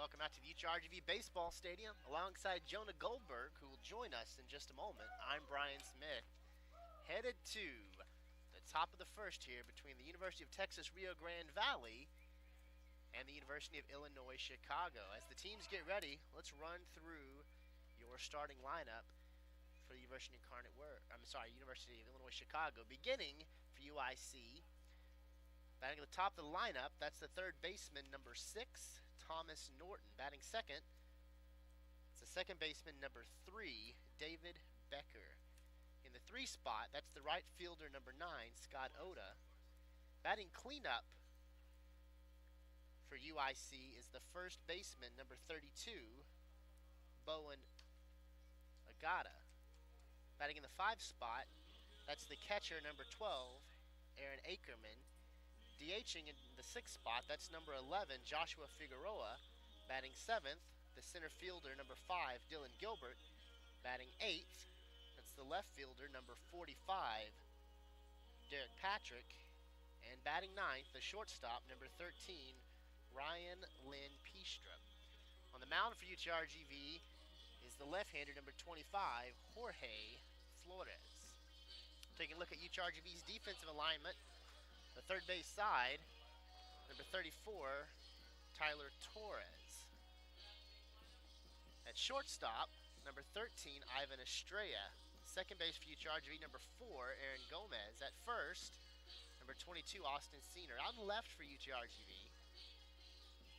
Welcome out to the UTRGV Baseball Stadium alongside Jonah Goldberg, who will join us in just a moment. I'm Bryan Smith, headed to the top of the first here between the University of Texas Rio Grande Valley and the University of Illinois Chicago. As the teams get ready, let's run through your starting lineup for the University of Illinois Chicago, beginning for UIC. Batting at the top of the lineup, that's the third baseman, number 6, Thomas Norton. Batting second, it's the second baseman, number 3, David Becker. In the 3 spot, that's the right fielder, number 9, Scott Oda. Batting cleanup for UIC is the first baseman, number 32, Bowen Agata. Batting in the 5 spot, that's the catcher, number 12, Aaron Ackerman. DHing in the 6th spot, that's number 11, Joshua Figueroa. Batting 7th, the center fielder, number 5, Dylan Gilbert. Batting 8th, that's the left fielder, number 45, Derek Patrick. And batting 9th, the shortstop, number 13, Ryan Lynn Peastrup. On the mound for UTRGV is the left-hander, number 25, Jorge Flores. Taking a look at UTRGV's defensive alignment, the third base side, number 34, Tyler Torres. At shortstop, number 13, Ivan Estrella. Second base for UTRGV, number 4, Aaron Gomez. At first, number 22, Austin Senior. Out and left for UTRGV,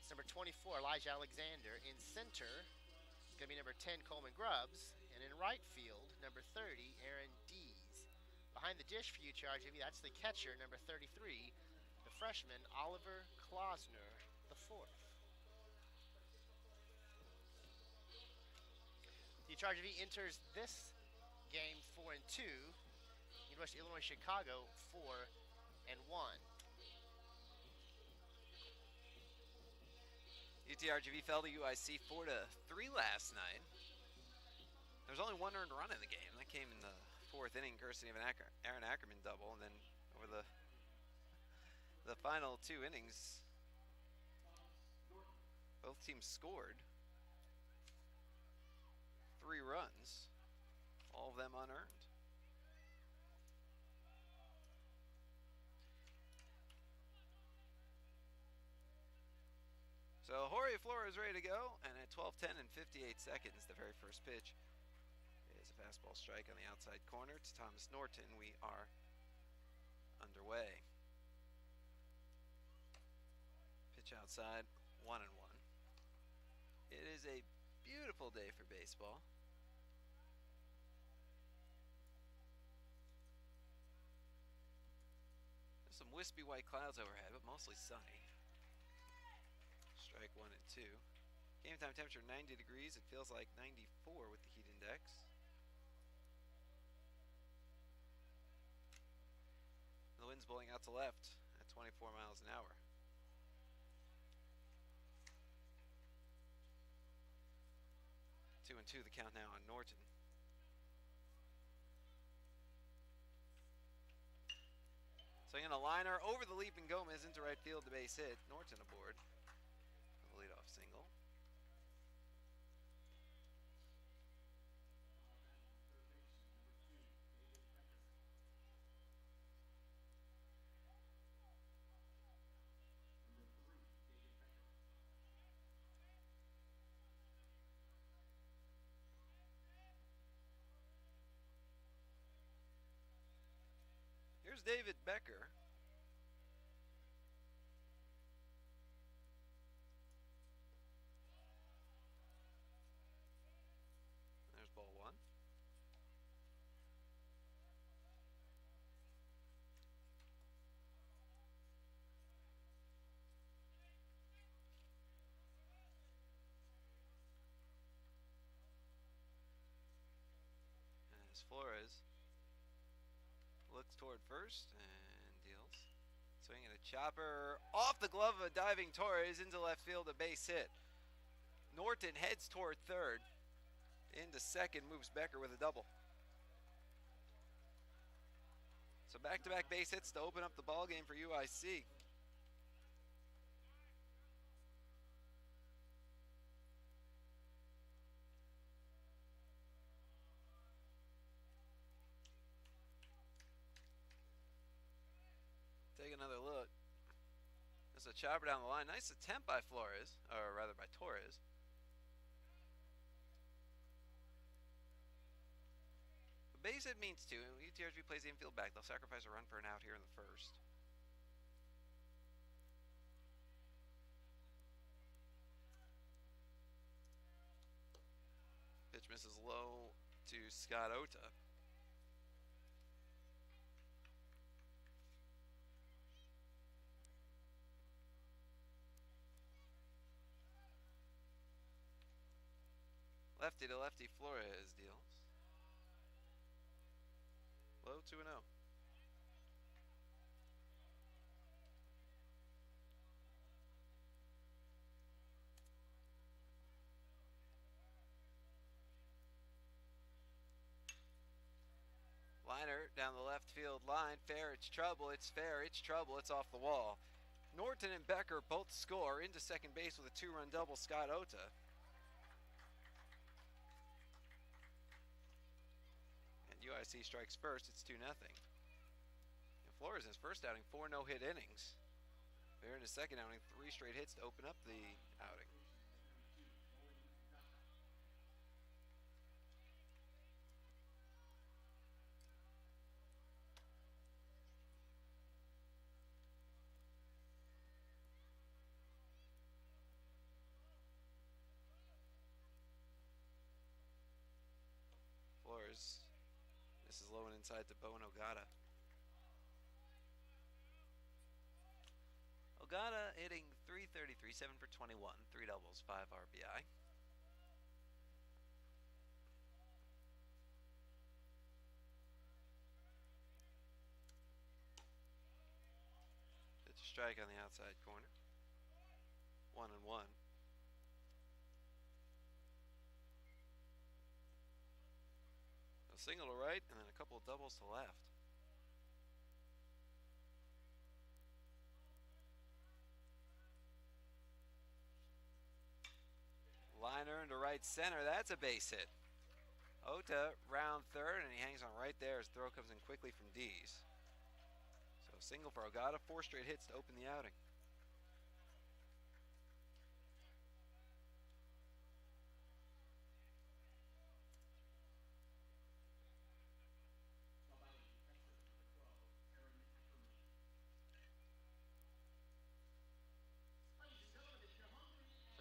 it's number 24, Elijah Alexander. In center, it's going to be number 10, Coleman Grubbs. And in right field, number 30, Aaron Dees. Behind the dish for UTRGV, that's the catcher, number 33, the freshman, Oliver Klausner, the 4th. UTRGV enters this game 4-2. University of Illinois Chicago 4-1. UTRGV fell to UIC 4-3 last night. There was only one earned run in the game. That came in the 4th inning, courtesy of an Aaron Ackerman double, and then over the final 2 innings, both teams scored 3 runs, all of them unearned. So Jorge Flores is ready to go, and at 12:10 and 58 seconds, the very first pitch is a fastball strike on the outside corner to Thomas Norton. We are underway. Pitch outside, 1-1. It is a beautiful day for baseball. There's some wispy white clouds overhead, but mostly sunny. Strike 1 and 2. Game time temperature 90 degrees. It feels like 94 with the heat index. The wind's blowing out to left at 24 miles an hour. Two and 2, the count now on Norton. Swinging a liner over the leaping Gomez into right field, the base hit. Norton aboard. The leadoff single. Here's David Becker. There's ball 1. As Flores looks toward first and deals. Swinging a chopper off the glove of a diving Torres into left field, a base hit. Norton heads toward third. Into second, moves Becker with a double. So back-to-back base hits to open up the ball game for UIC. a chopper down the line. Nice attempt by Flores, or rather by Torres. A base hit means two. UTRGV plays the infield back. They'll sacrifice a run for an out here in the first. Pitch misses low to Scott Ota. Lefty to lefty, Flores deals. Low 2-0. Liner down the left field line. Fair, it's trouble, it's fair, it's trouble, it's off the wall. Norton and Becker both score into second base with a 2-run double, Scott Ota. And UIC strikes first, it's 2-0. And Flores in his first outing, 4 no-hit innings. Fair in his second outing, 3 straight hits to open up the outing. Flores misses low and inside to Bowen Ogata. Ogata hitting .333, 7 for 21, 3 doubles, 5 RBI. Pitch a strike on the outside corner. 1-1. A single to right and then a couple of doubles to left. Liner into right center. That's a base hit. Ota round third, and he hangs on right there as throw comes in quickly from Dees. So single for Ogata, 4 straight hits to open the outing.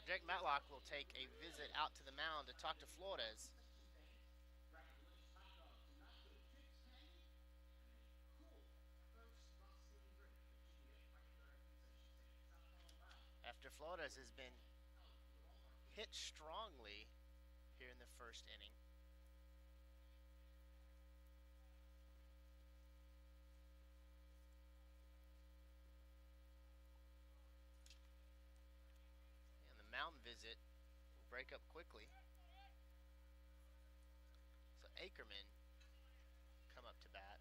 Jake Matlock will take a visit out to the mound to talk to Flores. After Flores has been hit strongly here in the first inning. Mound visit will break up quickly. So Ackerman come up to bat.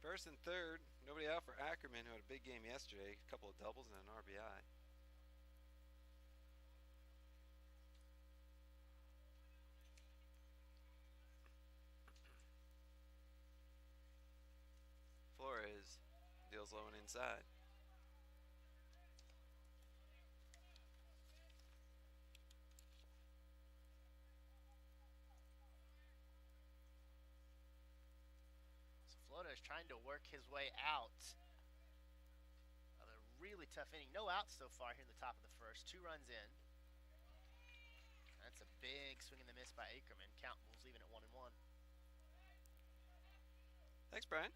First and third, nobody out for Ackerman, who had a big game yesterday, a couple of doubles and an RBI. Flores deals low and inside. So Flores trying to work his way out of a really tough inning. No outs so far here in the top of the first. 2 runs in. That's a big swing and a miss by Ackerman. Count moves even at 1-1. Thanks, Bryan.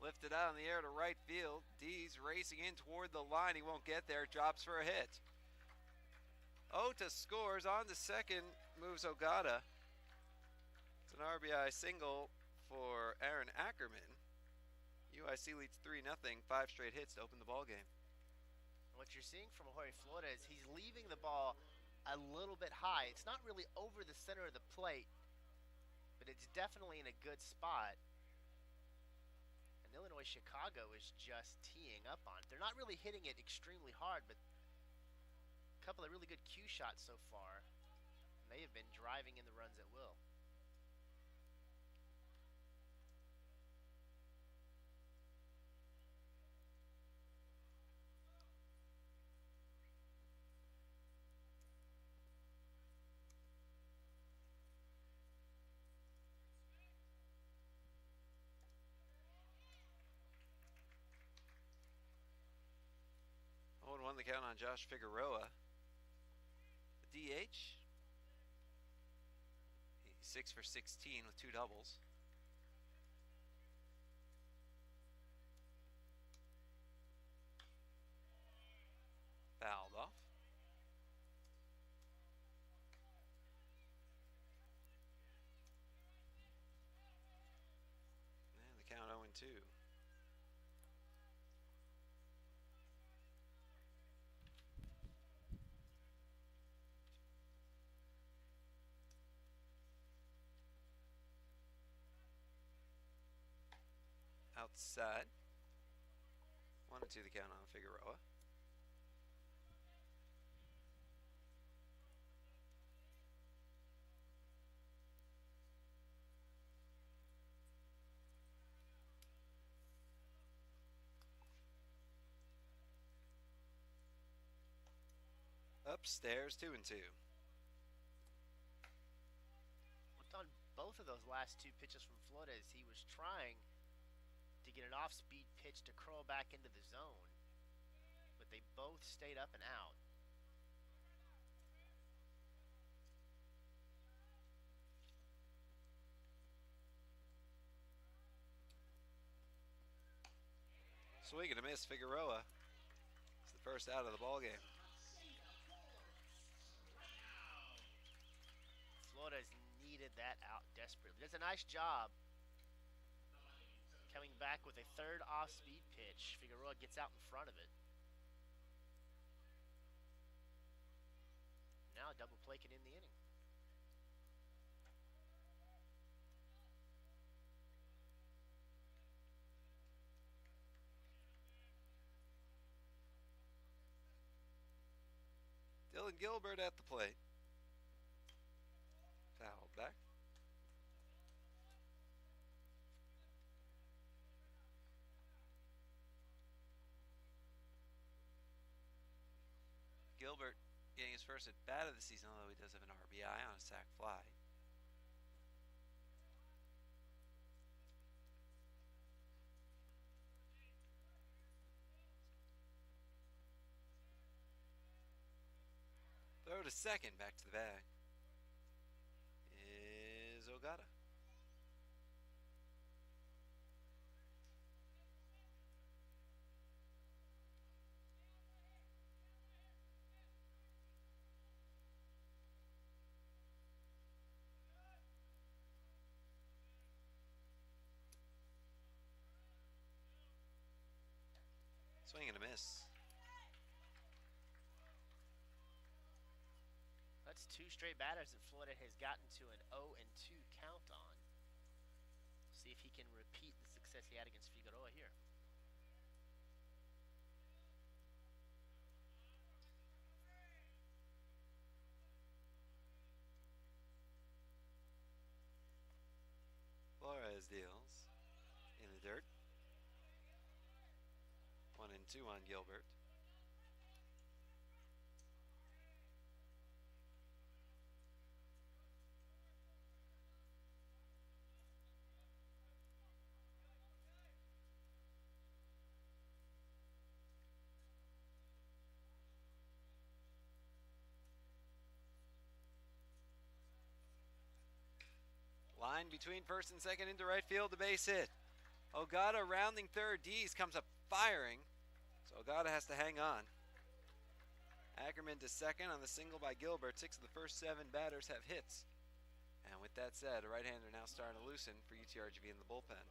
Lifted out in the air to right field. Dees racing in toward the line. He won't get there. Drops for a hit. Ota scores on to second. Moves Ogata. It's an RBI single for Aaron Ackerman. UIC leads 3-0. 5 straight hits to open the ball game. What you're seeing from Jorge Flores, he's leaving the ball a little bit high. It's not really over the center of the plate, but it's definitely in a good spot. And Illinois Chicago is just teeing up on it. They're not really hitting it extremely hard, but a couple of really good cue shots so far. And they have been driving in the runs at will. Won the count on Josh Figueroa. The DH. He's 6 for 16 with 2 doubles. Fouled off. And the count 0-2. Outside. 1-2 the count on Figueroa. Upstairs, 2-2. On both of those last 2 pitches from Flores, he was trying to get an off-speed pitch to curl back into the zone, but they both stayed up and out. Swing and a miss, Figueroa. It's the first out of the ball game. Flores needed that out desperately. Does a nice job coming back with a third off-speed pitch. Figueroa gets out in front of it. Now a double play can end the inning. Dylan Gilbert at the plate. Fouled back. Gilbert getting his first at bat of the season, although he does have an RBI on a sac fly. Throw to second, back to the bag is Ogata. Swing and a miss. That's 2 straight batters that Florida has gotten to an 0-2 count on. See if he can repeat the success he had against Figueroa here. Flores deals in the dirt. 1-2 on Gilbert. Line between first and second into right field, the base hit. Ogata rounding third. Dees comes up firing, so Ogata has to hang on. Ackerman to second on the single by Gilbert. 6 of the first 7 batters have hits. And with that said, a right-hander now starting to loosen for UTRGV in the bullpen.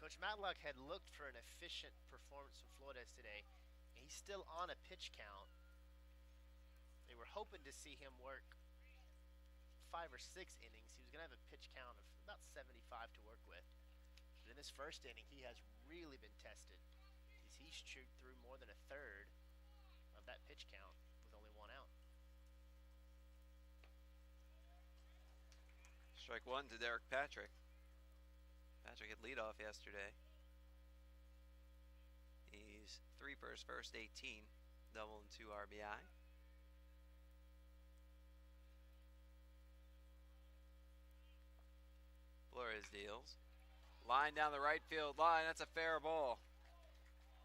Coach Matlock had looked for an efficient performance from Flores today. He's still on a pitch count. They were hoping to see him work 5 or 6 innings. He was going to have a pitch count of about 75 to work with. But in this first inning, he has really been tested. He's chewed through more than a third of that pitch count with only 1 out. Strike one to Derek Patrick. Patrick had leadoff yesterday. He's 3 for his first 18, double and 2 RBI. Flores deals. Line down the right field line. That's a fair ball.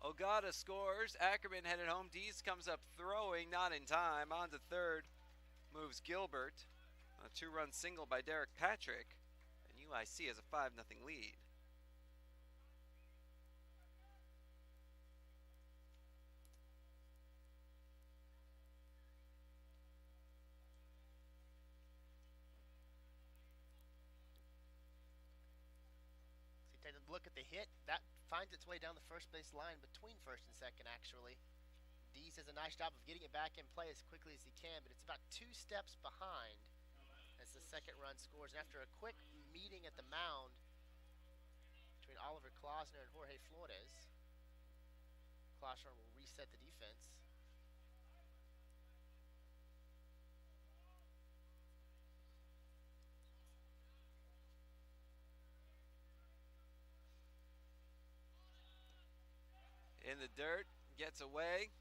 Ogata scores. Ackerman headed home. Dees comes up throwing, not in time. On to third. Moves Gilbert. A 2-run single by Derek Patrick. And UIC has a 5-0 lead. Take a look at the hit. That finds its way down the first base line between first and second, actually. Dees does a nice job of getting it back in play as quickly as he can, but it's about 2 steps behind as the second run scores. And after a quick meeting at the mound between Oliver Klausner and Jorge Flores, Klausner will reset the defense. In the dirt, gets away.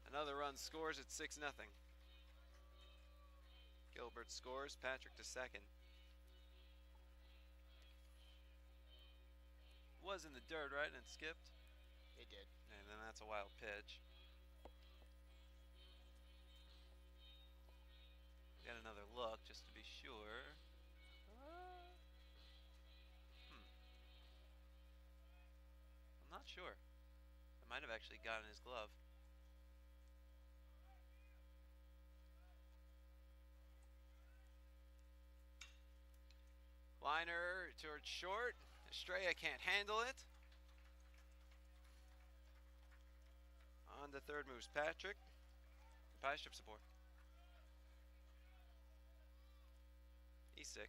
Another run scores at 6-0. Gilbert scores, Patrick to second. Was in the dirt, right, and it skipped? It did. And then that's a wild pitch. Got another look just to be sure. I'm not sure. I might have actually gotten his glove. Liner towards short. Estrella can't handle it. On to third moves Patrick. Pie strip support. E6.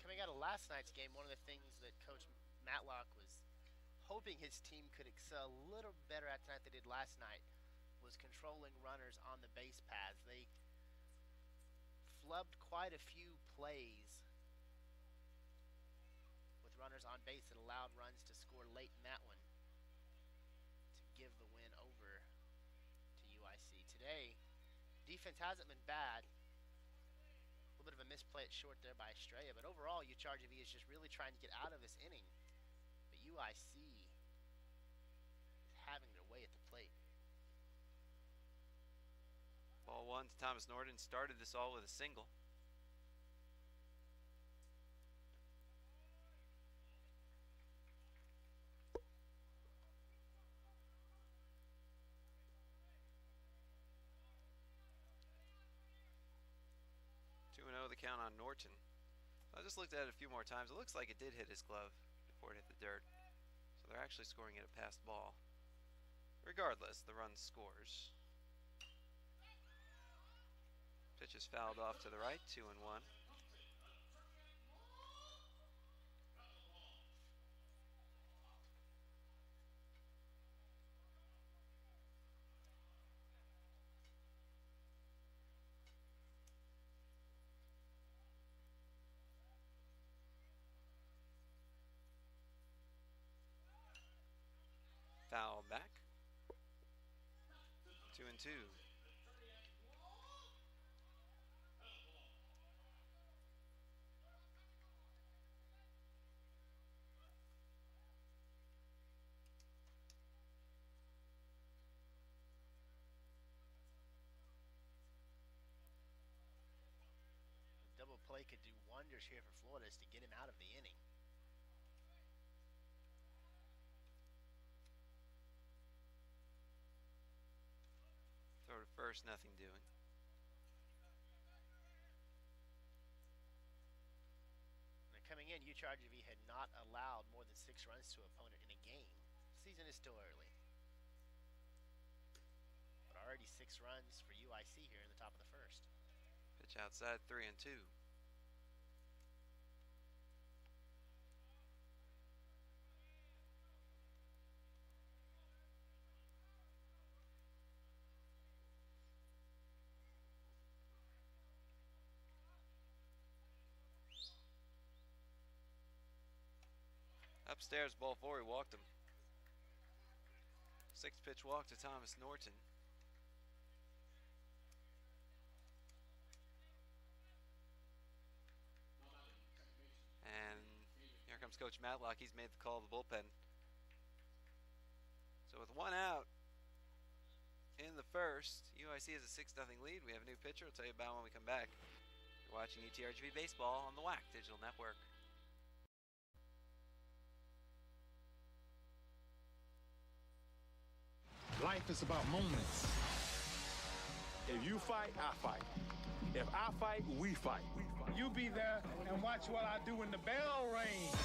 Coming out of last night's game, one of the things that Coach Matlock was hoping his team could excel a little better at tonight than they did last night was controlling runners on the base paths. They flubbed quite a few plays with runners on base that allowed runs to score late in that one to give the win over to UIC. Today, defense hasn't been bad. A little bit of a misplay at short there by Estrella, but overall, UTRGV is just really trying to get out of this inning. But UIC is having their way at the plate. Ball one to Thomas Norton. Started this all with a single. The count on Norton. I just looked at it a few more times. It looks like it did hit his glove before it hit the dirt. So they're actually scoring it a passed ball. Regardless, the run scores. Pitch is fouled off to the right, 2-1. Foul back. 2-2. Double play could do wonders here for Flores to get him out of the inning. Throw to first, nothing doing. And coming in, UTRGV had not allowed more than 6 runs to an opponent in a game. Season is still early. But already 6 runs for UIC here in the top of the first. Pitch outside, 3-2. Upstairs, ball 4, he walked him. 6th pitch walk to Thomas Norton. And here comes Coach Matlock. He's made the call to the bullpen. So with 1 out in the first, UIC has a 6-0 lead. We have a new pitcher. We'll tell you about when we come back. You're watching UTRGV Baseball on the WAC Digital Network. Life is about moments. If you fight, I fight. If I fight, we fight. You be there and watch what I do when the bell rings.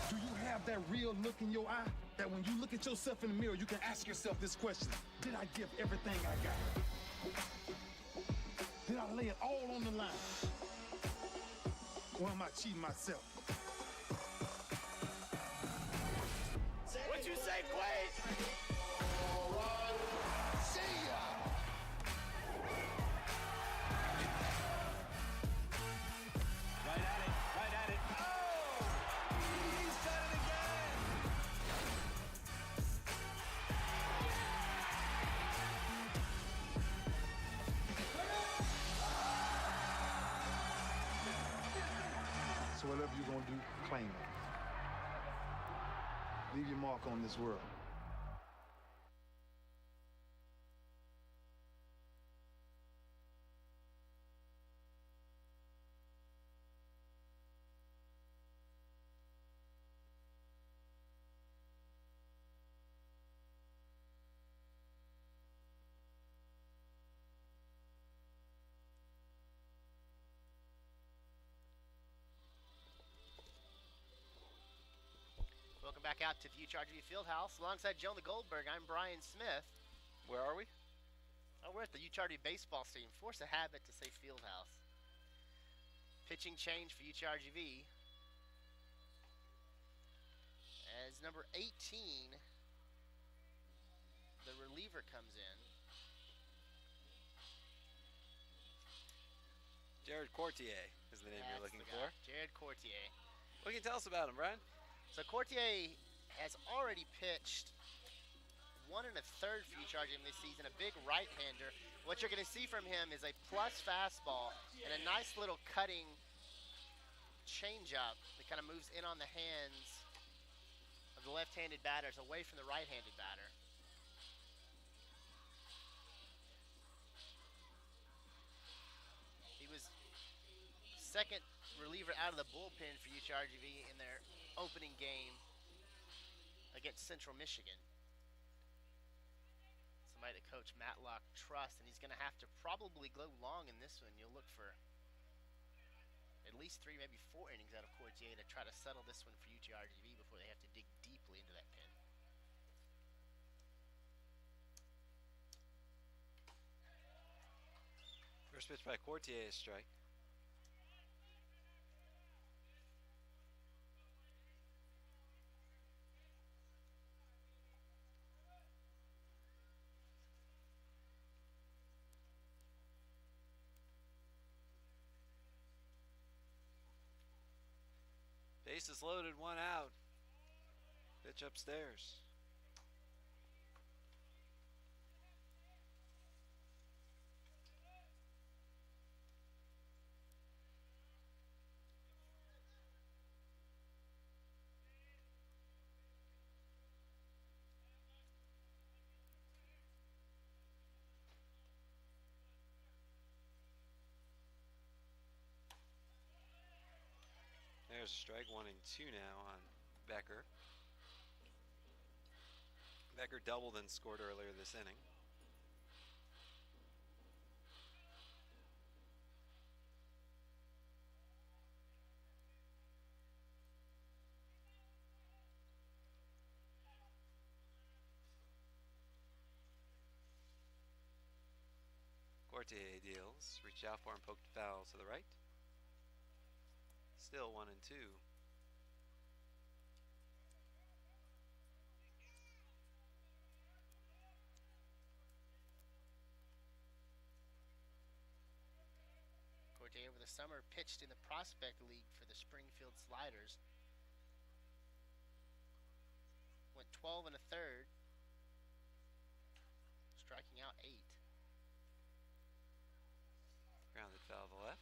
Do you have that real look in your eye that when you look at yourself in the mirror, you can ask yourself this question: did I give everything I got? Did I lay it all on the line? Or am I cheating myself? What you say, Quade? So whatever you're gonna do, claim it. Leave your mark on this world. Welcome back out to the UTRGV Fieldhouse. Alongside Jonah Goldberg, I'm Bryan Smith. Where are we? Oh, we're at the UTRGV Baseball Stadium. Force a habit to say Fieldhouse. Pitching change for UTRGV. As number 18, the reliever comes in. Jared Courtier is the name you're looking for. Jared Courtier. What can you tell us about him, Brian? So Courtier has already pitched 1 1/3 for UTRGV this season, a big right-hander. What you're going to see from him is a plus fastball and a nice little cutting changeup that kind of moves in on the hands of the left-handed batters away from the right-handed batter. He was second reliever out of the bullpen for UTRGV in their opening game against Central Michigan. Somebody that Coach Matlock trusts, and he's going to have to probably go long in this one. You'll look for at least 3, maybe 4 innings out of Courtier to try to settle this one for UTRGV before they have to dig deeply into that pen. First pitch by Courtier is strike. Bases loaded, 1 out. Pitch upstairs. There's a strike, 1-2 now on Becker. Becker doubled and scored earlier this inning. Portier deals. Reached out for him, poked foul to the right. Still 1-2. Portier over the summer pitched in the Prospect League for the Springfield Sliders. Went 12 1/3, striking out 8. Grounded foul to the left.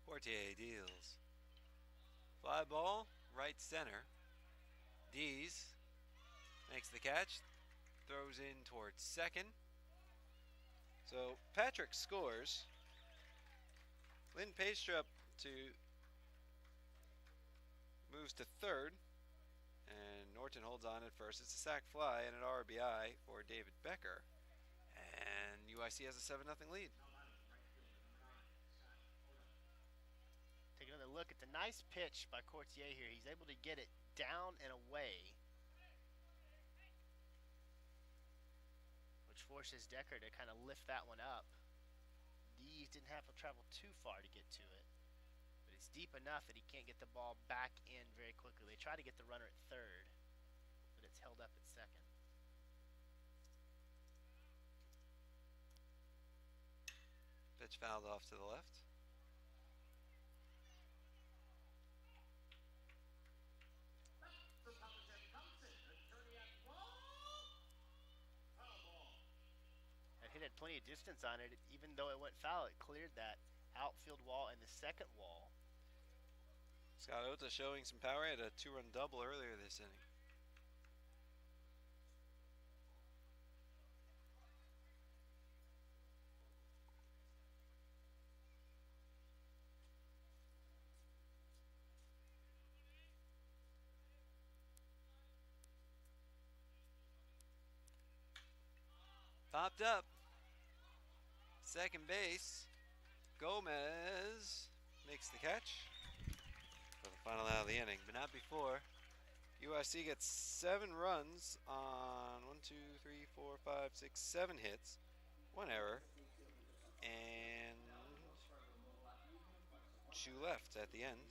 Portier deals. Fly ball, right center. Dees makes the catch, throws in towards second. So Patrick scores. Lynn Paystrup moves to third, and Norton holds on at first. It's a sac fly and an RBI for David Becker, and UIC has a 7-0 lead. Take another look at the nice pitch by Courtier here. He's able to get it down and away, which forces Decker to kind of lift that one up. Dees didn't have to travel too far to get to it, but it's deep enough that he can't get the ball back in very quickly. They try to get the runner at third, but it's held up at second. Pitch fouled off to the left. Hit had plenty of distance on it. Even though it went foul, it cleared that outfield wall and the second wall. Scott Ota showing some power. He had a 2-run double earlier this inning. Popped up. Second base. Gomez makes the catch for the final out of the inning, but not before. UIC gets 7 runs on 7 hits, 1 error, and 2 left at the end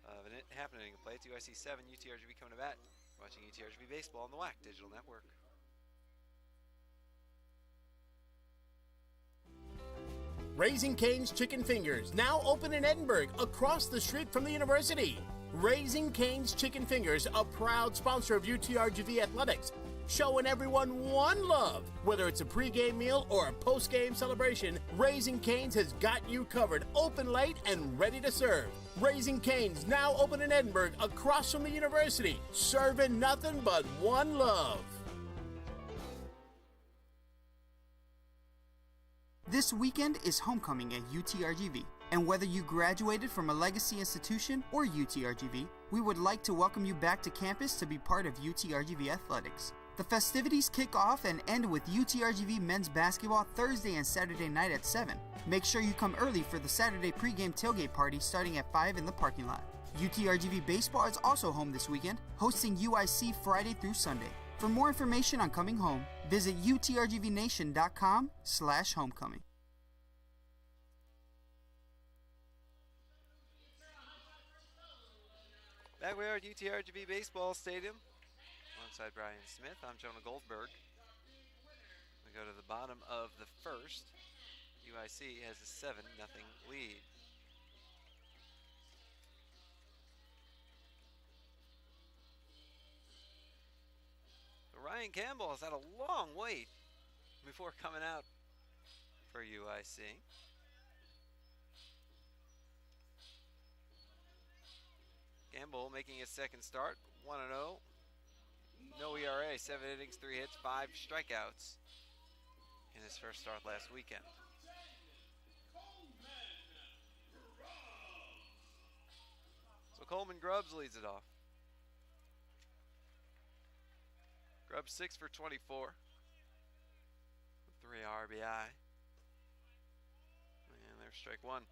of an happening play. It's UIC 7, UTRGV coming to bat. Watching UTRGV Baseball on the WAC Digital Network. Raising Cane's Chicken Fingers, now open in Edinburgh, across the street from the university. Raising Cane's Chicken Fingers, a proud sponsor of UTRGV Athletics, showing everyone one love. Whether it's a pregame meal or a postgame celebration, Raising Cane's has got you covered, open late and ready to serve. Raising Cane's, now open in Edinburgh, across from the university, serving nothing but one love. This weekend is homecoming at UTRGV, and whether you graduated from a legacy institution or UTRGV, we would like to welcome you back to campus to be part of UTRGV Athletics. The festivities kick off and end with UTRGV men's basketball Thursday and Saturday night at 7. Make sure you come early for the Saturday pregame tailgate party starting at 5 in the parking lot. UTRGV Baseball is also home this weekend, hosting UIC Friday through Sunday. For more information on coming home, visit utrgvnation.com/homecoming. Back we are at UTRGV Baseball Stadium. Alongside Bryan Smith, I'm Jonah Goldberg. We go to the bottom of the first. UIC has a 7-0 lead. Ryan Campbell has had a long wait before coming out for UIC. Campbell making his second start, 1-0. No ERA, 7 innings, 3 hits, 5 strikeouts in his first start last weekend. So McColeman Grubbs leads it off. Grubbs 6 for 24 with 3 RBI. And there's strike one.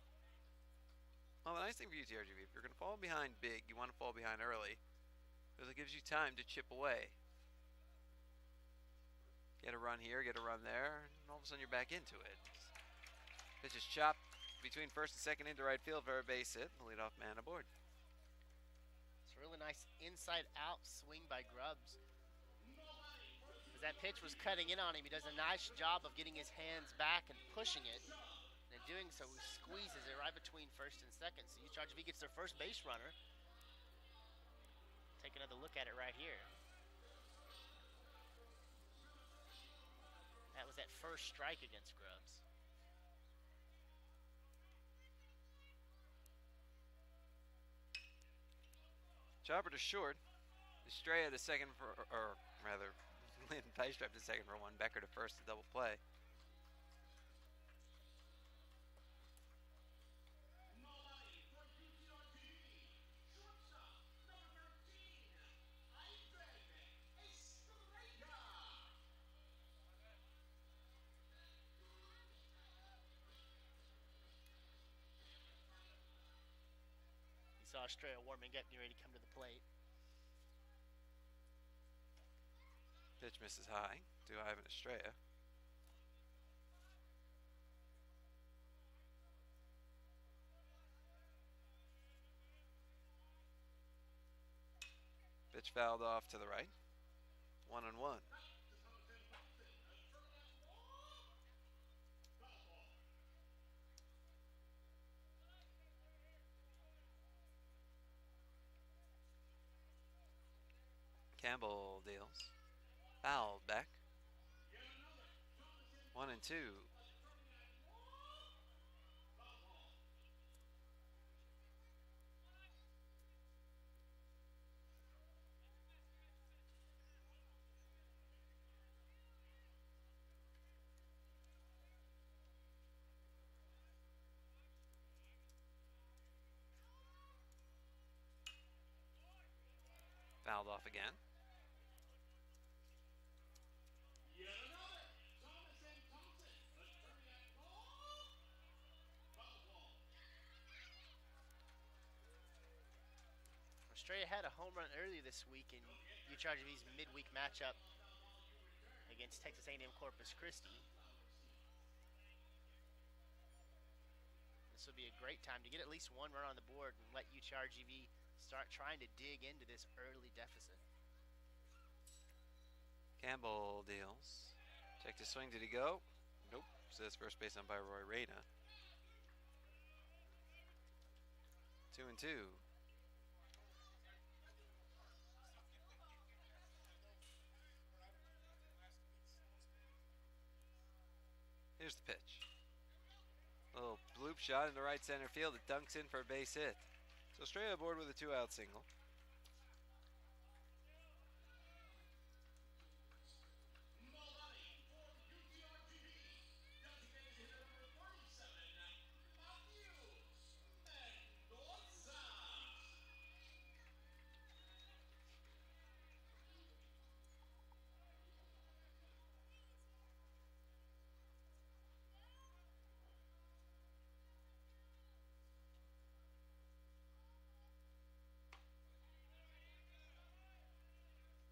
Well, the nice thing for UTRGV, if you're going to fall behind big, you want to fall behind early because it gives you time to chip away. Get a run here, get a run there, and all of a sudden you're back into it. Pitch is chopped between first and second into right field for a base hit. The leadoff man aboard. It's a really nice inside-out swing by Grubbs. As that pitch was cutting in on him, he does a nice job of getting his hands back and pushing it. And in doing so, he squeezes it right between first and second. So UTRGV gets their first base runner. Take another look at it right here. That was that first strike against Grubbs. Chopper to short. Estrella to second for, or rather, Lynn Peistrap to second for one. Becker to first to double play. Saw Estrella warming up, getting ready to come to the plate. Pitch misses high to Ivan Estrella. Pitch fouled off to the right. 1-1. Campbell deals. Fouled back. 1-2. Fouled off again. Estrella had a home run earlier this week in UTRGV's midweek matchup against Texas A&M Corpus Christi. This will be a great time to get at least one run on the board and let UTRGV start trying to dig into this early deficit. Campbell deals. Check to swing. Did he go? Nope. Says first base umpire Roy Reyna. 2-2. Here's the pitch. Little bloop shot into right center field. It dunks in for a base hit. So straight aboard with a 2-out single.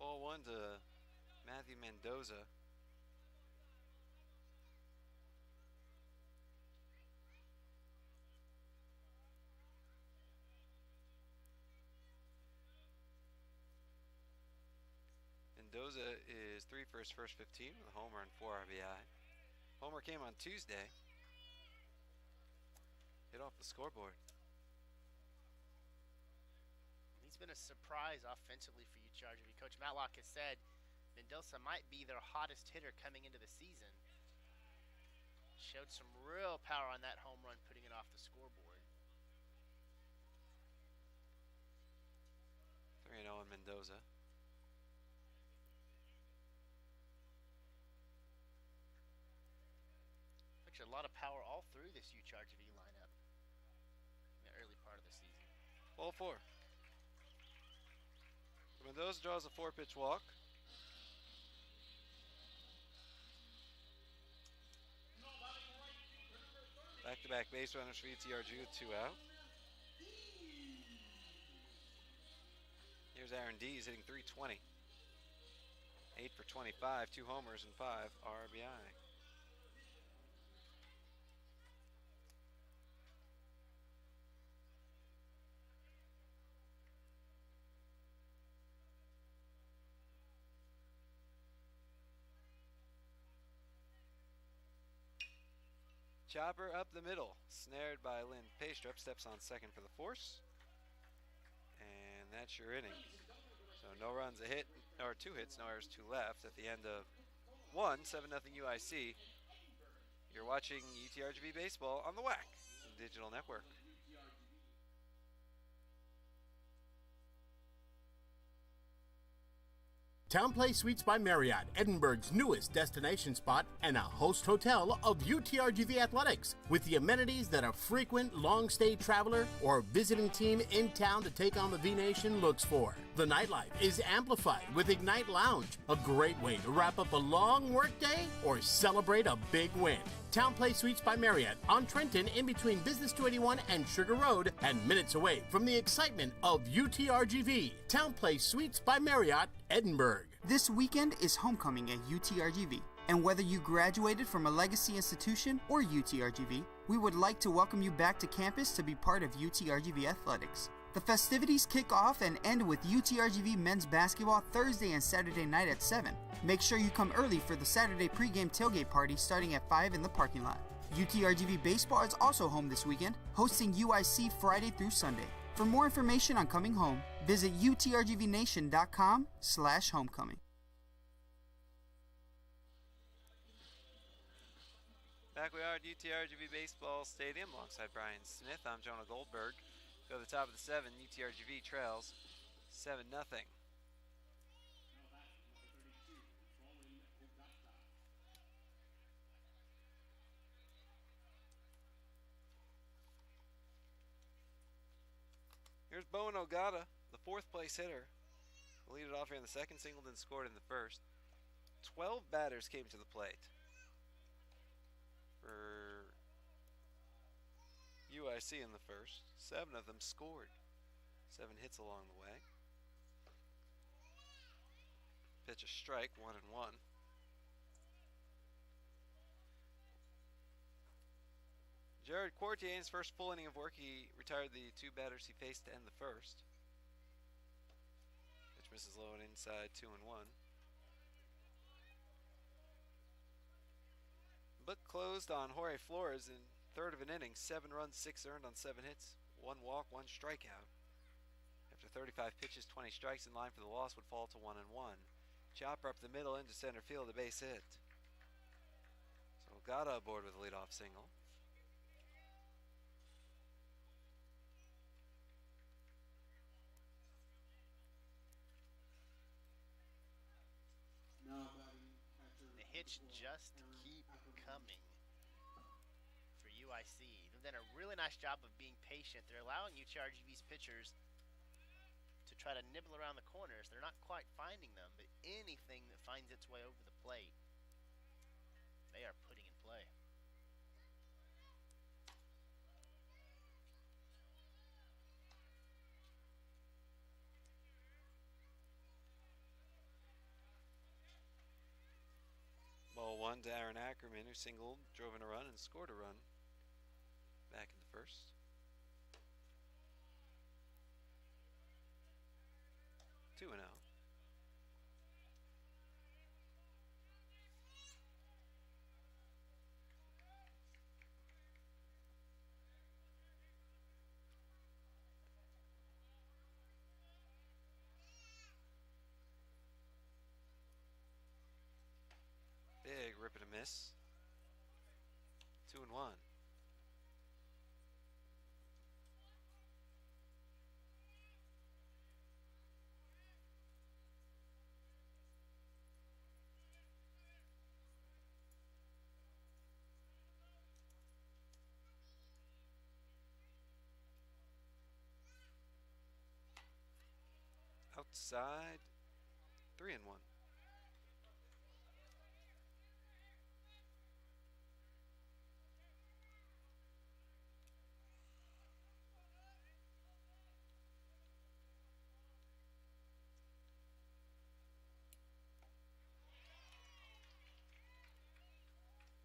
Ball one to Matthew Mendoza. Mendoza is 3 for his first 15 with a homer and 4 RBI. Homer came on Tuesday. Hit off the scoreboard. He's been a surprise offensively for UTRGV. Coach Matlock has said Mendoza might be their hottest hitter coming into the season. Showed some real power on that home run, putting it off the scoreboard. 3-0 on Mendoza. Actually, a lot of power all through this UTRGV lineup in the early part of the season. Ball 4. Mendoza draws a 4-pitch walk. Back-to-back base runners for UTRG with 2 out. Here's Aaron Dees hitting .320. 8 for 25, 2 homers and 5 RBI. Chopper up the middle, snared by Lynn Paystrup, steps on second for the force. And that's your inning. So no runs, a hit, or 2 hits, no errors, 2 left at the end of 7-0 UIC. You're watching UTRGV Baseball on the WAC Digital Network. Town Place Suites by Marriott, Edinburgh's newest destination spot and a host hotel of UTRGV Athletics, with the amenities that a frequent long-stay traveler or visiting team in town to take on the V-Nation looks for. The nightlife is amplified with Ignite Lounge, a great way to wrap up a long workday or celebrate a big win. Town Place Suites by Marriott on Trenton, in between Business 281 and Sugar Road, and minutes away from the excitement of UTRGV. Town Place Suites by Marriott, Edinburgh. This weekend is homecoming at UTRGV, and whether you graduated from a legacy institution or UTRGV, we would like to welcome you back to campus to be part of UTRGV Athletics. The festivities kick off and end with UTRGV men's basketball Thursday and Saturday night at 7. Make sure you come early for the Saturday pregame tailgate party starting at 5 in the parking lot. UTRGV Baseball is also home this weekend, hosting UIC Friday through Sunday. For more information on coming home, visit utrgvnation.com/homecoming. Back we are at UTRGV Baseball Stadium alongside Bryan Smith. I'm Jonah Goldberg. Go to the top of the 7, UTRGV trails 7-0. Here's Bowen Ogata, the 4th place hitter. Lead it off here in the second. Singleton scored in the first. 12 batters came to the plate for UIC in the first. 7 of them scored. 7 hits along the way. Pitch a strike, 1-1. Jared Quartier, in his first full inning of work, he retired the 2 batters he faced to end the first. Pitch misses low and inside, 2-1. Book closed on Jorge Flores in third of an inning. 7 runs, 6 earned on 7 hits, 1 walk, 1 strikeout. After 35 pitches, 20 strikes, in line for the loss would fall to 1-1. Chopper up the middle into center field, a base hit. So Ogata aboard with a leadoff single. The hits just keep coming for UIC. They've done a really nice job of being patient. They're allowing UTRGV's pitchers to try to nibble around the corners. They're not quite finding them, but anything that finds its way over the plate, they are putting in play. Ball 1 to Aaron Ackerman, who singled, drove in a run, and scored a run back in the first. Two and out. Big rip and a miss. 2-1. Out side, 3-1.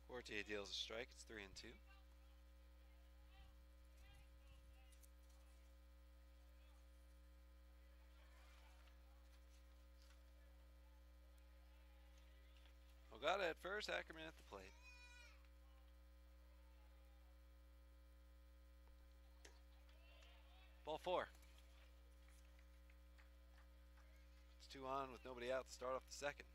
Fortier deals a strike. It's 3-2. Ogata at first, Ackerman at the plate. Ball 4. It's 2 on with nobody out to start off the second.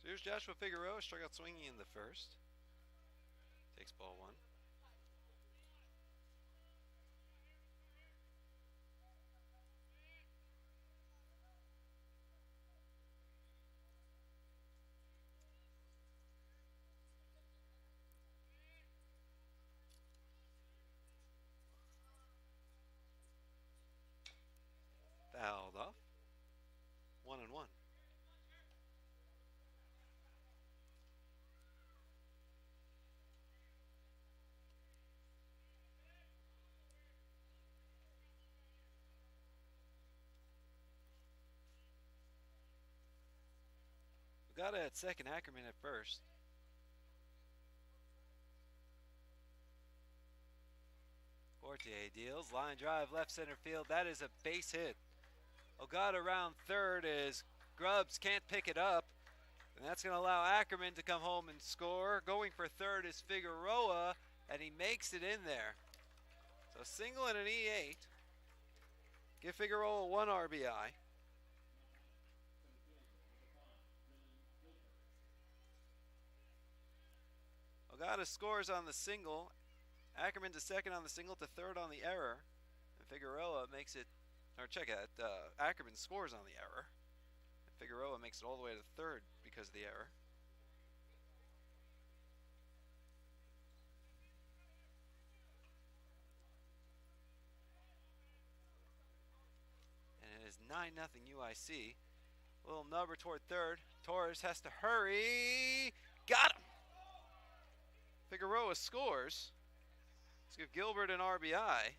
So here's Joshua Figueroa, struck out swinging in the first. Takes ball 1. Fouled off. 1-1. Ogata at second, Ackerman at first. Fortier deals, line drive, left center field. That is a base hit. Ogata around third as Grubbs can't pick it up. And that's going to allow Ackerman to come home and score. Going for third is Figueroa, and he makes it in there. So a single and an E8. Give Figueroa 1 RBI. Ogata scores on the single. Ackerman to second on the single, to third on the error. And Figueroa makes it, or check it, Ackerman scores on the error. And Figueroa makes it all the way to third because of the error. And it is 9-0 UIC. A little nubber toward third. Torres has to hurry. Got him! Figueroa scores. Let's give Gilbert an RBI.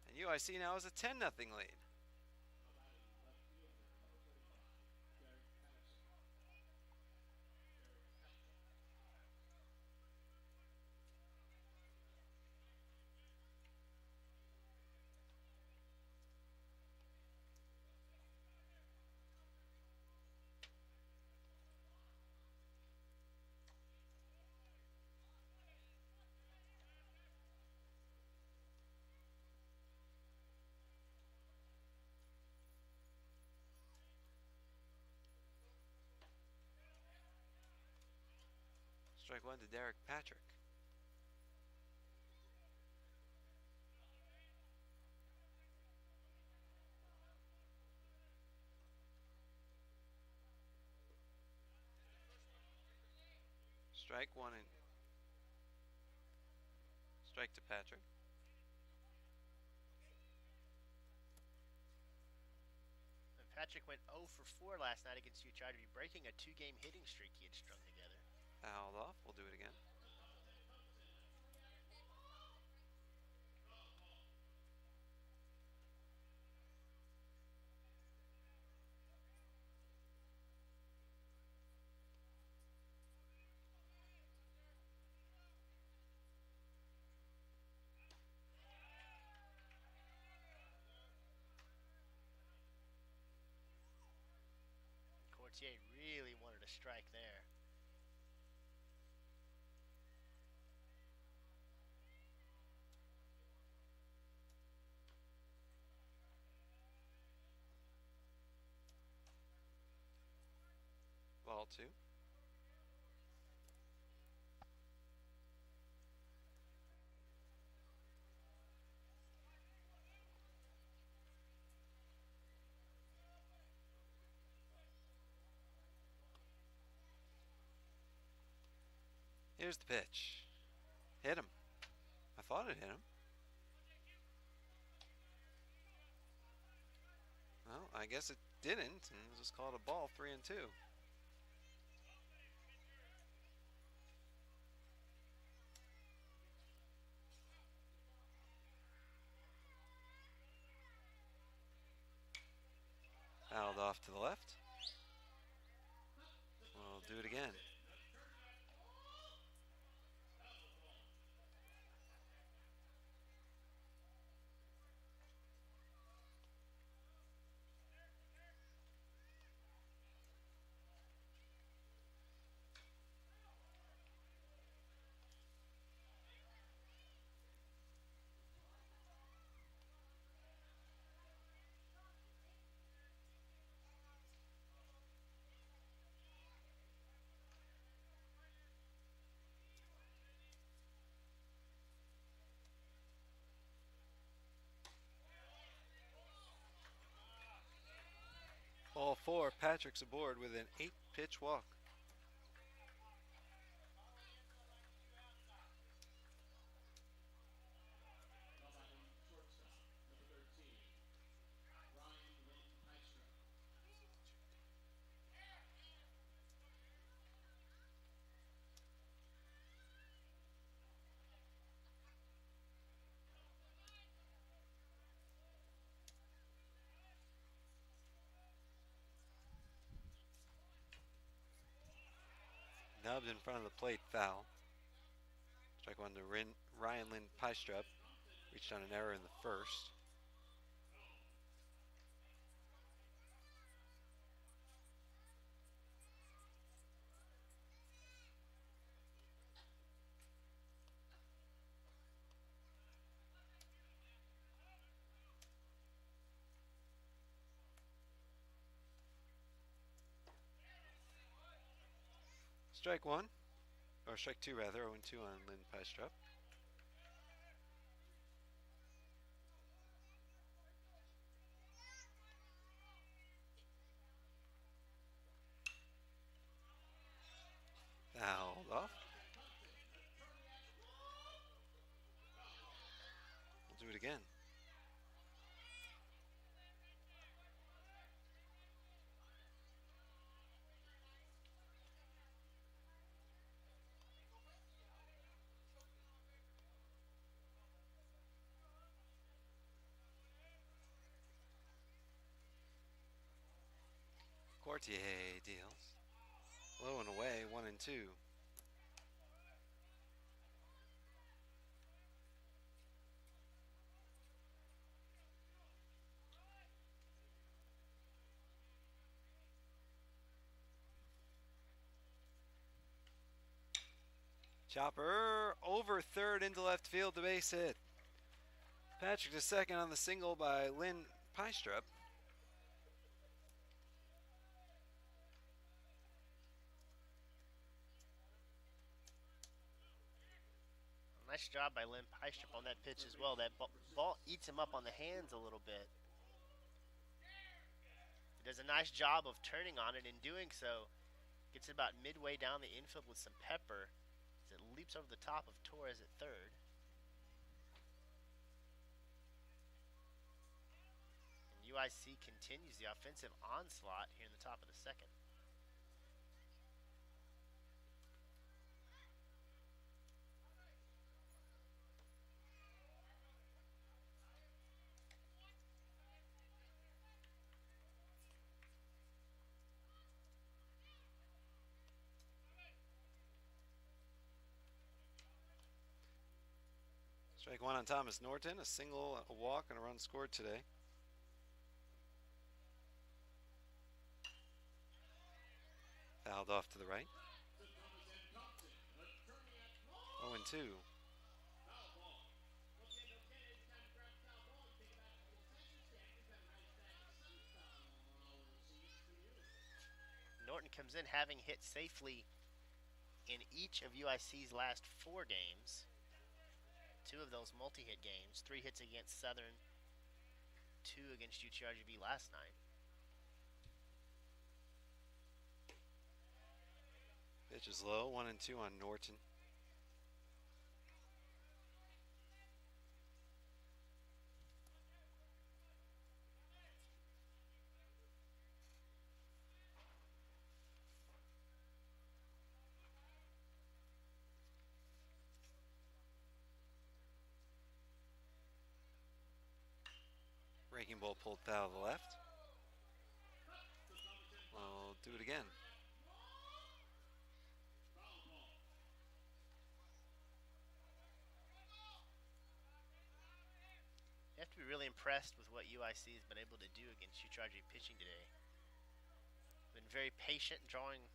And UIC now has a 10-0 lead. Strike 1 to Derek Patrick. Strike 1 and strike to Patrick. And Patrick went 0 for 4 last night against UTRGV, breaking a 2-game hitting streak he had strung together. Fouled off. We'll do it again. Fortier really wanted a strike there. ball 2. Here's the pitch. Hit him. I thought it hit him. Well, I guess it didn't, and it was called a ball, 3-2. Fouled off to the left. We'll do it again. Ball 4, Patrick's aboard with an 8-pitch walk. Nubbed in front of the plate, foul. Strike 1 to Ryan Lynn Pystrup. Reached on an error in the first. Strike 1, or strike 2 rather, 0-2 on Lynn Pystrup. Fouled off. We'll do it again. Courtier deals. Low and away, 1-2. Chopper over third into left field, the base hit. Patrick to second on the single by Lynn Pystrup. Nice job by Lynn Pystrup on that pitch as well. That ball eats him up on the hands a little bit. He does a nice job of turning on it. In doing so, gets it about midway down the infield with some pepper as it leaps over the top of Torres at third. And UIC continues the offensive onslaught here in the top of the second. Strike 1 on Thomas Norton, a single, a walk, and a run scored today. Fouled off to the right. 0-2. Norton Norton comes in having hit safely in each of UIC's last 4 games. 2 of those multi-hit games. 3 hits against Southern, 2 against UTRGV last night. Pitch is low, 1-2 on Norton. Breaking ball pulled foul to the left. I'll do it again. You have to be really impressed with what UIC has been able to do against UTRGV pitching today. Been very patient, drawing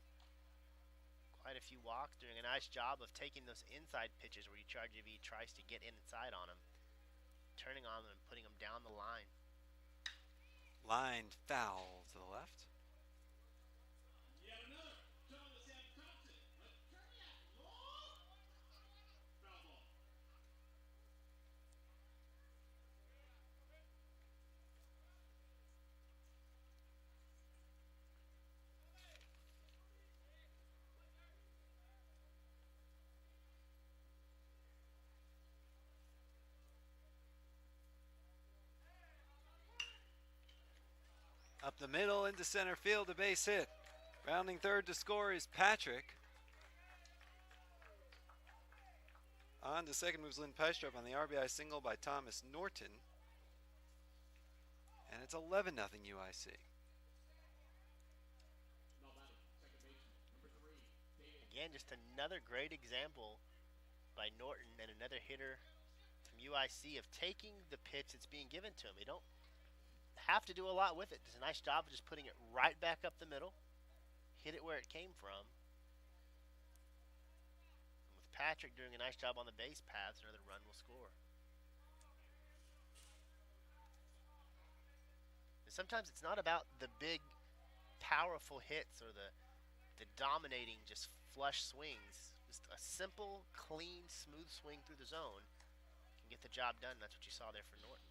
quite a few walks, doing a nice job of taking those inside pitches where UTRGV tries to get inside on them, turning on them and putting them down the line. Lined foul to the left. Up the middle into center field, a base hit. Rounding third to score is Patrick. On to second moves Lynn Peistrup on the RBI single by Thomas Norton. And it's 11-0 UIC. Again, just another great example by Norton and another hitter from UIC of taking the pitch that's being given to him. They don't have to do a lot with it. Does a nice job of just putting it right back up the middle. Hit it where it came from. And with Patrick doing a nice job on the base paths, another run will score. And sometimes it's not about the big, powerful hits or the dominating, just flush swings. Just a simple, clean, smooth swing through the zone can get the job done. That's what you saw there for Norton.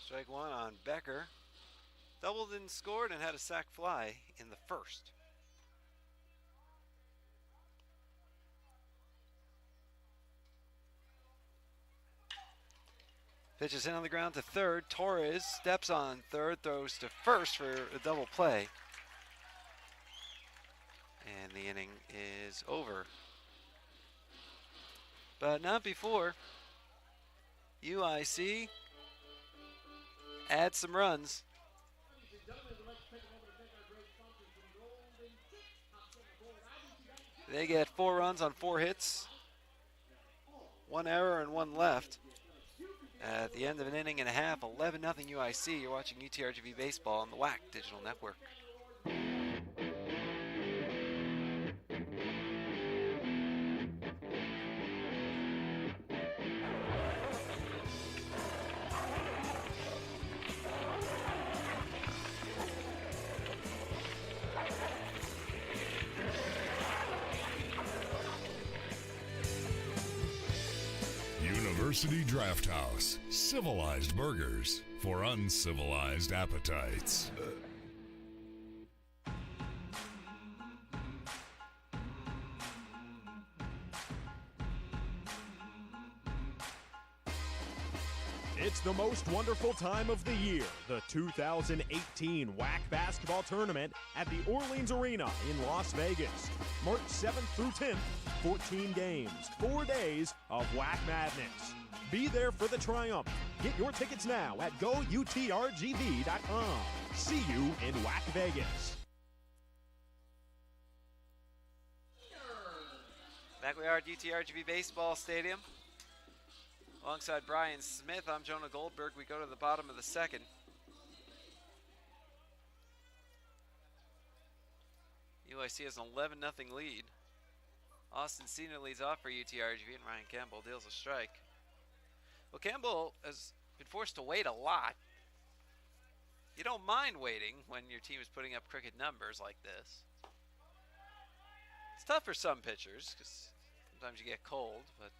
Strike one on Becker. Doubled and scored and had a sac fly in the first. Pitches in on the ground to third. Torres steps on third, throws to first for a double play. And the inning is over. But not before UIC add some runs. They get 4 runs on 4 hits, 1 error and 1 left. At the end of an inning and a half, 11-0 UIC. You're watching UTRGV Baseball on the WAC Digital Network. University Draft House. Civilized burgers for uncivilized appetites. It's the most wonderful time of the year, the 2018 WAC Basketball Tournament at the Orleans Arena in Las Vegas. March 7th through 10th, 14 games, 4 days of WAC madness. Be there for the triumph. Get your tickets now at GoUTRGV.com. See you in WAC Vegas. Back we are at UTRGV Baseball Stadium. Alongside Bryan Smith, I'm Jonah Goldberg. We go to the bottom of the second. UIC has an 11-0 lead. Austin Cena leads off for UTRGV, and Ryan Campbell deals a strike. Well, Campbell has been forced to wait a lot You don't mind waiting when your team is putting up crooked numbers like this. It's tough for some pitchers because sometimes you get cold, but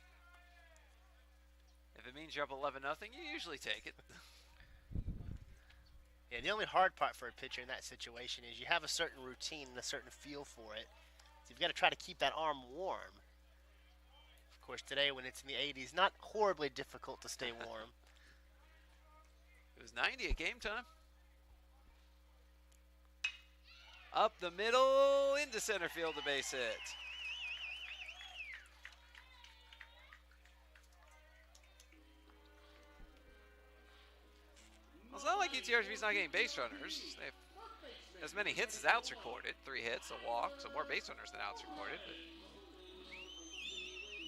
if it means you're up 11-0, you usually take it. Yeah, the only hard part for a pitcher in that situation is you have a certain routine and a certain feel for it. So you've got to try to keep that arm warm. Of course, today when it's in the 80s, not horribly difficult to stay warm. It was 90 at game time. Up the middle, into center field, a base hit. Well, it's not like UTRGV's not getting base runners. They have as many hits as outs recorded. 3 hits, a walk, so more base runners than outs recorded. But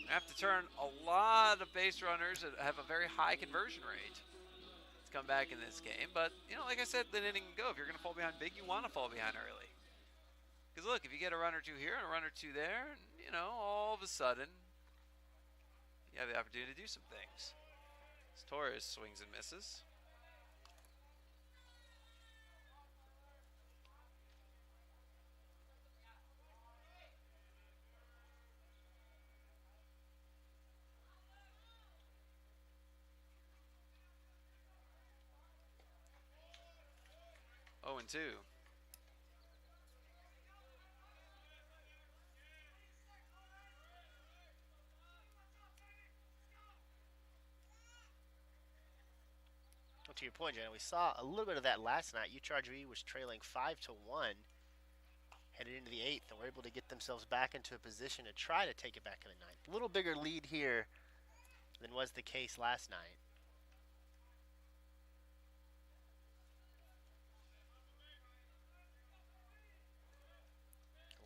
they have to turn a lot of base runners that have a very high conversion rate to come back in this game. But, you know, like I said, the inning can go. If you're going to fall behind big, you want to fall behind early. Because, look, if you get a run or two here and a run or two there, and, you know, all of a sudden, you have the opportunity to do some things. As Torres swings and misses. Oh, and 2. Well, to your point, Jonah, we saw a little bit of that last night. UTRGV was trailing 5-1 headed into the 8th, and were able to get themselves back into a position to try to take it back in the 9th. A little bigger lead here than was the case last night.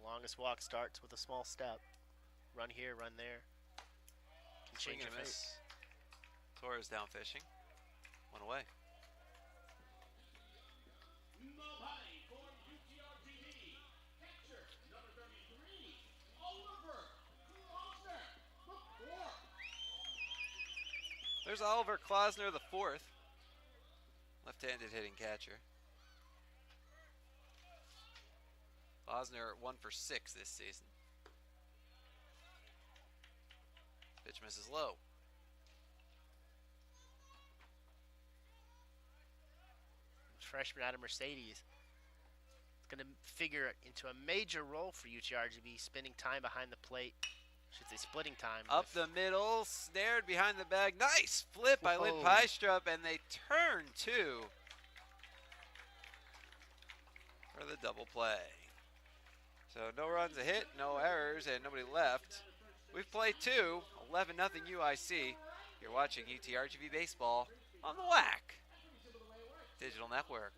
Longest walk starts with a small step. Run here, run there. Can change your fate. Miss. Torres down fishing. 1 away. There's Oliver Klausner, the 4th. Left-handed hitting catcher. Klausner 1 for 6 this season. Pitch misses low. Freshman out of Mercedes. It's going to figure into a major role for UTRGV, spending time behind the plate. I should say splitting time. Up the middle, snared behind the bag. Nice flip by Lynn Pystrup, and they turn 2 for the double play. So no runs, a hit, no errors, and nobody left. We've played 2, 11-0 UIC. You're watching UTRGV Baseball on the WAC Digital Network.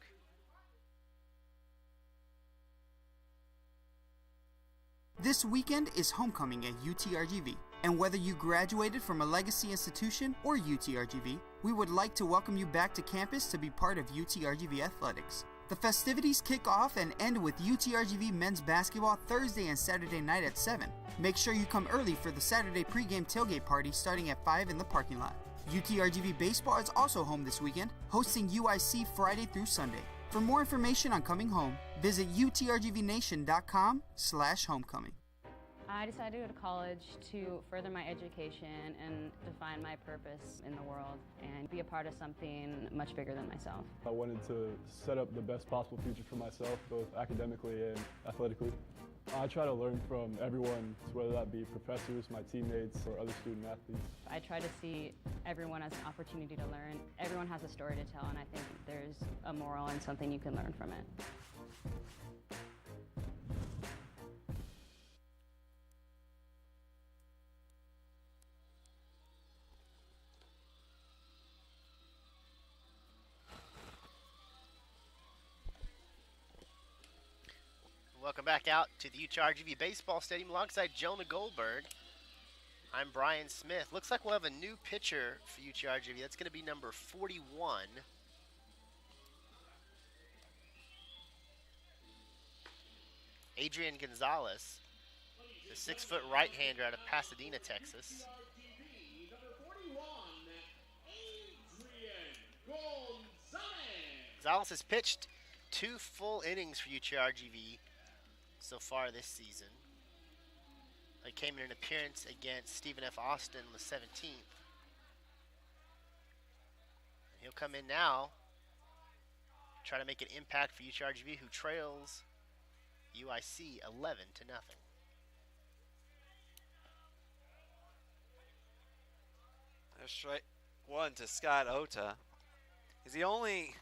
This weekend is homecoming at UTRGV, and whether you graduated from a legacy institution or UTRGV, we would like to welcome you back to campus to be part of UTRGV athletics. The festivities kick off and end with UTRGV men's basketball Thursday and Saturday night at 7. Make sure you come early for the Saturday pregame tailgate party starting at 5 in the parking lot. UTRGV Baseball is also home this weekend, hosting UIC Friday through Sunday. For more information on coming home, visit utrgvnation.com/homecoming. I decided to go to college to further my education and define my purpose in the world and be a part of something much bigger than myself. I wanted to set up the best possible future for myself, both academically and athletically. I try to learn from everyone, whether that be professors, my teammates, or other student athletes. I try to see everyone as an opportunity to learn. Everyone has a story to tell, and I think there's a moral and something you can learn from it. Welcome back out to the UTRGV Baseball Stadium alongside Jonah Goldberg. I'm Bryan Smith. Looks like we'll have a new pitcher for UTRGV. That's going to be number 41. Adrian Gonzalez, the 6-foot right-hander out of Pasadena, Texas. Gonzalez has pitched 2 full innings for UTRGV so far this season. He came in an appearance against Stephen F. Austin on the 17th. He'll come in now, try to make an impact for UTRGV, who trails UIC 11-0. There's strike one to Scott Ota. He's the only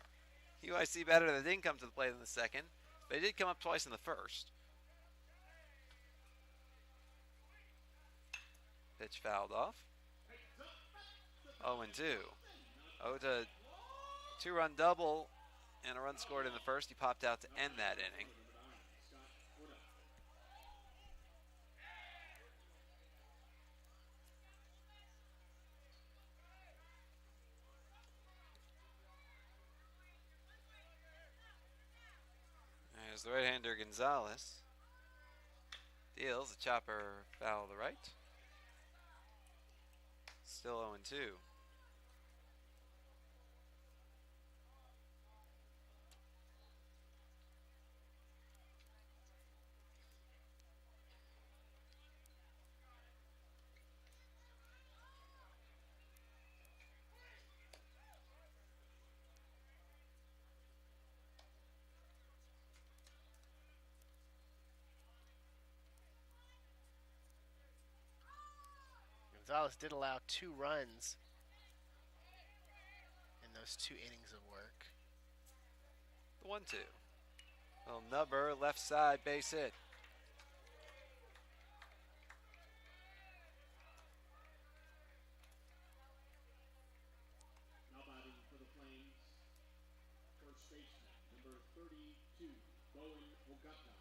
UIC batter that didn't come to the plate in the second, but he did come up twice in the first. Pitch fouled off. 0-2. Ota, 2-run double and a run scored in the first. He popped out to end that inning. There's the right-hander Gonzalez. Deals a chopper foul to the right. Still 0-2. Gonzalez did allow 2 runs in those 2 innings of work. The 1-2. Little nubber, left side, base hit. Now batting for the Flames, first baseman, number 32, Bowen Ogata.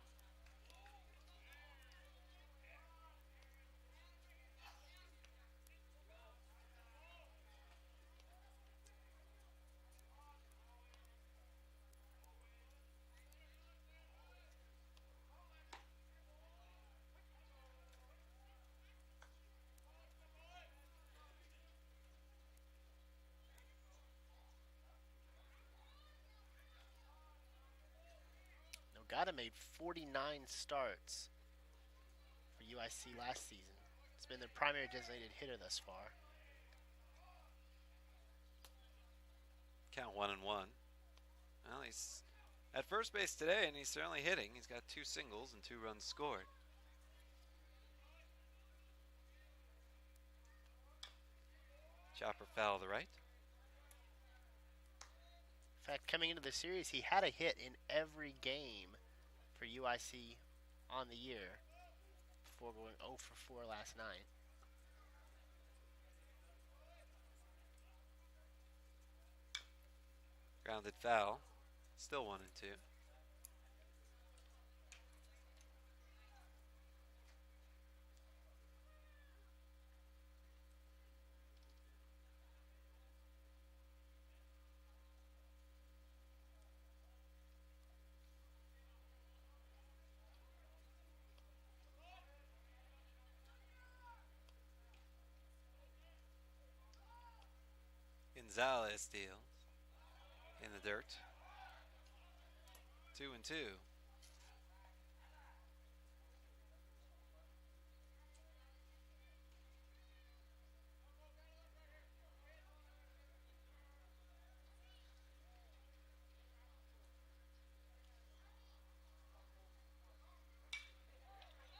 Nogata made 49 starts for UIC last season. It's been their primary designated hitter thus far. Count 1-1. Well, he's at first base today, and he's certainly hitting. He's got 2 singles and 2 runs scored. Chopper foul to the right. In fact, coming into the series, he had a hit in every game for UIC on the year before going 0 for 4 last night. Grounded foul. Still 1-2. Gonzalez steals in the dirt. 2-2.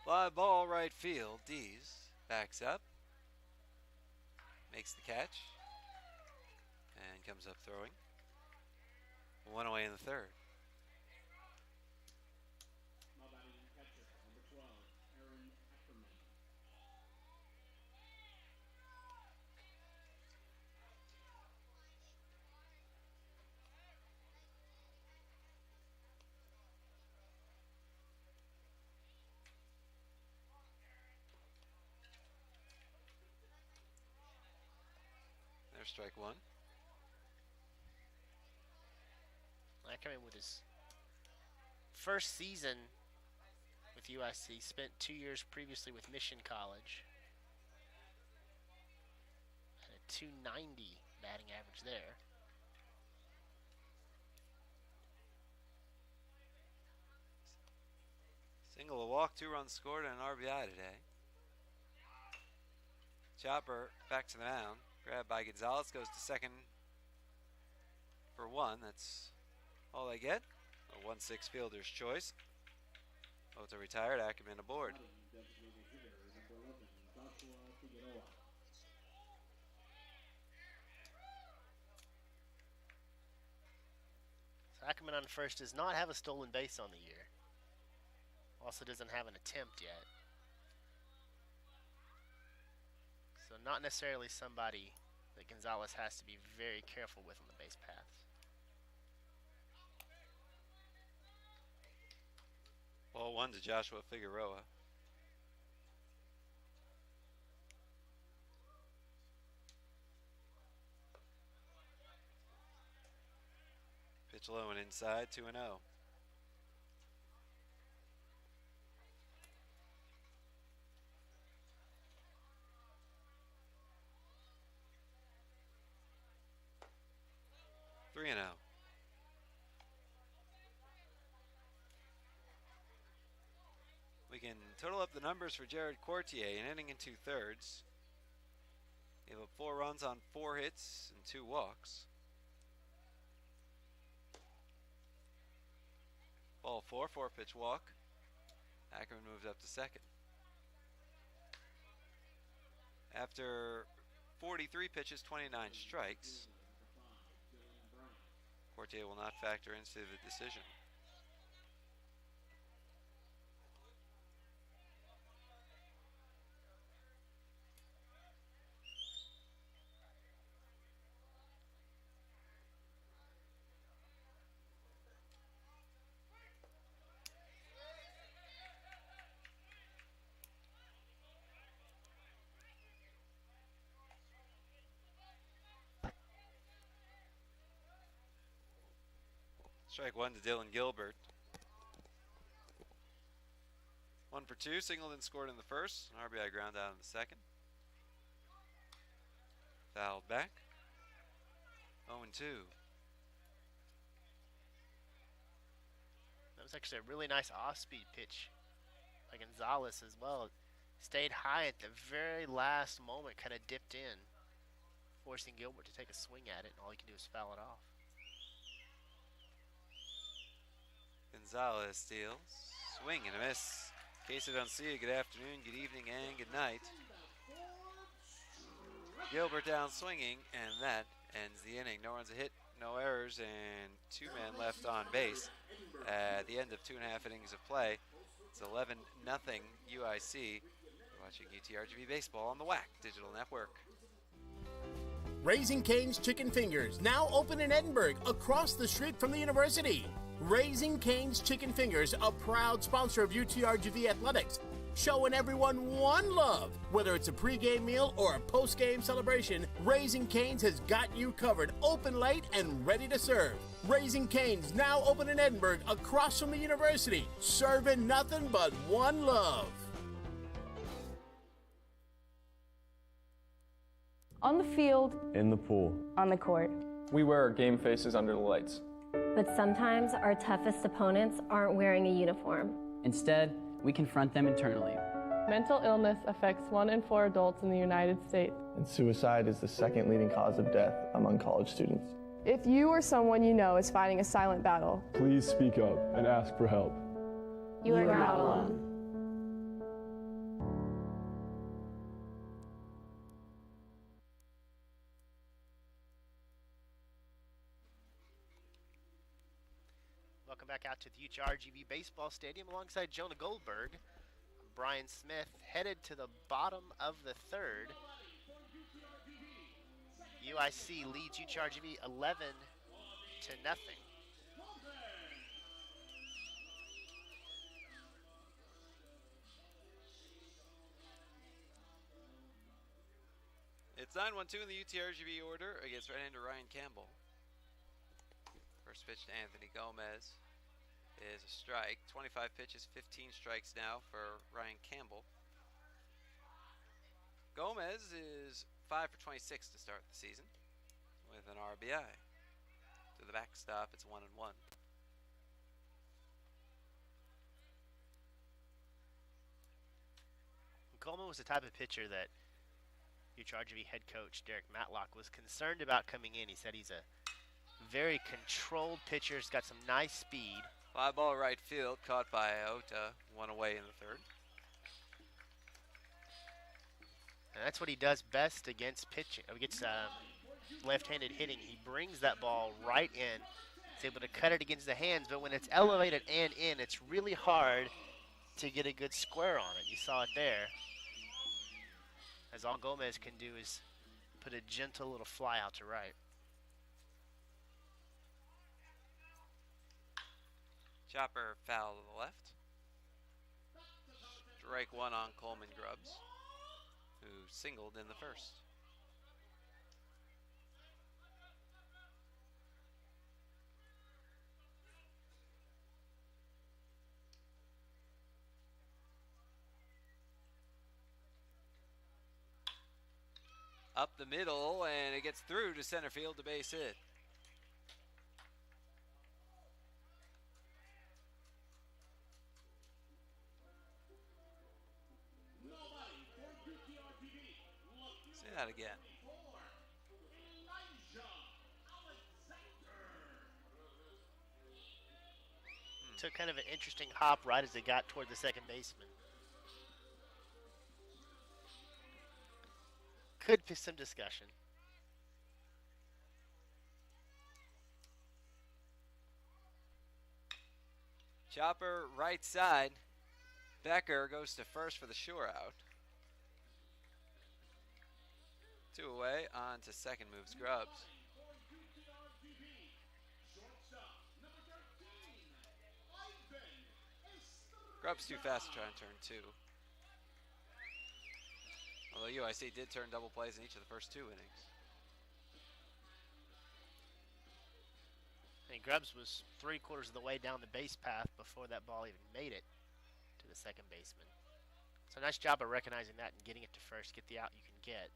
Fly ball right field. Dees backs up, makes the catch, and comes up throwing. 1 away in the third. Now batting catcher, number 12, Aaron Ackerman. There's strike 1. Ackerman with his first season with UIC, spent 2 years previously with Mission College. Had a .290 batting average there. Single, a walk, 2 runs scored, and an RBI today. Chopper back to the mound. Grabbed by Gonzalez, goes to second for 1. That's all they get. A 1-6 fielder's choice. Both are retired. Ackerman aboard. So Ackerman on first does not have a stolen base on the year. Also doesn't have an attempt yet. So not necessarily somebody that Gonzalez has to be very careful with on the base paths. Ball 1 to Joshua Figueroa. Pitch low and inside, 2-0. We can total up the numbers for Jared Courtier, an inning and 2/3. He gave up 4 runs on 4 hits and 2 walks. Ball 4, 4-pitch walk. Ackerman moves up to second. After 43 pitches, 29 strikes, Courtier will not factor into the decision. Strike 1 to Dylan Gilbert. 1 for 2. Singleton scored in the first. An RBI ground out in the second. Fouled back. 0-2. That was actually a really nice off-speed pitch by Gonzalez as well. Stayed high at the very last moment, kind of dipped in, forcing Gilbert to take a swing at it, and all he can do is foul it off. Gonzalez steals. Swing and a miss. Queso Doncia, good afternoon, good evening, and good night. Gilbert down swinging, and that ends the inning. No runs a hit, no errors, and 2 men left on base. At the end of 2.5 innings of play, it's 11-0 UIC. You're watching UTRGV Baseball on the WAC Digital Network. Raising Cane's Chicken Fingers, now open in Edinburgh, across the street from the university. Raising Cane's Chicken Fingers, a proud sponsor of UTRGV Athletics, showing everyone one love. Whether it's a pregame meal or a postgame celebration, Raising Cane's has got you covered, open late and ready to serve. Raising Cane's, now open in Edinburgh, across from the university, serving nothing but one love. On the field, In the pool. on the court. We wear our game faces under the lights. But sometimes our toughest opponents aren't wearing a uniform. Instead, we confront them internally. Mental illness affects 1 in 4 adults in the United States. And suicide is the second leading cause of death among college students. If you or someone you know is fighting a silent battle, Please speak up and ask for help. You are not alone. Welcome back out to the UTRGV Baseball Stadium alongside Jonah Goldberg. Bryan Smith headed to the bottom of the 3rd. UIC leads UTRGV 11-0. It's 9-1-2 in the UTRGV order against right-hander Ryan Campbell. First pitch to Anthony Gomez is a strike. 25 pitches, 15 strikes now for Ryan Campbell. Gomez is 5 for 26 to start the season with an RBI. To the backstop, it's 1-1. Coleman was the type of pitcher that UTRGV head coach Derek Matlock was concerned about coming in. He said he's a very controlled pitcher. He's got some nice speed. Fly ball right field, caught by Iota, one away in the third. And that's what he does best against pitching, against left-handed hitting. He brings that ball right in. He's able to cut it against the hands, but when it's elevated and in, it's really hard to get a good square on it. You saw it there. As all Gomez can do is put a gentle little fly out to right. Chopper foul to the left. Strike one on Coleman Grubbs, who singled in the first. Up the middle, and it gets through to center field to base hit. Say that again. Took kind of an interesting hop right as they got toward the second baseman. Could be some discussion. Chopper right side. Becker goes to first for the sure out. Two away, on to second moves Grubbs. Grubbs too fast to try and turn two. Although UIC did turn double plays in each of the first 2 innings. And Grubbs was 3/4 of the way down the base path before that ball even made it to the second baseman. So nice job of recognizing that and getting it to first. Get the out you can get.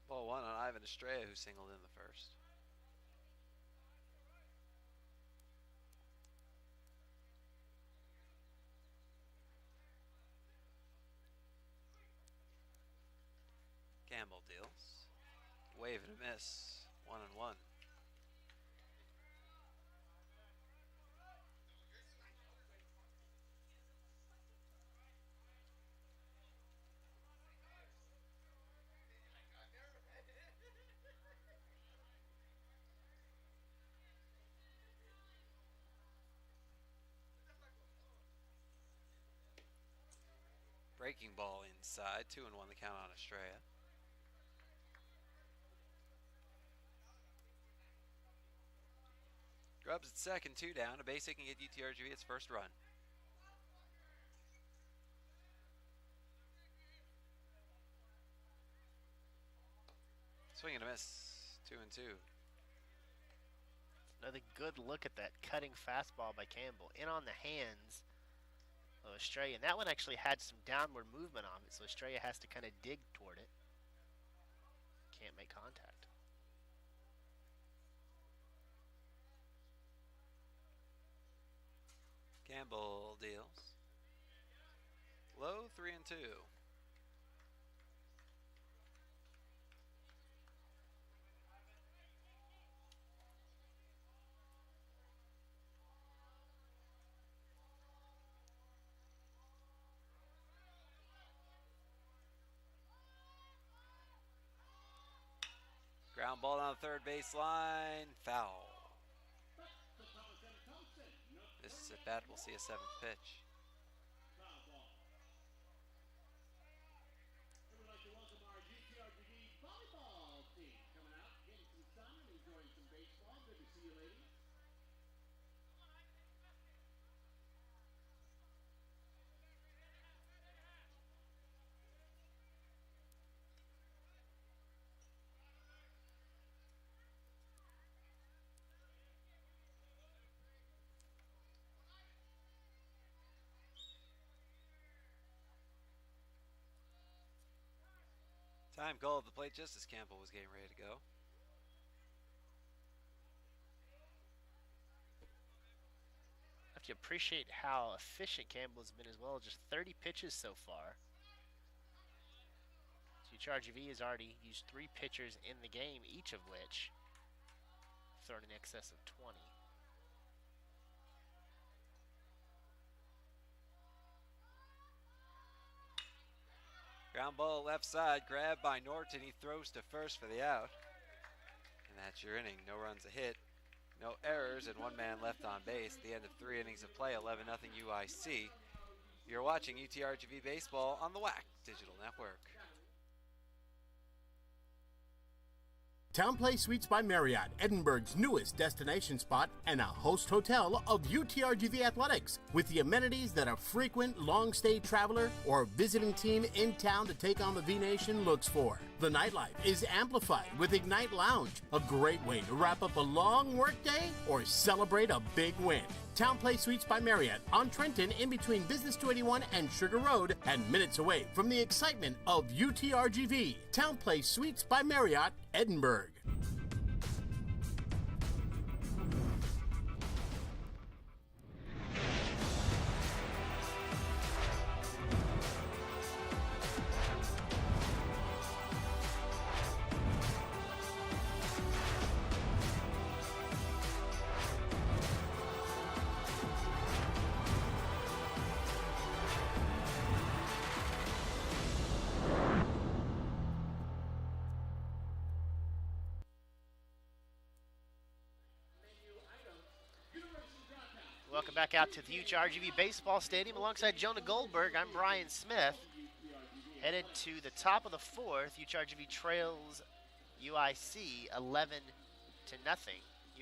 Ball one on Ivan Estrella, who singled in the first. Campbell deals. Wave and a miss. 1-1. Breaking ball inside. 2-1 the count on Estrella. Grubbs at second, 2 down. A base hit can get UTRGV its first run. Swing and a miss. 2-2. Another good look at that cutting fastball by Campbell. In on the hands of Estrella. And that one actually had some downward movement on it, so Estrella has to kind of dig toward it. Can't make contact. Campbell deals. Low 3-2. Ground ball on the third baseline. Foul. This at bat will see a 7th pitch. Time called at the plate just as Campbell was getting ready to go. just appreciate how efficient Campbell has been as well. Just 30 pitches so far. UTRGV has already used 3 pitchers in the game, each of which thrown in excess of 20. Ground ball left side, grabbed by Norton. He throws to first for the out. And that's your inning. No runs, a hit, no errors, and 1 man left on base. At the end of 3 innings of play, 11-0 UIC. You're watching UTRGV Baseball on the WAC Digital Network. Town Place Suites by Marriott, Edinburgh's newest destination spot and a host hotel of UTRGV Athletics, with the amenities that a frequent long-stay traveler or visiting team in town to take on the V-Nation looks for. The nightlife is amplified with Ignite Lounge, a great way to wrap up a long workday or celebrate a big win. Town Place Suites by Marriott on Trenton, in between Business 281 and Sugar Road, and minutes away from the excitement of UTRGV. Town Place Suites by Marriott, Edinburgh. Welcome back out to the UTRGV Baseball Stadium alongside Jonah Goldberg. I'm Bryan Smith. Headed to the top of the 4th, UTRGV trails UIC 11-0.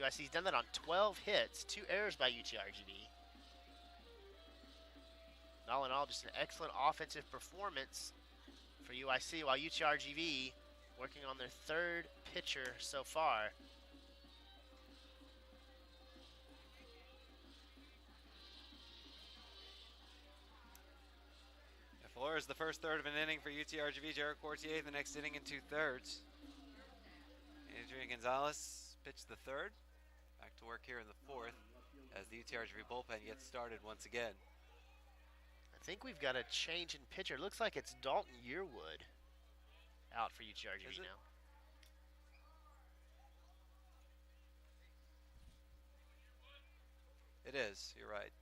UIC's done that on 12 hits, 2 errors by UTRGV. All in all, just an excellent offensive performance for UIC, while UTRGV working on their 3rd pitcher so far. Floor is the first third of an inning for UTRGV. Jared Courtier the next inning in 2/3. Adrian Gonzalez pitched the 3rd. Back to work here in the 4th as the UTRGV bullpen gets started once again. I think we've got a change in pitcher. Looks like it's Dalton Yearwood out for UTRGV now. It is, you're right.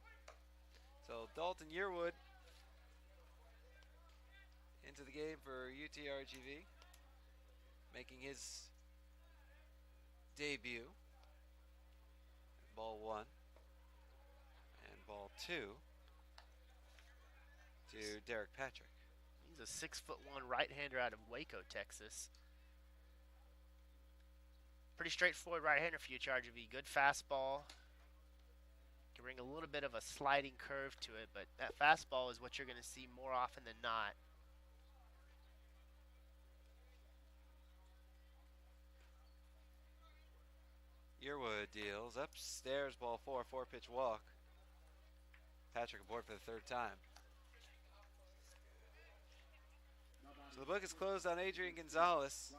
So Dalton Yearwood into the game for UTRGV, making his debut. Ball 1 and ball 2 to Derek Patrick. He's a 6'1" right-hander out of Waco, Texas. Pretty straightforward right-hander for UTRGV. Good fastball. Can bring a little bit of a sliding curve to it, but that fastball is what you're going to see more often than not. Yearwood deals upstairs, ball 4, 4-pitch walk. Patrick aboard for the 3rd time. So the book is closed on Adrian Gonzalez.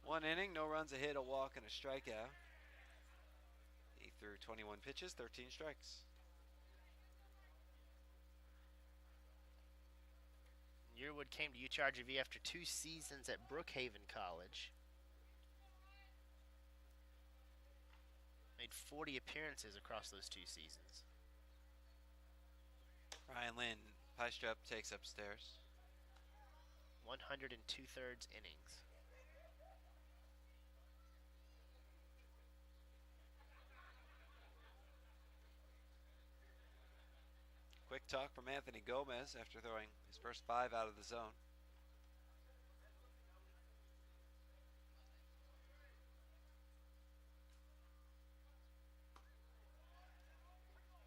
1 inning, no runs, a hit, a walk, and a strikeout. He threw 21 pitches, 13 strikes. Yearwood came to UTRGV after 2 seasons at Brookhaven College. Made 40 appearances across those 2 seasons. Ryan Lynn, Pystrup takes upstairs. 102 2/3 innings. Quick talk from Anthony Gomez after throwing his first 5 out of the zone.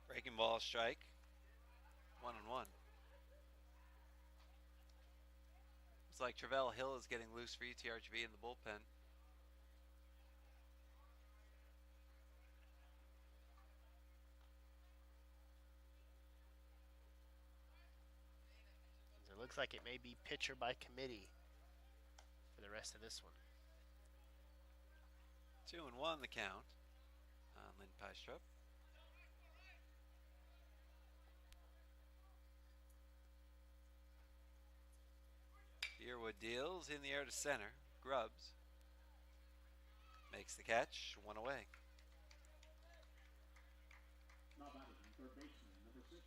Breaking ball, strike. 1-1. It's like Travell Hill is getting loose for UTRGV in the bullpen. It looks like it may be pitcher by committee for the rest of this one. 2-1 the count on Lynn Pystrup. Yearwood deals in the air to center. Grubbs makes the catch. One away. Now batting, third baseman, number 6,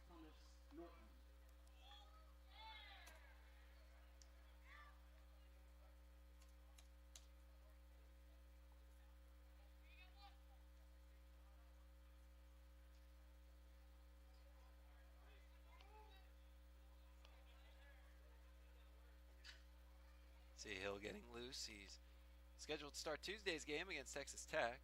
Thomas Norton. See Hill getting loose. He's scheduled to start Tuesday's game against Texas Tech.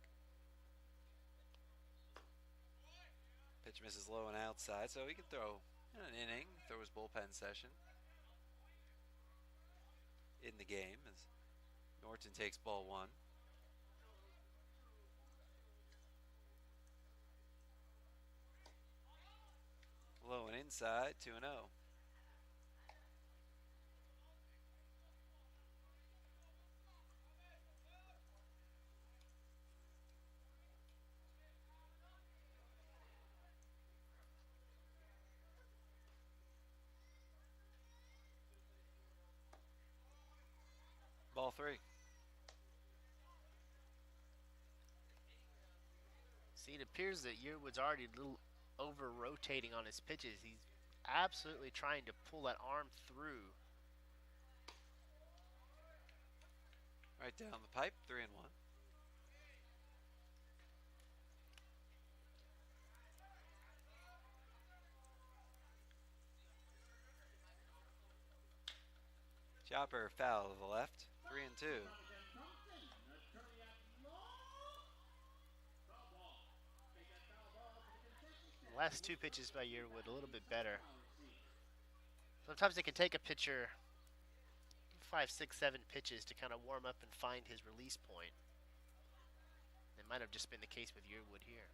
Pitch misses low and outside, so he can throw an inning, throw his bullpen session in the game as Norton takes ball 1. Low and inside, 2-0. Ball 3. See, it appears that Yearwood's already a little over-rotating on his pitches. He's absolutely trying to pull that arm through. Right down the pipe, 3-1. Chopper foul to the left, 3-2. The last 2 pitches by Yearwood a little bit better. Sometimes it can take a pitcher 5, 6, 7 pitches to kind of warm up and find his release point. It might have just been the case with Yearwood here.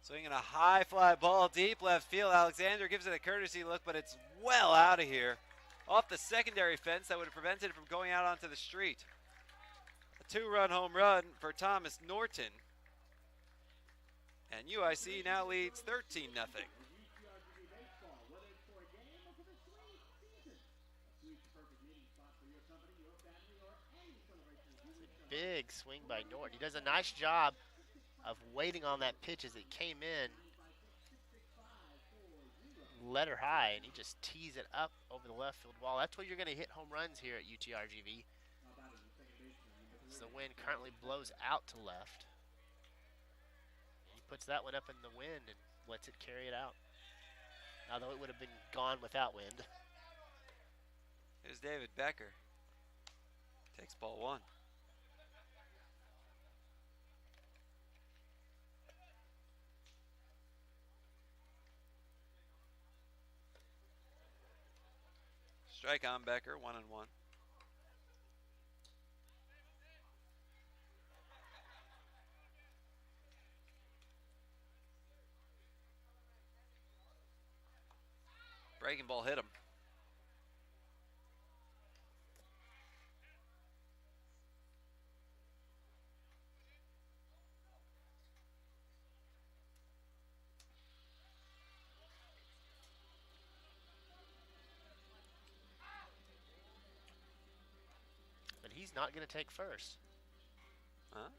Swinging a high fly ball deep left field. Alexander gives it a courtesy look, but it's well out of here. Off the secondary fence that would have prevented it from going out onto the street. A 2-run home run for Thomas Norton. And UIC now leads 13-0. UTRGV Baseball, whether it's for a game or for the sweet season. A sweet's the perfect meeting spot for your company, your family, or any celebration you wish to Big swing by Norton. He does a nice job of waiting on that pitch as it came in. Letter high, and he just tees it up over the left field wall. That's where you're going to hit home runs here at UTRGV. As the wind currently blows out to left. He puts that one up in the wind and lets it carry it out. Although it would have been gone without wind. Here's David Becker. Takes ball 1. Strike on Becker, 1-1. Breaking ball hit him. But he's not going to take first. Huh?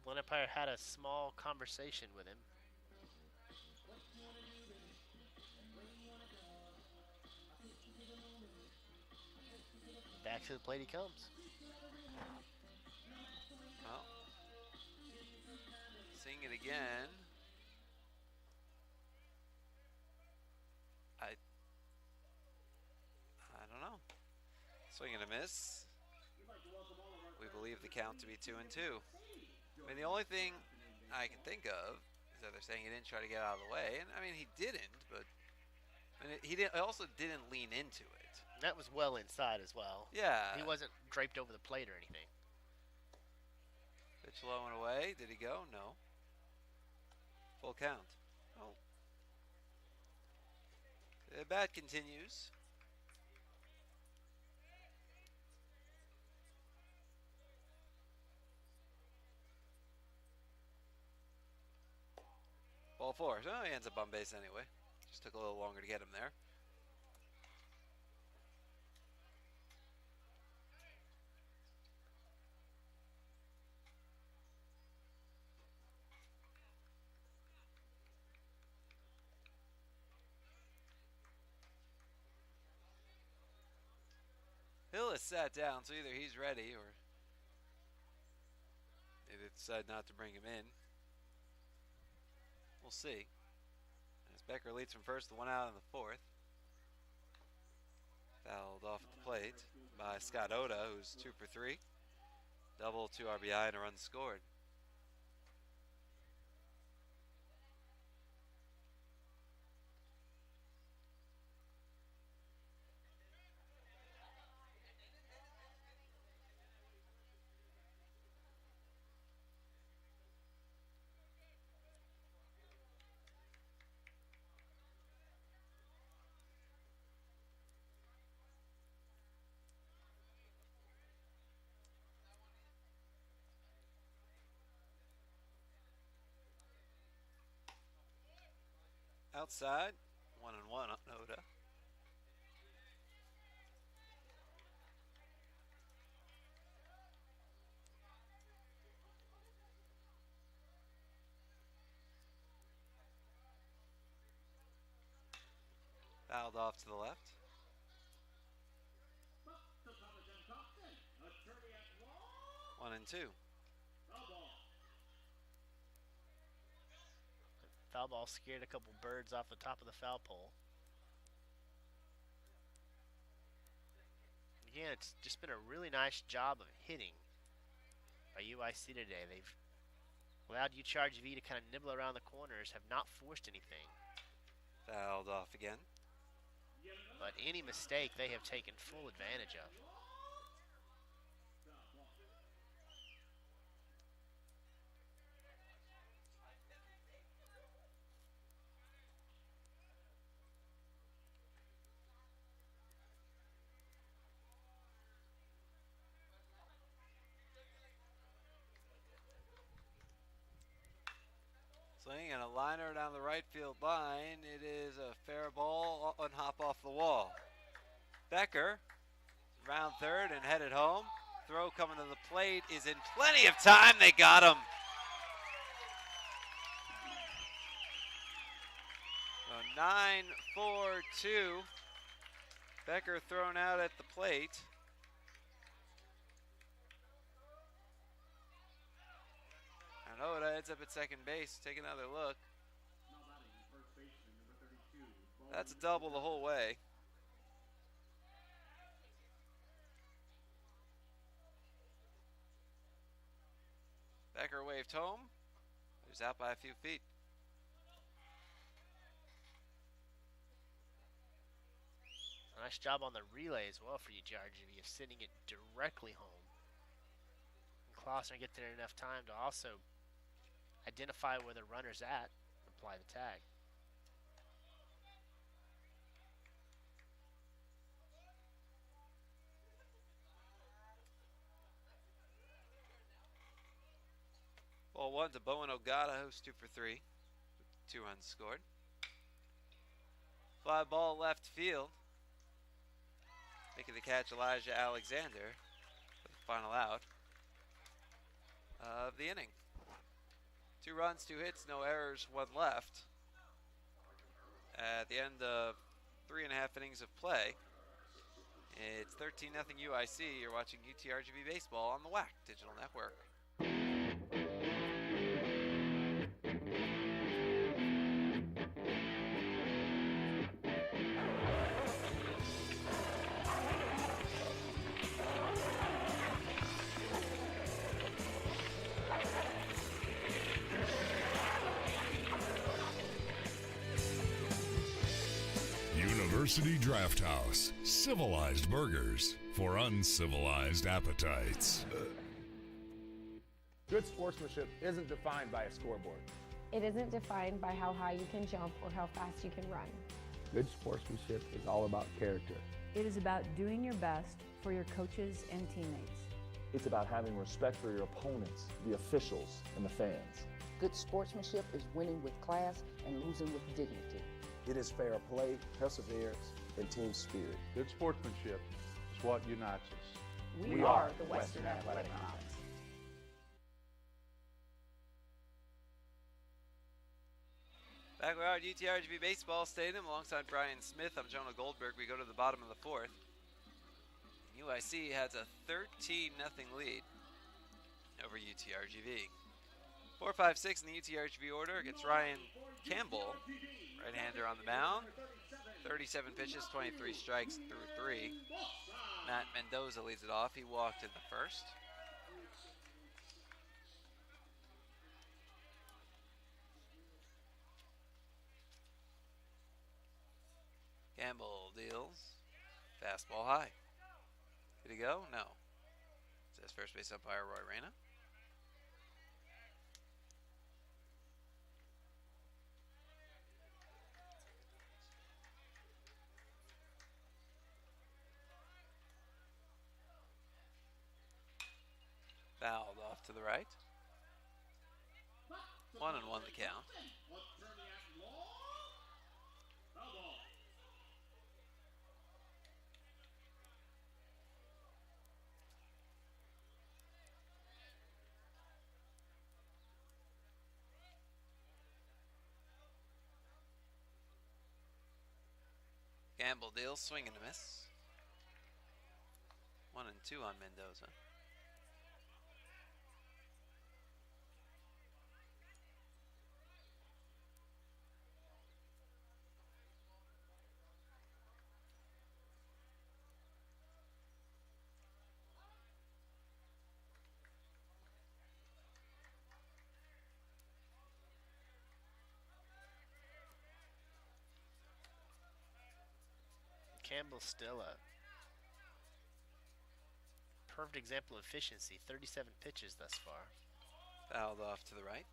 One umpire had a small conversation with him. Back to the plate he comes. Well, seeing it again. I don't know. Swing and a miss. We believe the count to be 2-2. I mean, the only thing I can think of is that they're saying he didn't try to get out of the way, and I mean he didn't, but he also didn't lean into it. That was well inside as well. Yeah. He wasn't draped over the plate or anything. Pitch low and away. Did he go? No. Full count. Oh. The bat continues. Ball 4. So he ends up on base anyway. Just took a little longer to get him there. Hill is sat down, so either he's ready or maybe they decide not to bring him in. We'll see. As Becker leads from first, the 1 out in the 4th. Fouled off at the plate by Scott Oda, who's 2 for 3. Double, 2 RBI, and a run scored. Outside, 1-1 on Oda. Fouled off to the left. 1-2. Foul ball scared a couple birds off the top of the foul pole. Again, it's just been a really nice job of hitting by UIC today. They've allowed UTRGV to kind of nibble around the corners, have not forced anything. Fouled off again. But any mistake they have taken full advantage of. Swing and a liner down the right field line. It is a fair ball and hop off the wall. Becker, round third and headed home. Throw coming to the plate is in plenty of time. They got him. So 9-4-2. Becker thrown out at the plate. And Oda ends up at second base. Take another look. That's a double the whole way. Becker waved home. He was out by a few feet. Nice job on the relay as well for UTRGV of sending it directly home. And Klossner get there enough time to also identify where the runner's at and apply the tag. Ball 1 to Bowen Ogata, who's 2 for 3. 2 runs scored. Fly ball left field. Making the catch, Elijah Alexander for the final out of the inning. 2 runs, 2 hits, no errors, 1 left. At the end of 3.5 innings of play, it's 13-0 UIC. You're watching UTRGV Baseball on the WAC Digital Network. University Draft House. Civilized burgers for uncivilized appetites. Good sportsmanship isn't defined by a scoreboard. It isn't defined by how high you can jump or how fast you can run. Good sportsmanship is all about character. It is about doing your best for your coaches and teammates. It's about having respect for your opponents, the officials, and the fans. Good sportsmanship is winning with class and losing with dignity. It is fair play, perseverance, and team spirit. Good sportsmanship is what unites us. We are the Western Athletic Conference. Back we are at UTRGV Baseball Stadium alongside Bryan Smith. I'm Jonah Goldberg. We go to the bottom of the 4th. UIC has a 13-0 lead over UTRGV. 4-5-6 in the UTRGV order against Ryan Campbell, right-hander on the mound. 37 pitches, 23 strikes through 3. Matt Mendoza leads it off. He walked in the first. Campbell deals. Fastball high. Did he go? No. Says first base umpire Roy Reyna. Fouled off to the right. 1-1 the count. Campbell deals, swing and a miss. 1-2 on Mendoza. Campbell's still a perfect example of efficiency. 37 pitches thus far. Fouled off to the right.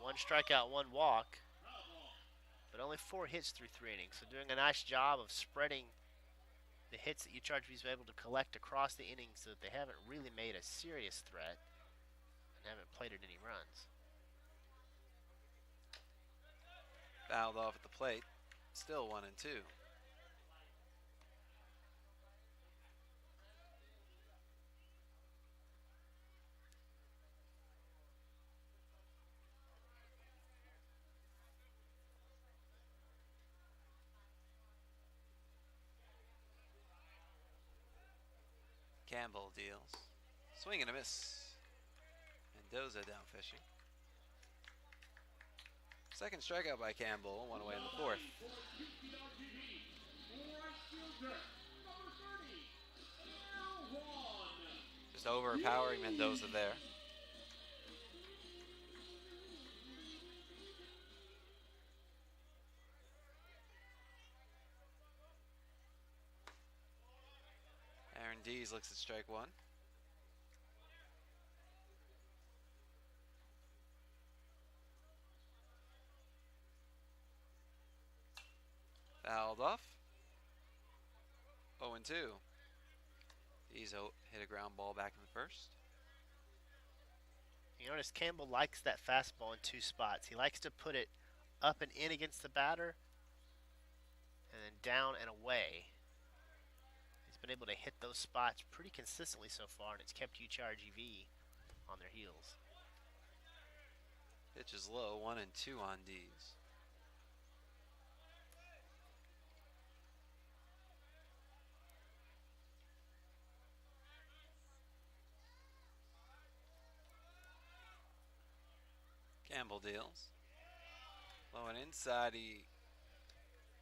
One strikeout, one walk, but only 4 hits through 3 innings. So doing a nice job of spreading the hits that UTRGV's been able to collect across the innings so that they haven't really made a serious threat and haven't plated any runs. Fouled off at the plate. Still 1-2. Campbell deals. Swing and a miss. Mendoza down fishing. Second strikeout by Campbell, 1 away in the 4th. Just overpowering Mendoza there. Aaron Dees looks at strike 1. Fouled off. 0-2. He's hit a ground ball back in the first. You notice Campbell likes that fastball in 2 spots. He likes to put it up and in against the batter and then down and away. He's been able to hit those spots pretty consistently so far, and it's kept UTRGV on their heels. Pitch is low, 1-2 on Dees. Campbell deals. Low and inside,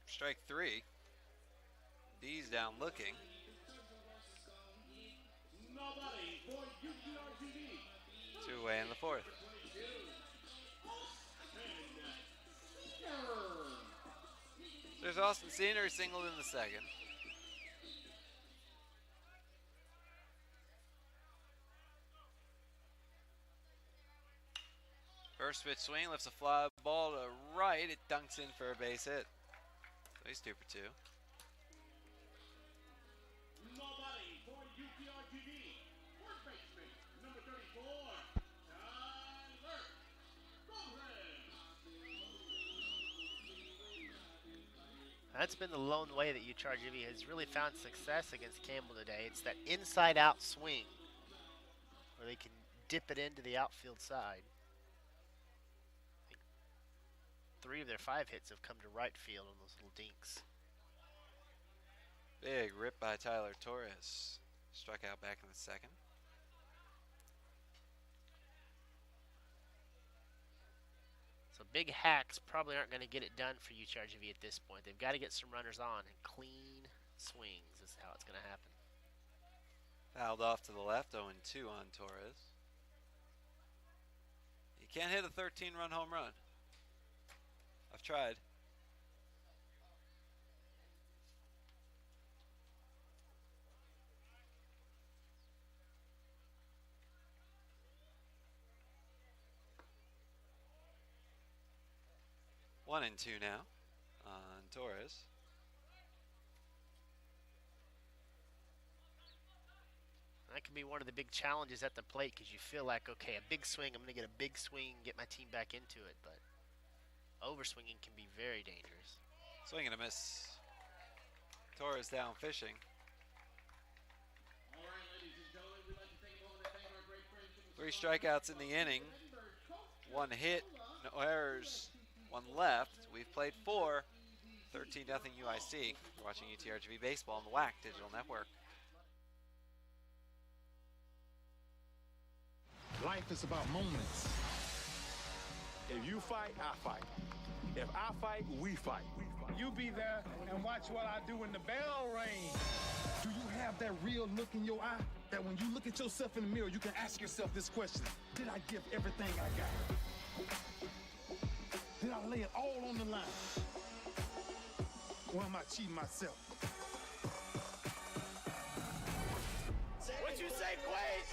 strike 3. Dees down looking. Two away in the 4th. There's Austin Senior singled in the 2nd. First pitch swing, lifts a fly ball to right. It dunks in for a base hit. So he's 2 for 2. Nobody for UTRGV. First baseman, number 34, Goldberg. That's been the lone way that UTRGV has really found success against Campbell today. It's that inside-out swing where they can dip it into the outfield side. 3 of their 5 hits have come to right field on those little dinks. Big rip by Tyler Torres. Struck out back in the second. So big hacks probably aren't going to get it done for UTRGV at this point. They've got to get some runners on, and clean swings is how it's going to happen. Fouled off to the left, 0-2 on Torres. You can't hit a 13-run home run. I've tried. One and two now on Torres. That can be one of the big challenges at the plate because you feel like, okay, a big swing, I'm going to get a big swing, get my team back into it, but overswinging can be very dangerous. Swing and a miss. Torres down fishing. 3 strikeouts in the inning. 1 hit, no errors, 1 left. We've played 4. 13-0 UIC. You're watching UTRGV Baseball on the WAC Digital Network. Life is about moments. If you fight, I fight. If I fight, we fight. You be there and watch what I do when the bell rings. Do you have that real look in your eye that when you look at yourself in the mirror, you can ask yourself this question: did I give everything I got? Did I lay it all on the line? Or am I cheating myself? What you say, Quaid?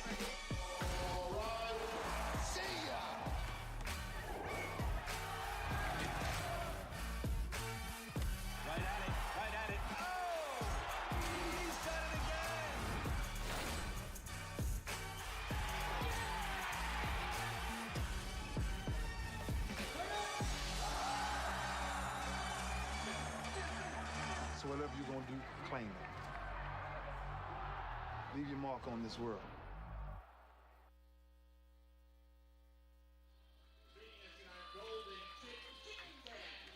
See ya! Right at it. Oh! He's done it again! So whatever you're gonna do, claim it. Leave your mark on this world.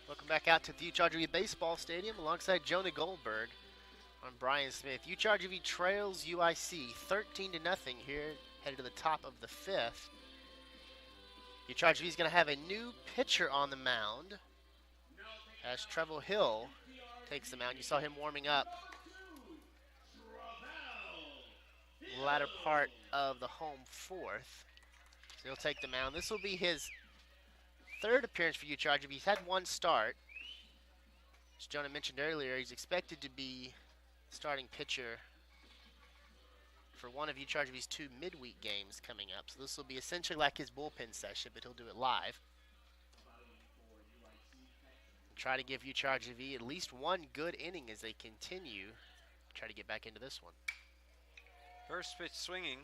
Welcome back out to the UTRGV Baseball Stadium alongside Jonah Goldberg. I'm Bryan Smith. UTRGV trails UIC 13-0 here, headed to the top of the 5th. UTRGV is going to have a new pitcher on the mound as Trevor Hill takes the mound. You saw him warming up the latter part of the home 4th. So he'll take the mound. This will be his 3rd appearance for UTRGV. He's had 1 start. As Jonah mentioned earlier, he's expected to be starting pitcher for one of UTRGV's 2 midweek games coming up. So this will be essentially like his bullpen session, but he'll do it live. And try to give UTRGV at least 1 good inning as they continue. Try to get back into this one. First pitch swinging,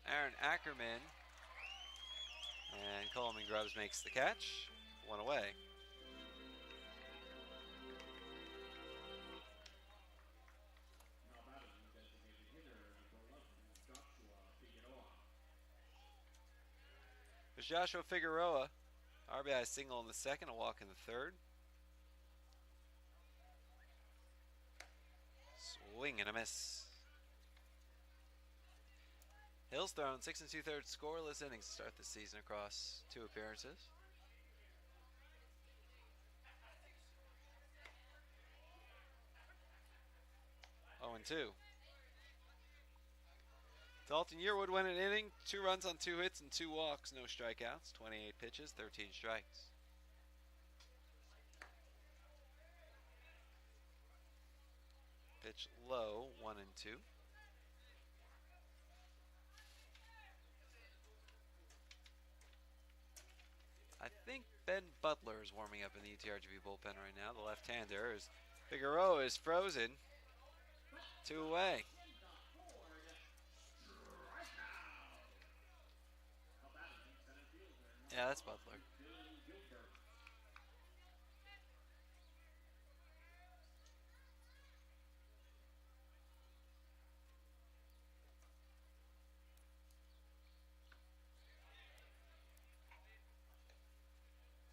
Aaron Ackerman. And Coleman Grubbs makes the catch. 1 away. There's Joshua Figueroa. RBI single in the 2nd, a walk in the 3rd. Swing and a miss. Hill's thrown 6 2/3 scoreless innings to start the season across 2 appearances. Oh, and 2. Dalton Yearwood went an inning, 2 runs on 2 hits and 2 walks, no strikeouts, 28 pitches, 13 strikes. Pitch low, 1 and 2. I think Ben Butler is warming up in the UTRGV bullpen right now. The left-hander is Figueroa is frozen. 2 away. Yeah, that's Butler.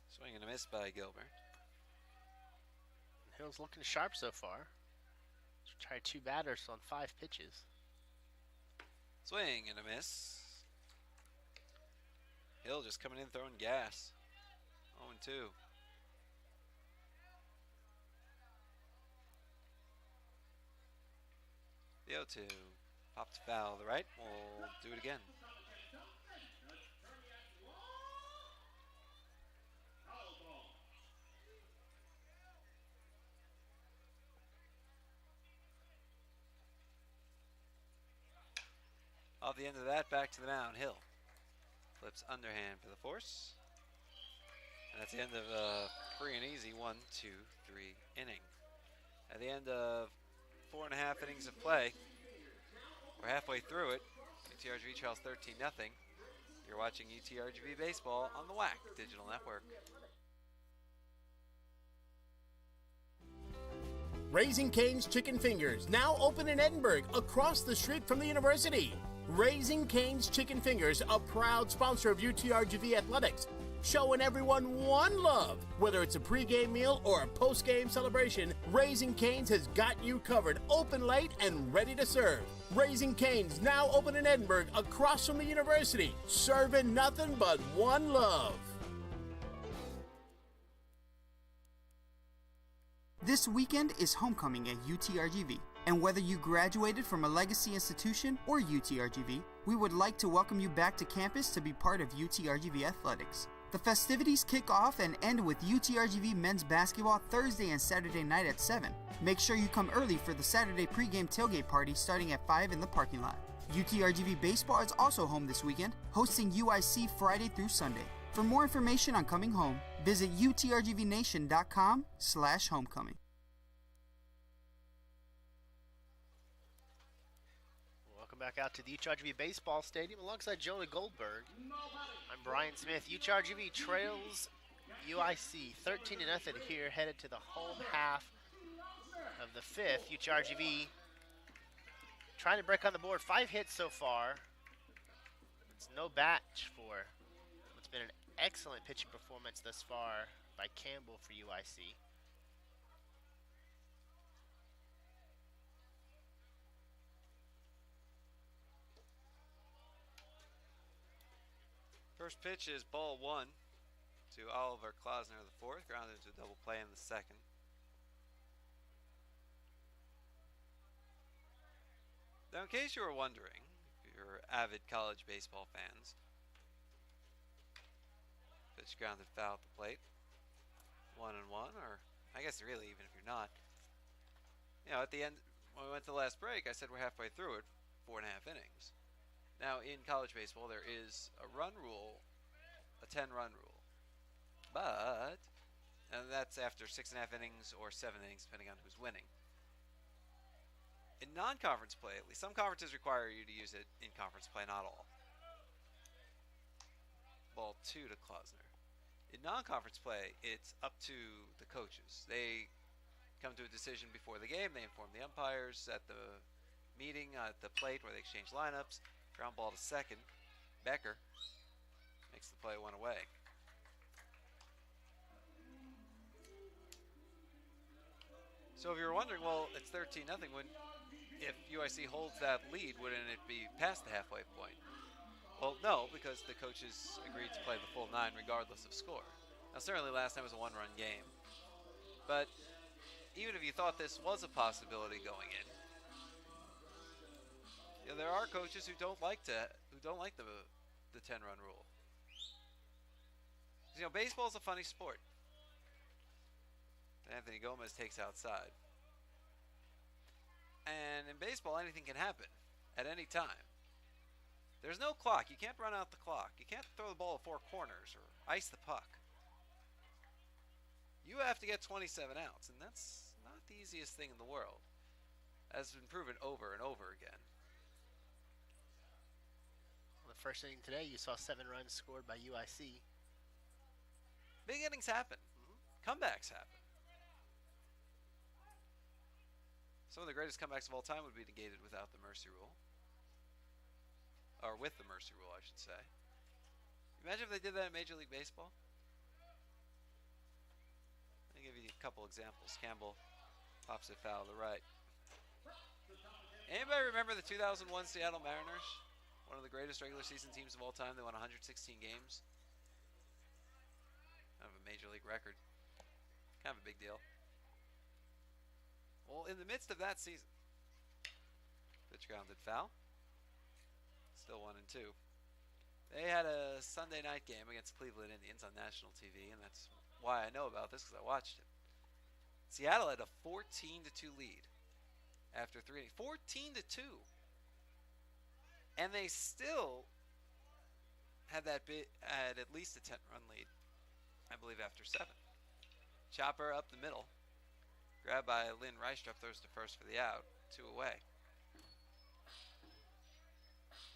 Swing and a miss by Gilbert. Hill's looking sharp so far. Tried 2 batters on 5 pitches. Swing and a miss. Hill just coming in throwing gas. 0-2. The 0-2. Popped foul to the right. We'll do it again. Off the end of that, back to the mound. Hill flips underhand for the force. And that's the end of a free and easy 1, 2, 3 inning. At the end of 4.5 innings of play, we're halfway through it. UTRGV trails 13-0. You're watching UTRGV Baseball on the WAC Digital Network. Raising Cane's Chicken Fingers, now open in Edinburgh, across the street from the university. Raising Cane's Chicken Fingers, a proud sponsor of UTRGV Athletics, showing everyone one love. Whether it's a pregame meal or a postgame celebration, Raising Cane's has got you covered, open late and ready to serve. Raising Cane's, now open in Edinburgh, across from the university, serving nothing but one love. This weekend is homecoming at UTRGV, and whether you graduated from a legacy institution or UTRGV, we would like to welcome you back to campus to be part of UTRGV Athletics. The festivities kick off and end with UTRGV men's basketball Thursday and Saturday night at 7. Make sure you come early for the Saturday pregame tailgate party starting at 5 in the parking lot. UTRGV Baseball is also home this weekend, hosting UIC Friday through Sunday. For more information on coming home, visit utrgvnation.com/homecoming. Welcome back out to the UTRGV Baseball Stadium alongside Jonah Goldberg. I'm Bryan Smith. UTRGV trails UIC 13-0 here, headed to the home half of the 5th. UTRGV trying to break on the board. 5 hits so far. It's no batch for what's been an excellent pitching performance thus far by Campbell for UIC. First pitch is ball 1 to Oliver Klausner the 4th, grounded to a double play in the 2nd. Now, in case you were wondering, if you're avid college baseball fans, pitch grounded foul at the plate. 1-1, or I guess really even if you're not. You know, at the end, when we went to the last break, I said we're halfway through it, 4.5 innings. Now, in college baseball, there is a run rule, a 10-run rule. But, and that's after 6.5 innings or 7 innings, depending on who's winning. In non-conference play, at least, some conferences require you to use it in conference play, not all. Ball 2 to Klausner. In non-conference play, it's up to the coaches. They come to a decision before the game. They inform the umpires at the meeting at the plate where they exchange lineups. Ground ball to second. Becker makes the play 1 away. So if you're wondering, well, it's 13-0. If UIC holds that lead, wouldn't it be past the halfway point? Well, no, because the coaches agreed to play the full 9 regardless of score. Now, certainly last time was a 1-run game. But even if you thought this was a possibility going in, you know, there are coaches who don't like the 10-run rule. You know, baseball's a funny sport. Anthony Gomez takes outside. And in baseball, anything can happen at any time. There's no clock. You can't run out the clock. You can't throw the ball at 4 corners or ice the puck. You have to get 27 outs, and that's not the easiest thing in the world, as has been proven over and over again. Well, the first inning today, you saw 7 runs scored by UIC. Big innings happen. Comebacks happen. Some of the greatest comebacks of all time would be negated without the mercy rule. Or with the mercy rule, I should say. Imagine if they did that in Major League Baseball. I'll give you a couple examples. Campbell pops it foul to the right. Anybody remember the 2001 Seattle Mariners? One of the greatest regular season teams of all time. They won 116 games. Kind of a major league record. Kind of a big deal. Well, in the midst of that season, pitch grounded foul. Still 1-2. They had a Sunday night game against Cleveland Indians on national TV, and that's why I know about this, because I watched it. Seattle had a 14-2 lead after 3 innings. 14-2. And they still had at least a 10-run lead, I believe, after 7. Chopper up the middle. Grabbed by Lynn Reistrup, throws to first for the out. 2 away.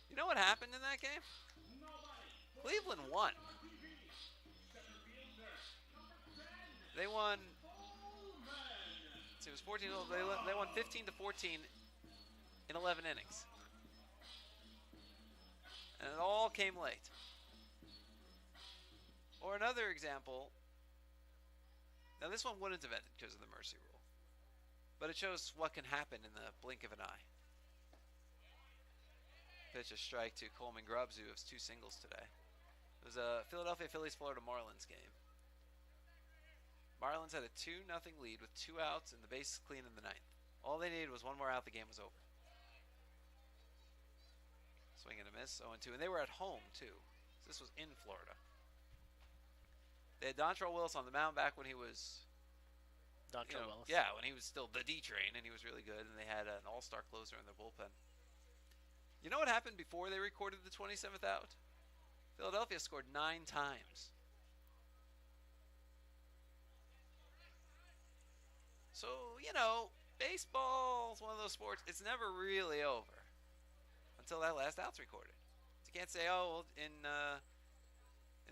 You know what happened in that game? Cleveland won. They won. It was 14. They won 15-14 in 11 innings. And it all came late. Or another example. Now this one wouldn't have ended because of the mercy rule. But it shows what can happen in the blink of an eye. Pitch a strike to Coleman Grubbs, who has 2 singles today. It was a Philadelphia Phillies Florida Marlins game. Marlins had a 2-0 lead with 2 outs and the bases clean in the 9th. All they needed was 1 more out, the game was over. Swing and a miss, 0-2, and they were at home too. So this was in Florida. They had Dontrelle Willis on the mound back when he was Dontrelle Willis. Yeah, when he was still the D-Train, and he was really good, and they had an all-star closer in their bullpen. You know what happened before they recorded the 27th out? Philadelphia scored 9 times. So, you know, baseball is one of those sports, it's never really over until that last out's recorded. So you can't say, oh, well, in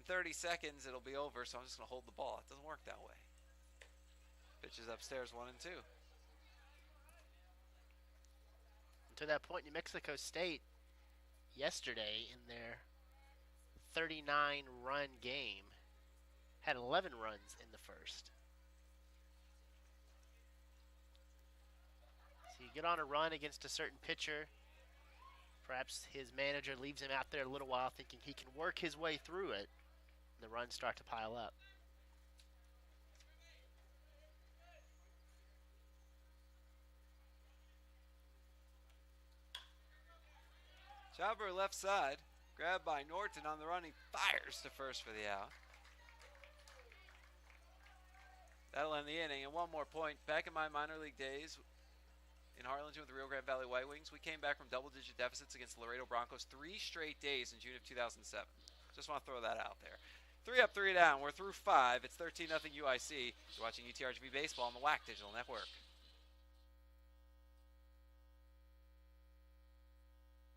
30 seconds it'll be over, so I'm just going to hold the ball. It doesn't work that way. Pitches upstairs, 1-2. To that point, New Mexico State yesterday in their 39-run game had 11 runs in the first. So you get on a run against a certain pitcher. Perhaps his manager leaves him out there a little while thinking he can work his way through it. And the runs start to pile up. Chopper left side, grabbed by Norton on the run. He fires to first for the out. That'll end the inning. And one more point. Back in my minor league days in Harlingen with the Rio Grande Valley White Wings, we came back from double-digit deficits against the Laredo Broncos 3 straight days in June of 2007. Just want to throw that out there. 3 up, 3 down. We're through 5. It's 13-0 UIC. You're watching UTRGV Baseball on the WAC Digital Network.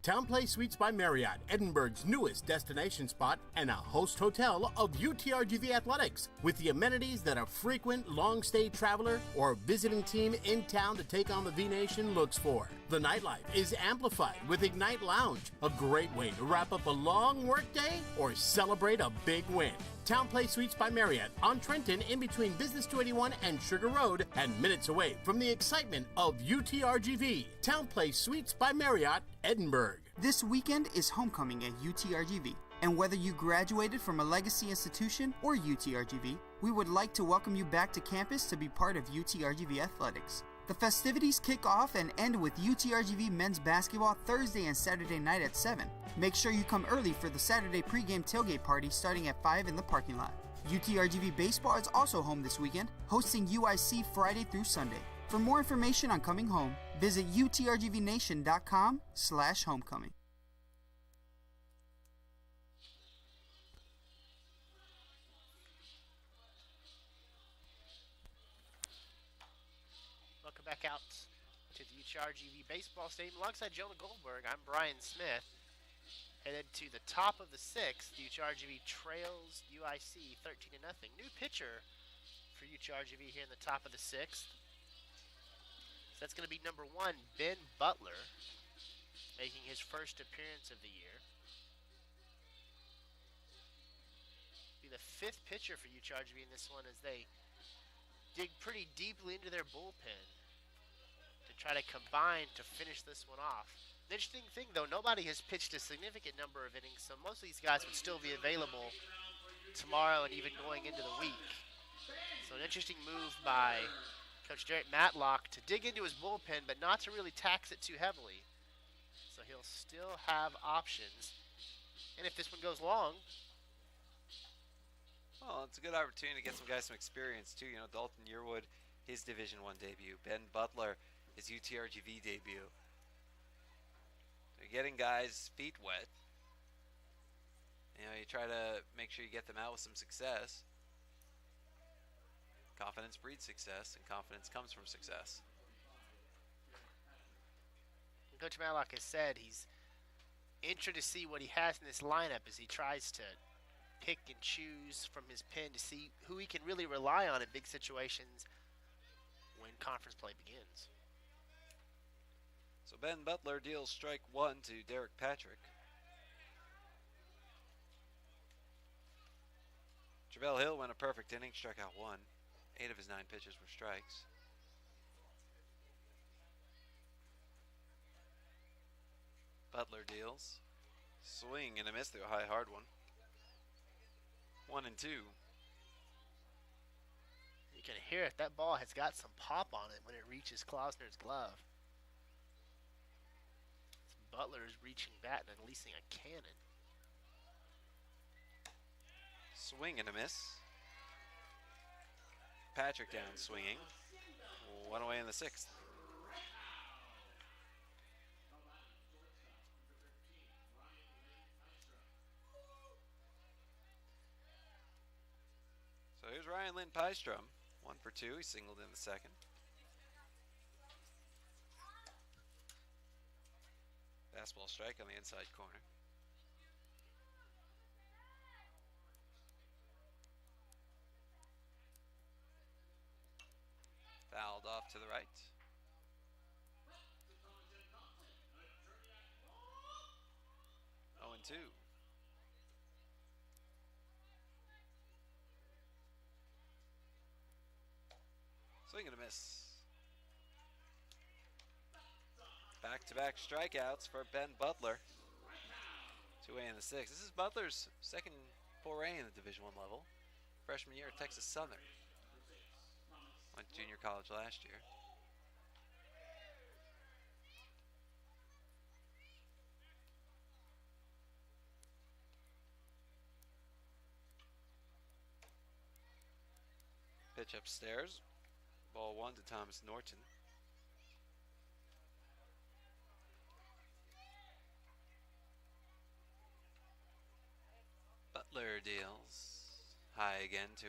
Town Place Suites by Marriott, Edinburgh's newest destination spot and a host hotel of UTRGV Athletics, with the amenities that a frequent long-stay traveler or visiting team in town to take on the V-Nation looks for. The nightlife is amplified with Ignite Lounge, a great way to wrap up a long workday or celebrate a big win. Town Place Suites by Marriott on Trenton, in between Business 281 and Sugar Road, and minutes away from the excitement of UTRGV. Town Place Suites by Marriott, Edinburgh. This weekend is homecoming at UTRGV, and whether you graduated from a legacy institution or UTRGV, we would like to welcome you back to campus to be part of UTRGV Athletics. The festivities kick off and end with UTRGV men's basketball Thursday and Saturday night at 7. Make sure you come early for the Saturday pregame tailgate party starting at 5 in the parking lot. UTRGV Baseball is also home this weekend, hosting UIC Friday through Sunday. For more information on coming home, visit utrgvnation.com/homecoming. Welcome back out to the UTRGV Baseball Stadium. Alongside Jonah Goldberg, I'm Bryan Smith. Headed to the top of the 6th. UTRGV trails UIC 13-0. New pitcher for UTRGV here in the top of the 6th. So that's going to be number 1, Ben Butler, making his first appearance of the year. Be the 5th pitcher for UTRGV in this one as they dig pretty deeply into their bullpen to try to combine to finish this one off. The interesting thing, though, nobody has pitched a significant number of innings, so most of these guys would still be available tomorrow and even going into the week. So an interesting move by Coach Derek Matlock to dig into his bullpen, but not to really tax it too heavily. So he'll still have options. And if this one goes long, well, it's a good opportunity to get some guys some experience too. You know, Dalton Yearwood, his Division I debut. Ben Butler, his UTRGV debut. They're getting guys' feet wet. You know, you try to make sure you get them out with some success. Confidence breeds success, and confidence comes from success. Coach Matlock has said he's interested to see what he has in this lineup as he tries to pick and choose from his pen to see who he can really rely on in big situations when conference play begins. So Ben Butler deals strike one to Derek Patrick. Travell Hill went a perfect inning, struck out one. 8 of his 9 pitches were strikes. Butler deals. Swing and a miss through a high, hard one. 1-2. You can hear it. That ball has got some pop on it when it reaches Klausner's glove. Butler is reaching back and unleashing a cannon. Swing and a miss. Patrick down swinging. One away in the 6th. So here's Ryan Lynn Pystrom. 1 for 2. He singled in the 2nd. Fastball strike on the inside corner. Fouled off to the right. Oh, and 2. Swing and a miss. Back-to-back strikeouts for Ben Butler. 2A in the 6th. This is Butler's second foray in the Division I level. Freshman year at Texas Southern. Went to junior college last year. Pitch upstairs. Ball 1 to Thomas Norton. Butler deals high again, 2-0.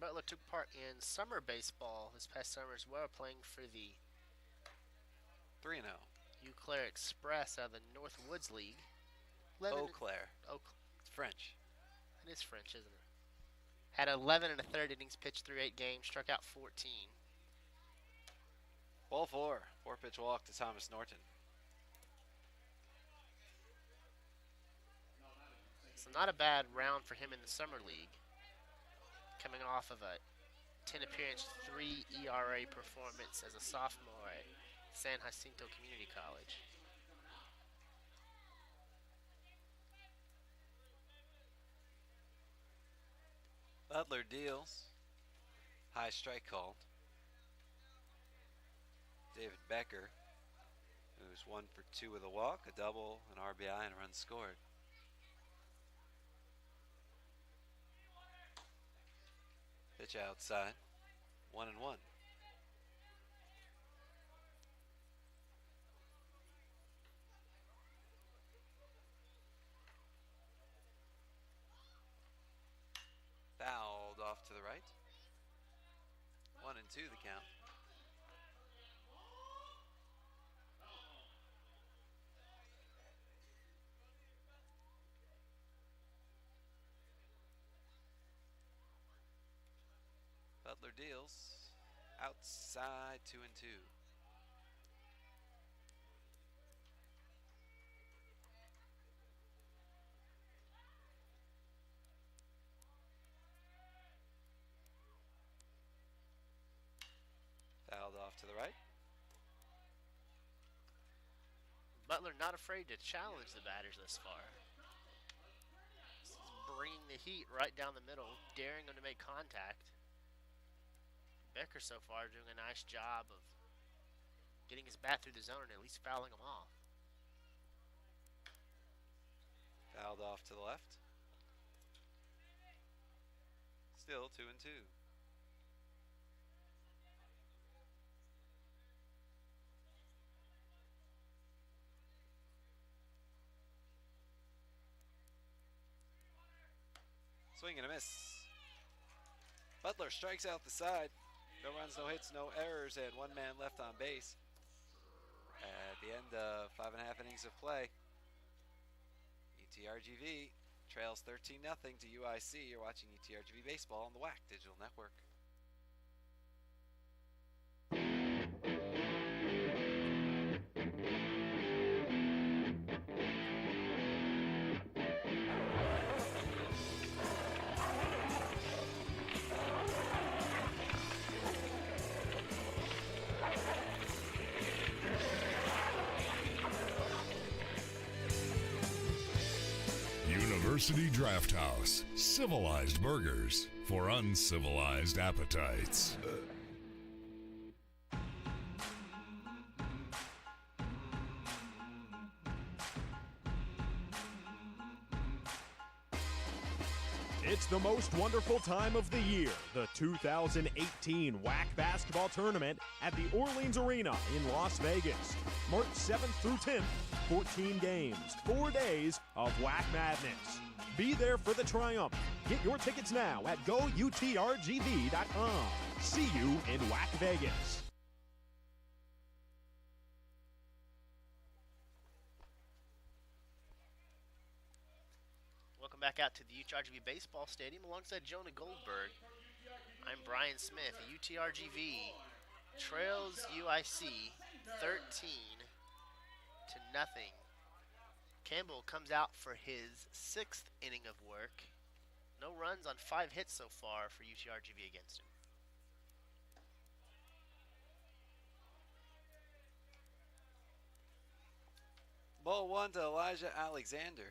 Butler took part in summer baseball this past summer as well, playing for the 3-0. Eau Claire Express out of the North Woods League. Eau Claire. It's French. It is French, isn't it? Had 11 and a third innings pitched through 8 games, struck out 14. Ball 4. 4-pitch walk to Thomas Norton. So not a bad round for him in the summer league. Coming off of a 10 appearance, 3 ERA performance as a sophomore at San Jacinto Community College. Butler deals. High strike called. David Becker, who's 1 for 2 with a walk, a double, an RBI, and a run scored. Pitch outside. 1-1. Fouled off to the right. 1-2 the count. Butler deals outside 2-2. off to the right. Butler not afraid to challenge the batters this far. He's bringing the heat right down the middle, daring them to make contact. Becker so far doing a nice job of getting his bat through the zone and at least fouling him off. Fouled off to the left. Still 2-2. Swing and a miss. Butler strikes out the side. No runs, no hits, no errors, and one man left on base. At the end of 5.5 innings of play, UTRGV trails 13-0 to UIC. You're watching UTRGV Baseball on the WAC Digital Network. University Draft House. Civilized burgers for uncivilized appetites. It's the most wonderful time of the year, the 2018 WAC Basketball Tournament at the Orleans Arena in Las Vegas. March 7th through 10th, 14 games, 4 days of WAC madness. Be there for the triumph. Get your tickets now at GoUTRGV.com. See you in WAC Vegas. Welcome back out to the UTRGV Baseball Stadium alongside Jonah Goldberg. I'm Bryan Smith. UTRGV trails UIC 13-0. Campbell comes out for his 6th inning of work. No runs on 5 hits so far for UTRGV against him. Ball 1 to Elijah Alexander.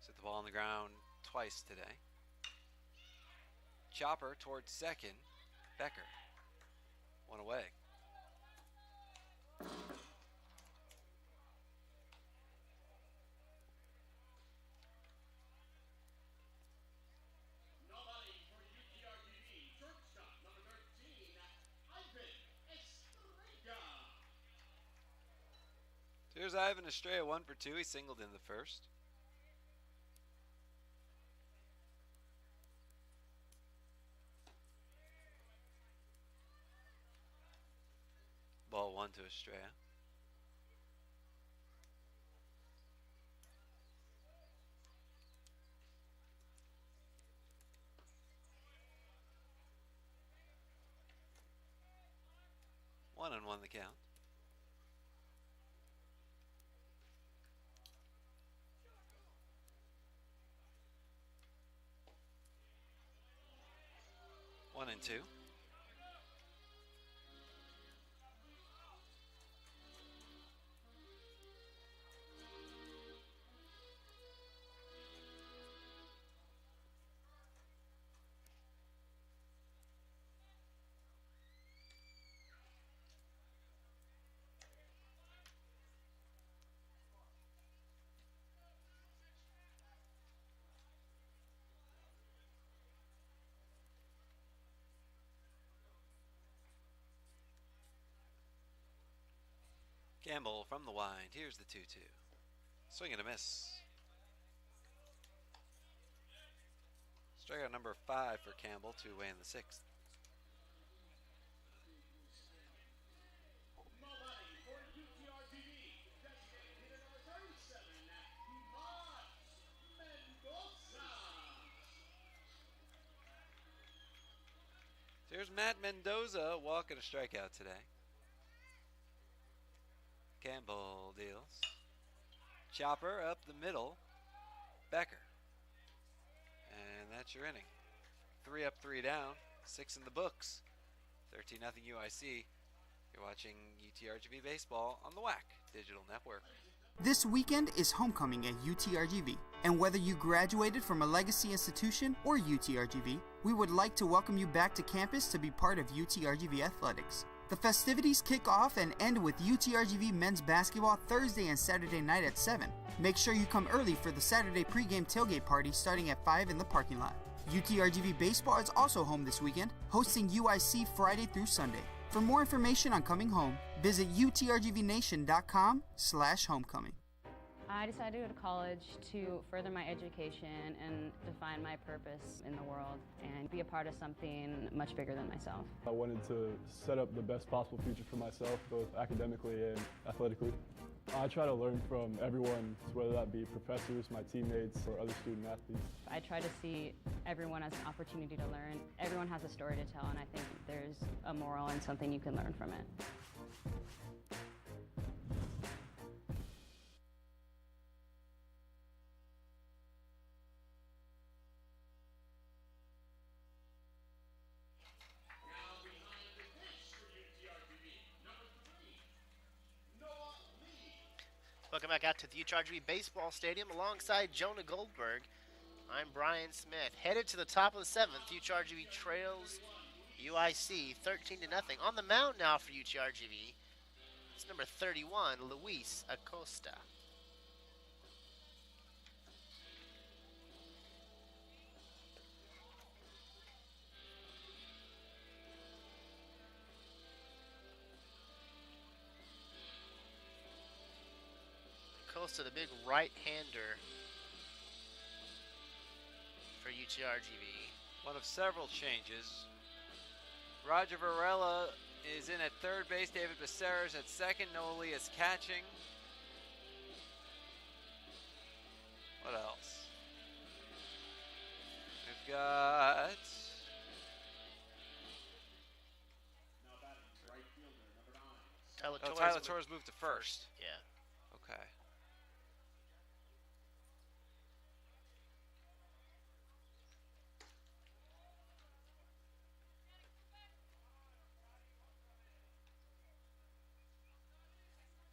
Set the ball on the ground twice today. Chopper towards second. Becker. 1 away. Here's Ivan Estrella, 1 for 2. He singled in the first. Ball 1 to Estrella. One and 1 the count. One and 2. Campbell from the wind. Here's the 2-2. Swing and a miss. Strikeout number 5 for Campbell, 2 away in the 6th. Here's Matt Mendoza walking a strikeout today. Campbell deals. Chopper up the middle. Becker. And that's your inning. 3 up, 3 down. 6 in the books. 13-0 UIC. You're watching UTRGV Baseball on the WAC Digital Network. This weekend is homecoming at UTRGV, and whether you graduated from a legacy institution or UTRGV, we would like to welcome you back to campus to be part of UTRGV athletics. The festivities kick off and end with UTRGV men's basketball Thursday and Saturday night at 7. Make sure you come early for the Saturday pregame tailgate party starting at 5 in the parking lot. UTRGV Baseball is also home this weekend, hosting UIC Friday through Sunday. For more information on coming home, visit utrgvnation.com/homecoming. I decided to go to college to further my education and define my purpose in the world and be a part of something much bigger than myself. I wanted to set up the best possible future for myself, both academically and athletically. I try to learn from everyone, whether that be professors, my teammates, or other student athletes. I try to see everyone as an opportunity to learn. Everyone has a story to tell, and I think there's a moral and something you can learn from it. Welcome back out to the UTRGV Baseball Stadium alongside Jonah Goldberg. I'm Bryan Smith. Headed to the top of the 7th, UTRGV trails UIC 13-0. On the mound now for UTRGV, it's number 31, Luis Acosta. Acosta, the big right-hander for UTRGV. One of several changes. Roger Varela is in at third base. David Becerra's at second. Noah Lee is catching. What else? We've got... Tyler Torres moved to first. Yeah. Okay.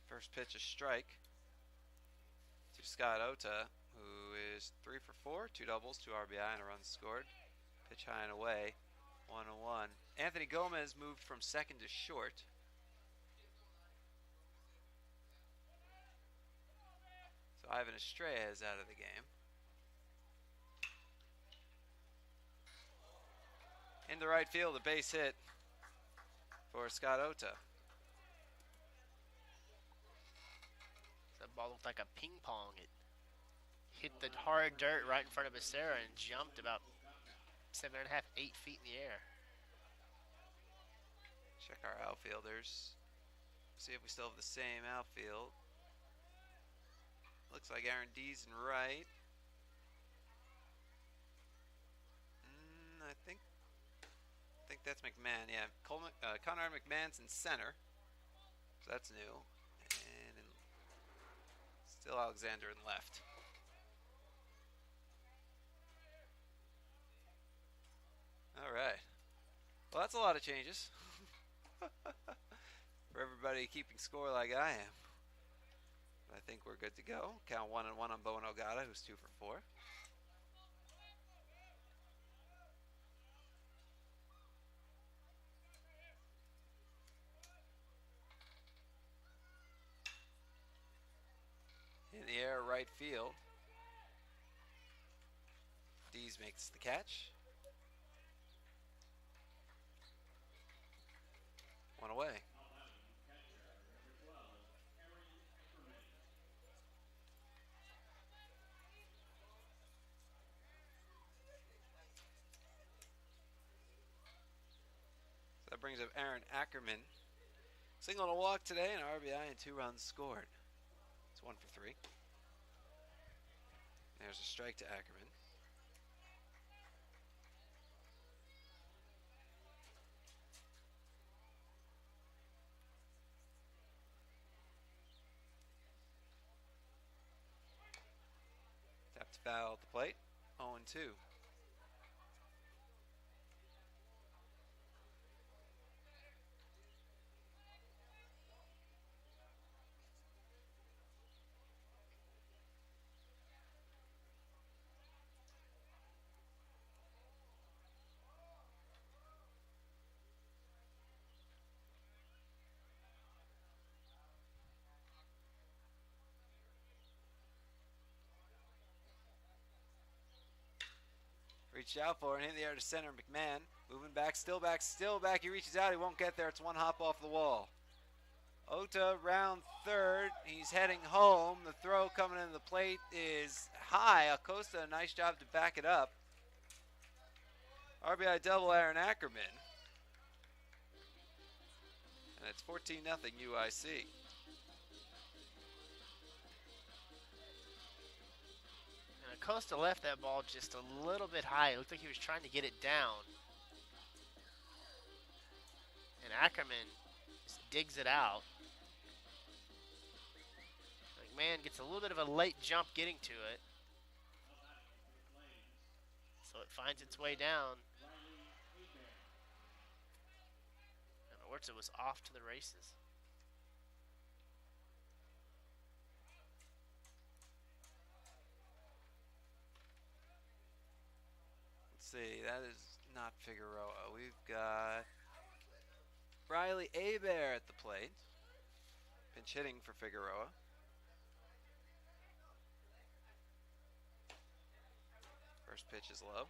First pitch, a strike to Scott Ota, who is 3 for 4, 2 doubles, 2 RBI, and a run scored. Pitch high and away, 1-1. Anthony Gomez moved from second to short. So Ivan Estrella is out of the game. In the right field, a base hit for Scott Ota. That ball looked like a ping pong. It hit the hard dirt right in front of Becerra and jumped about 7.5, 8 feet in the air. Check our outfielders. See if we still have the same outfield. Looks like Aaron D's in right. I think that's McMahon. Yeah, Connor McMahon's in center. So that's new. And still Alexander in left. All right. Well, that's a lot of changes. For everybody keeping score like I am. I think we're good to go. Count 1-1 on Bowen Ogata, who's 2 for 4. In the air, right field. Dees makes the catch. 1 away. That brings up Aaron Ackerman. Single and a walk today, an RBI and 2 runs scored. It's 1 for 3. There's a strike to Ackerman. Tapped foul at the plate. 0-2. Reached out for it, hit the air to center. McMahon moving back, still back, still back. He reaches out, he won't get there. It's one hop off the wall. Ota round third. He's heading home. The throw coming into the plate is high. Acosta, a nice job to back it up. RBI double Aaron Ackerman. And it's 14-0 UIC. And Acosta left that ball just a little bit high. It looked like he was trying to get it down. And Ackerman just digs it out. McMahon gets a little bit of a late jump getting to it. So it finds its way down. And Orta was off to the races. Let's see, that is not Figueroa. We've got Riley Abear at the plate. Pinch hitting for Figueroa. First pitch is low.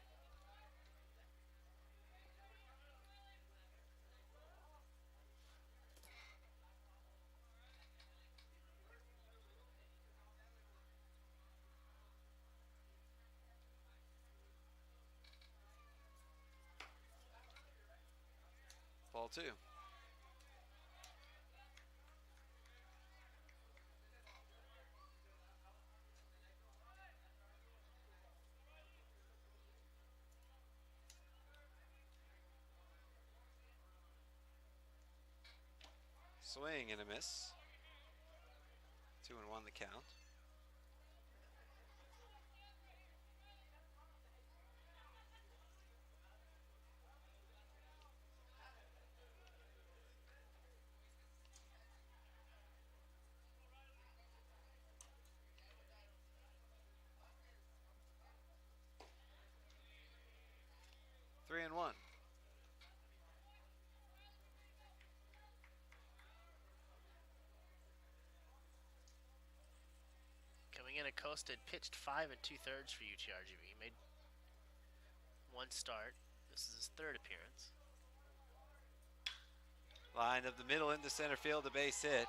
Ball two. Swing and a miss. 2-1 the count. Three and one. Coming in, Acosta had pitched 5 2/3 for UTRGV. He made one start. This is his third appearance. Line of the middle into center field, a base hit.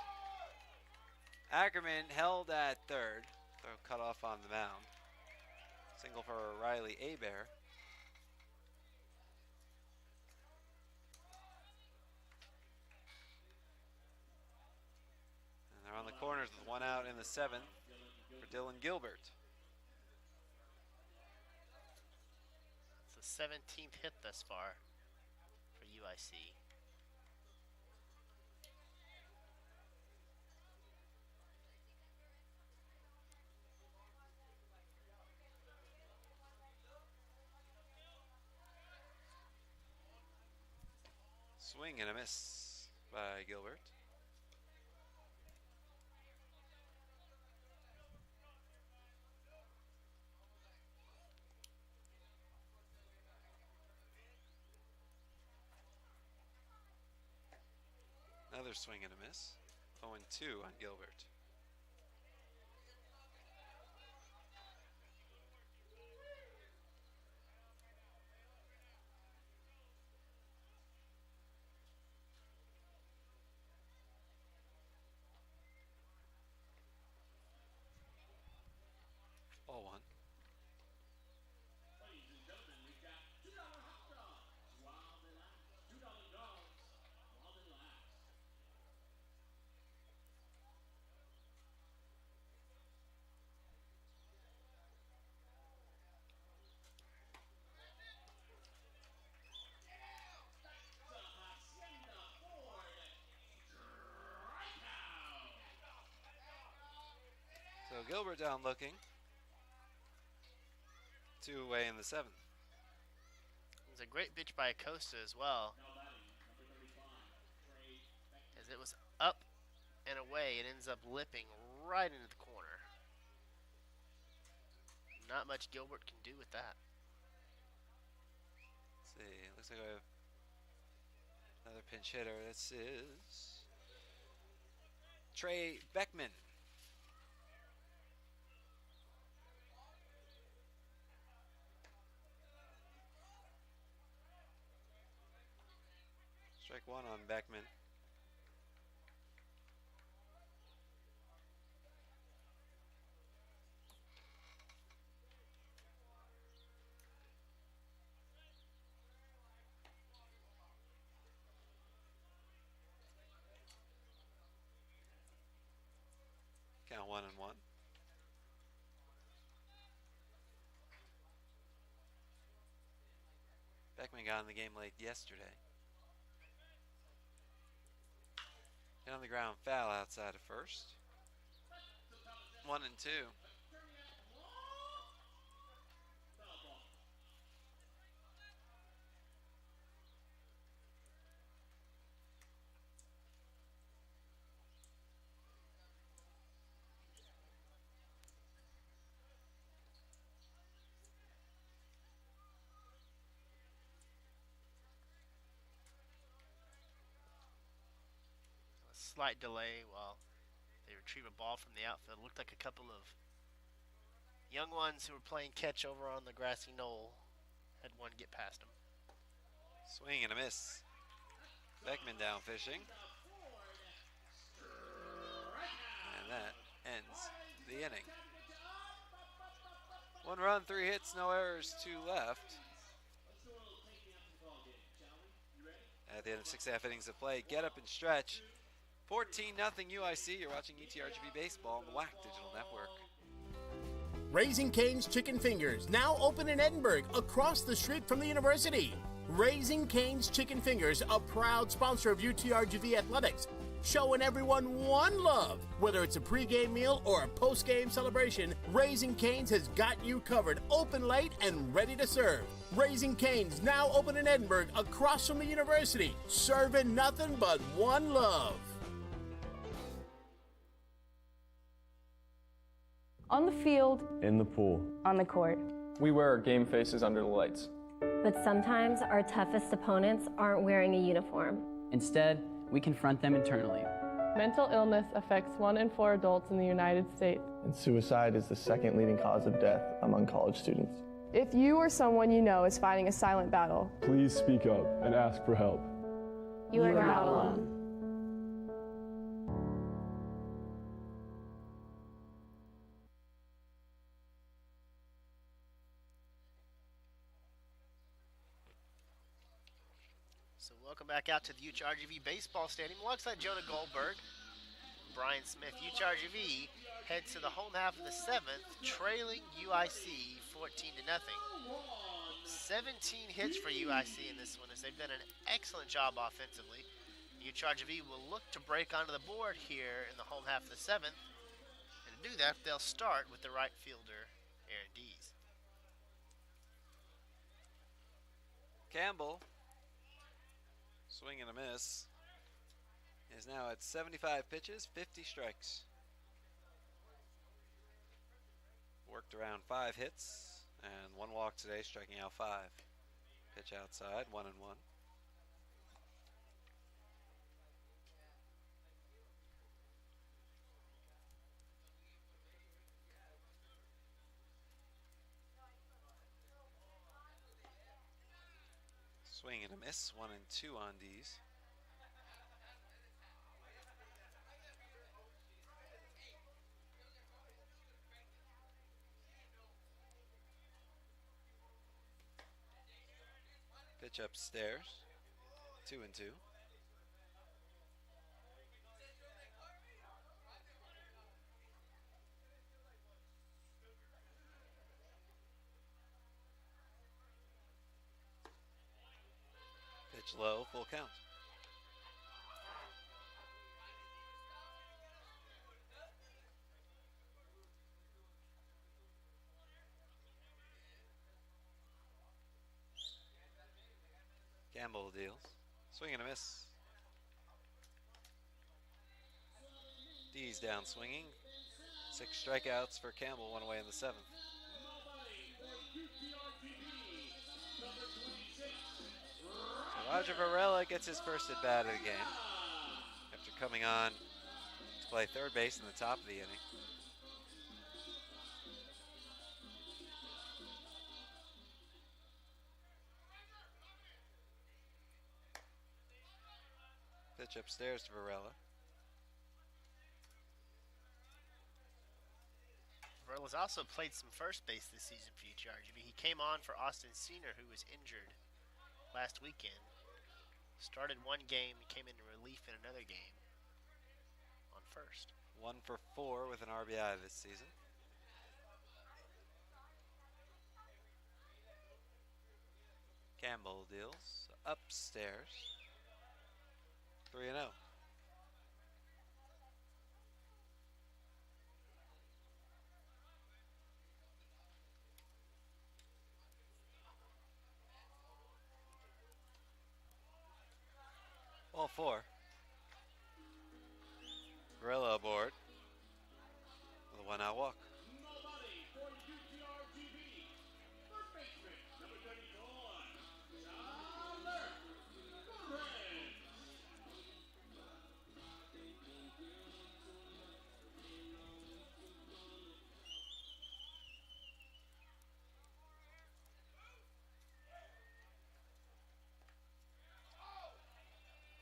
Ackerman held at third. Throw cut off on the mound. Single for Riley Abear. And they're on the corners with one out in the seventh for Dylan Gilbert. It's the 17th hit thus far for UIC. Swing and a miss by Gilbert. Another swing and a miss. 0-2 on Gilbert. All one. Ladies and gentlemen, we've got $2 hot dogs while they last. $2 dogs while they last. So Gilbert down looking. 2 away in the seventh. It was a great pitch by Acosta as well. As it was up and away, it ends up lipping right into the corner. Not much Gilbert can do with that. Let's see, looks like we have another pinch hitter. This is Trey Beckman. Strike one on Beckman. Count 1-1. Beckman got in the game late yesterday. Hit on the ground, foul outside of first. 1-2. Slight delay while they retrieve a ball from the outfield. Looked like a couple of young ones who were playing catch over on the grassy knoll had one get past them. Swing and a miss. Beckman down fishing. And that ends the inning. 1 run, 3 hits, no errors, 2 left. At the end of 6.5 innings of play, get up and stretch. 14-0 UIC. You're watching UTRGV Baseball on the WAC Digital Network. Raising Cane's Chicken Fingers, now open in Edinburgh, across the street from the university. Raising Cane's Chicken Fingers, a proud sponsor of UTRGV Athletics, showing everyone one love. Whether it's a pregame meal or a postgame celebration, Raising Cane's has got you covered, open late and ready to serve. Raising Cane's, now open in Edinburgh, across from the university, serving nothing but one love. On the field, In the pool. on the court. We wear our game faces under the lights. But sometimes our toughest opponents aren't wearing a uniform. Instead, we confront them internally. Mental illness affects 1 in 4 adults in the United States. And suicide is the second leading cause of death among college students. If you or someone you know is fighting a silent battle, Please speak up and ask for help. You are not alone. So welcome back out to the UTRGV Baseball Stadium. Alongside Jonah Goldberg, Bryan Smith. UTRGV heads to the home half of the 7th, trailing UIC 14-0. 17 hits for UIC in this one, as they've done an excellent job offensively. UTRGV will look to break onto the board here in the home half of the 7th. And to do that, they'll start with the right fielder, Aaron Dees. Campbell, swing and a miss, is now at 75 pitches, 50 strikes. Worked around 5 hits and 1 walk today, striking out 5. Pitch outside, 1-1. Swing and a miss, 1-2 on D's. Pitch upstairs, 2-2. Pitch low, full count. Campbell deals. Swing and a miss. D's down swinging. 6 strikeouts for Campbell, 1 away in the 7th. So Roger Varela gets his first at bat of the game after coming on to play third base in the top of the inning. Pitch upstairs to Varela. Varela's also played some first base this season for UTRGV. He came on for Austin Senior, who was injured last weekend. Started one game, he came into relief in another game on first. 1 for 4 with an RBI this season. Campbell deals upstairs. 3-0. Ball 4. Varela aboard with a 1-out walk. Nobody for UTRGV. First baseman, number 34, Tyler Goldberg.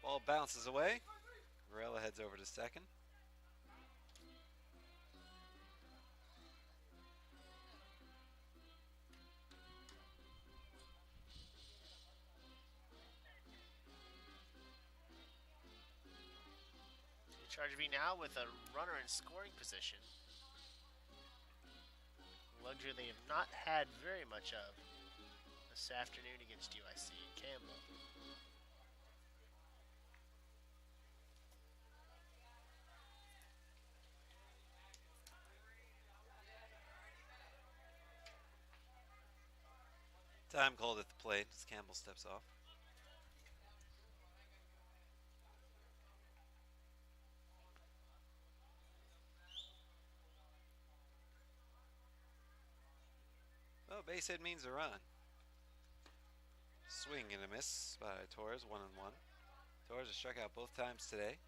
Ball bounces away. Varela heads over to second. UTRGV now with a runner in scoring position. Luxury they have not had very much of this afternoon against UIC. Campbell. Time called at the plate as Campbell steps off. Oh, base hit means a run. Swing and a miss by Torres, 1-1. Torres has struck out both times today.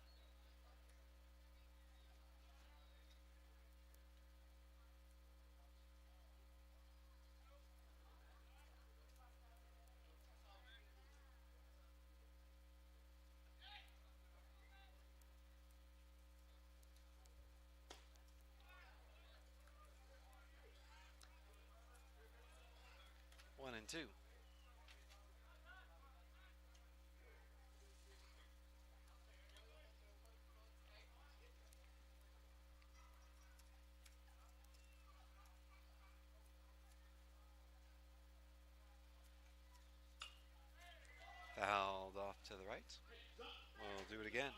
One and two. Fouled off to the right. We'll do it again.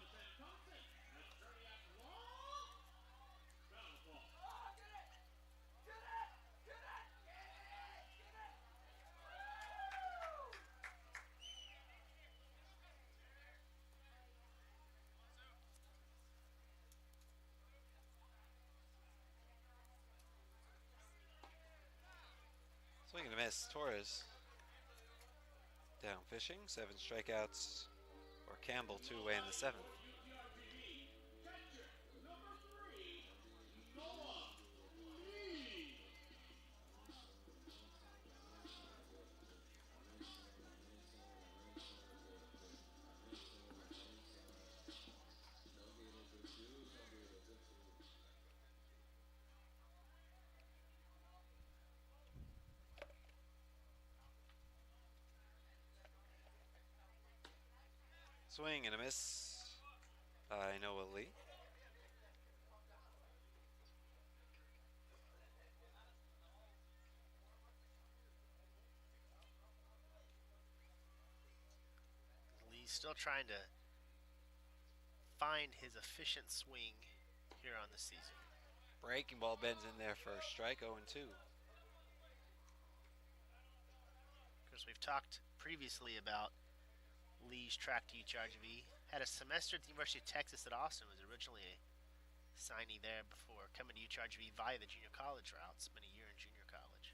Swing and a miss. Torres down fishing. 7 strikeouts for Campbell, 2 away in the 7th. Swing and a miss by Noah Lee. Lee's still trying to find his efficient swing here on the season. Breaking ball bends in there for a strike, 0-2. Of course, we've talked previously about Lee's track to UTRGV. Had a semester at the University of Texas at Austin. Was originally a signee there before coming to UTRGV via the junior college route. Spent a year in junior college.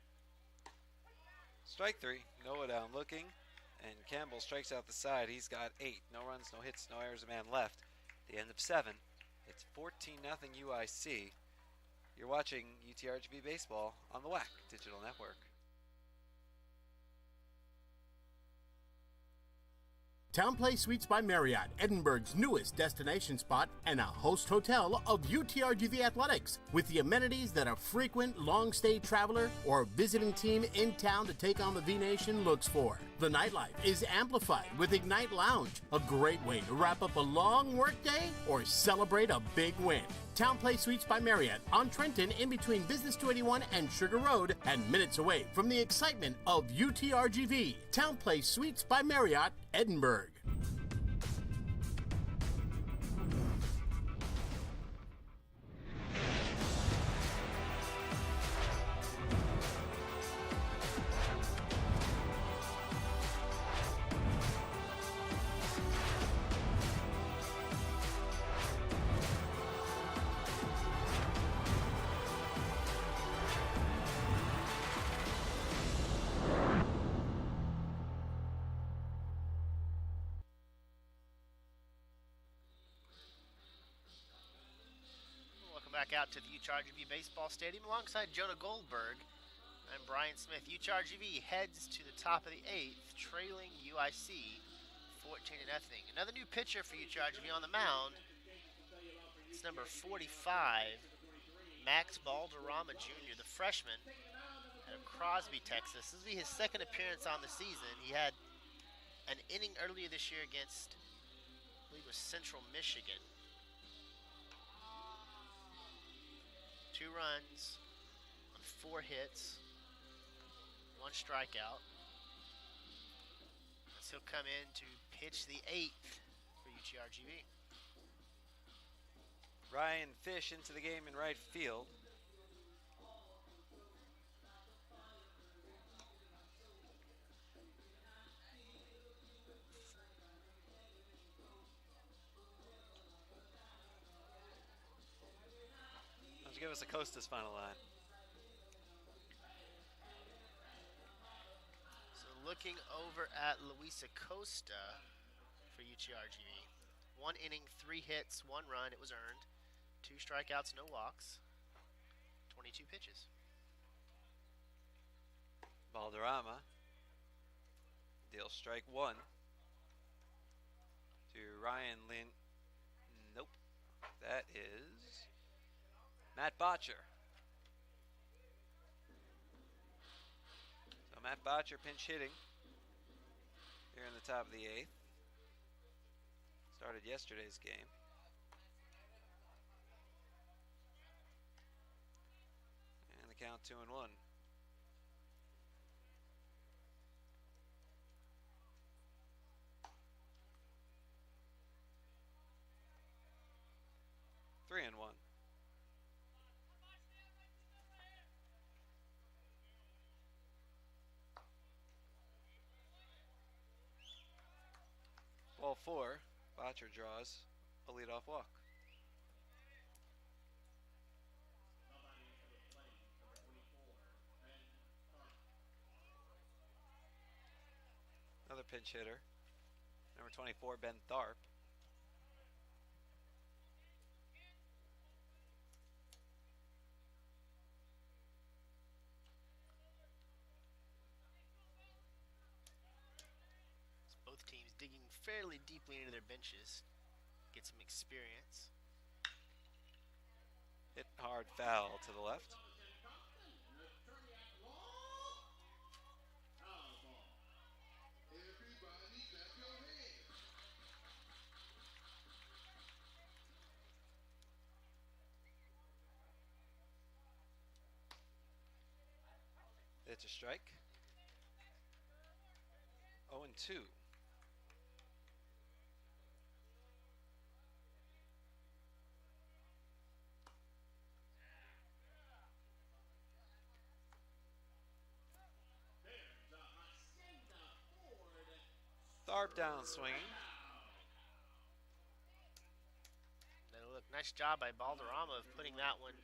Strike 3. Noah down looking. And Campbell strikes out the side. He's got 8. No runs, no hits, no errors, a man left. The end of 7. It's 14-0 UIC. You're watching UTRGV Baseball on the WAC Digital Network. Town Place Suites by Marriott, Edinburgh's newest destination spot and a host hotel of UTRGV Athletics, with the amenities that a frequent long-stay traveler or visiting team in town to take on the V-Nation looks for. The nightlife is amplified with Ignite Lounge, a great way to wrap up a long workday or celebrate a big win. Town Place Suites by Marriott on Trenton, in between Business 281 and Sugar Road, and minutes away from the excitement of UTRGV. Town Place Suites by Marriott, Edinburgh. Back out to the UTRGV Baseball Stadium alongside Jonah Goldberg. I'm Bryan Smith. UTRGV heads to the top of the 8th, trailing UIC 14-0. Another new pitcher for UTRGV on the mound. It's number 45, Max Balderrama Jr., the freshman out of Crosby, Texas. This will be his second appearance on the season. He had an inning earlier this year against, I believe it was Central Michigan. 2 runs on 4 hits, 1 strikeout. So he'll come in to pitch the 8th for UTRGV. Ryan Fish into the game in right field. Give us a Costa's final line. So looking over at Luis Acosta for UTRGV. 1 inning, 3 hits, 1 run. It was earned. 2 strikeouts, no walks. 22 pitches. Balderrama deals strike 1 to Ryan Lynn. Nope. That is Matt Botcher. So Matt Botcher pinch hitting here in the top of the 8th. Started yesterday's game. And the count 2-1. Three and 1. Ball 4, Botcher draws a leadoff walk. Another pinch hitter, number 24, Ben Tharp. Both teams digging fairly deeply into their benches, get some experience. Hit hard foul to the left. It's a strike. 0-2. Tharp down swinging. Now look, nice job by Balderrama of putting that one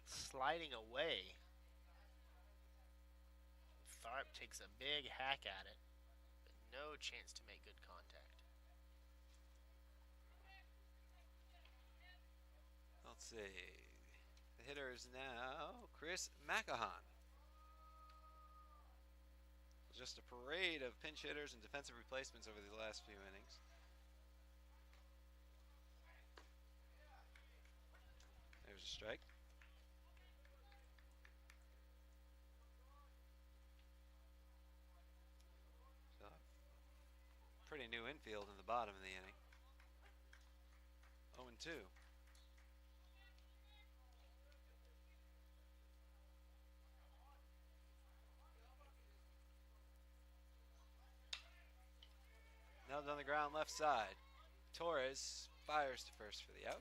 sliding away. Tharp takes a big hack at it, but no chance to make good contact. Let's see. The hitter is now Chris McCahan. Just a parade of pinch hitters and defensive replacements over the last few innings. There's a strike. So, pretty new infield in the bottom of the inning. 0-2. Nailed on the ground left side. Torres fires to first for the out.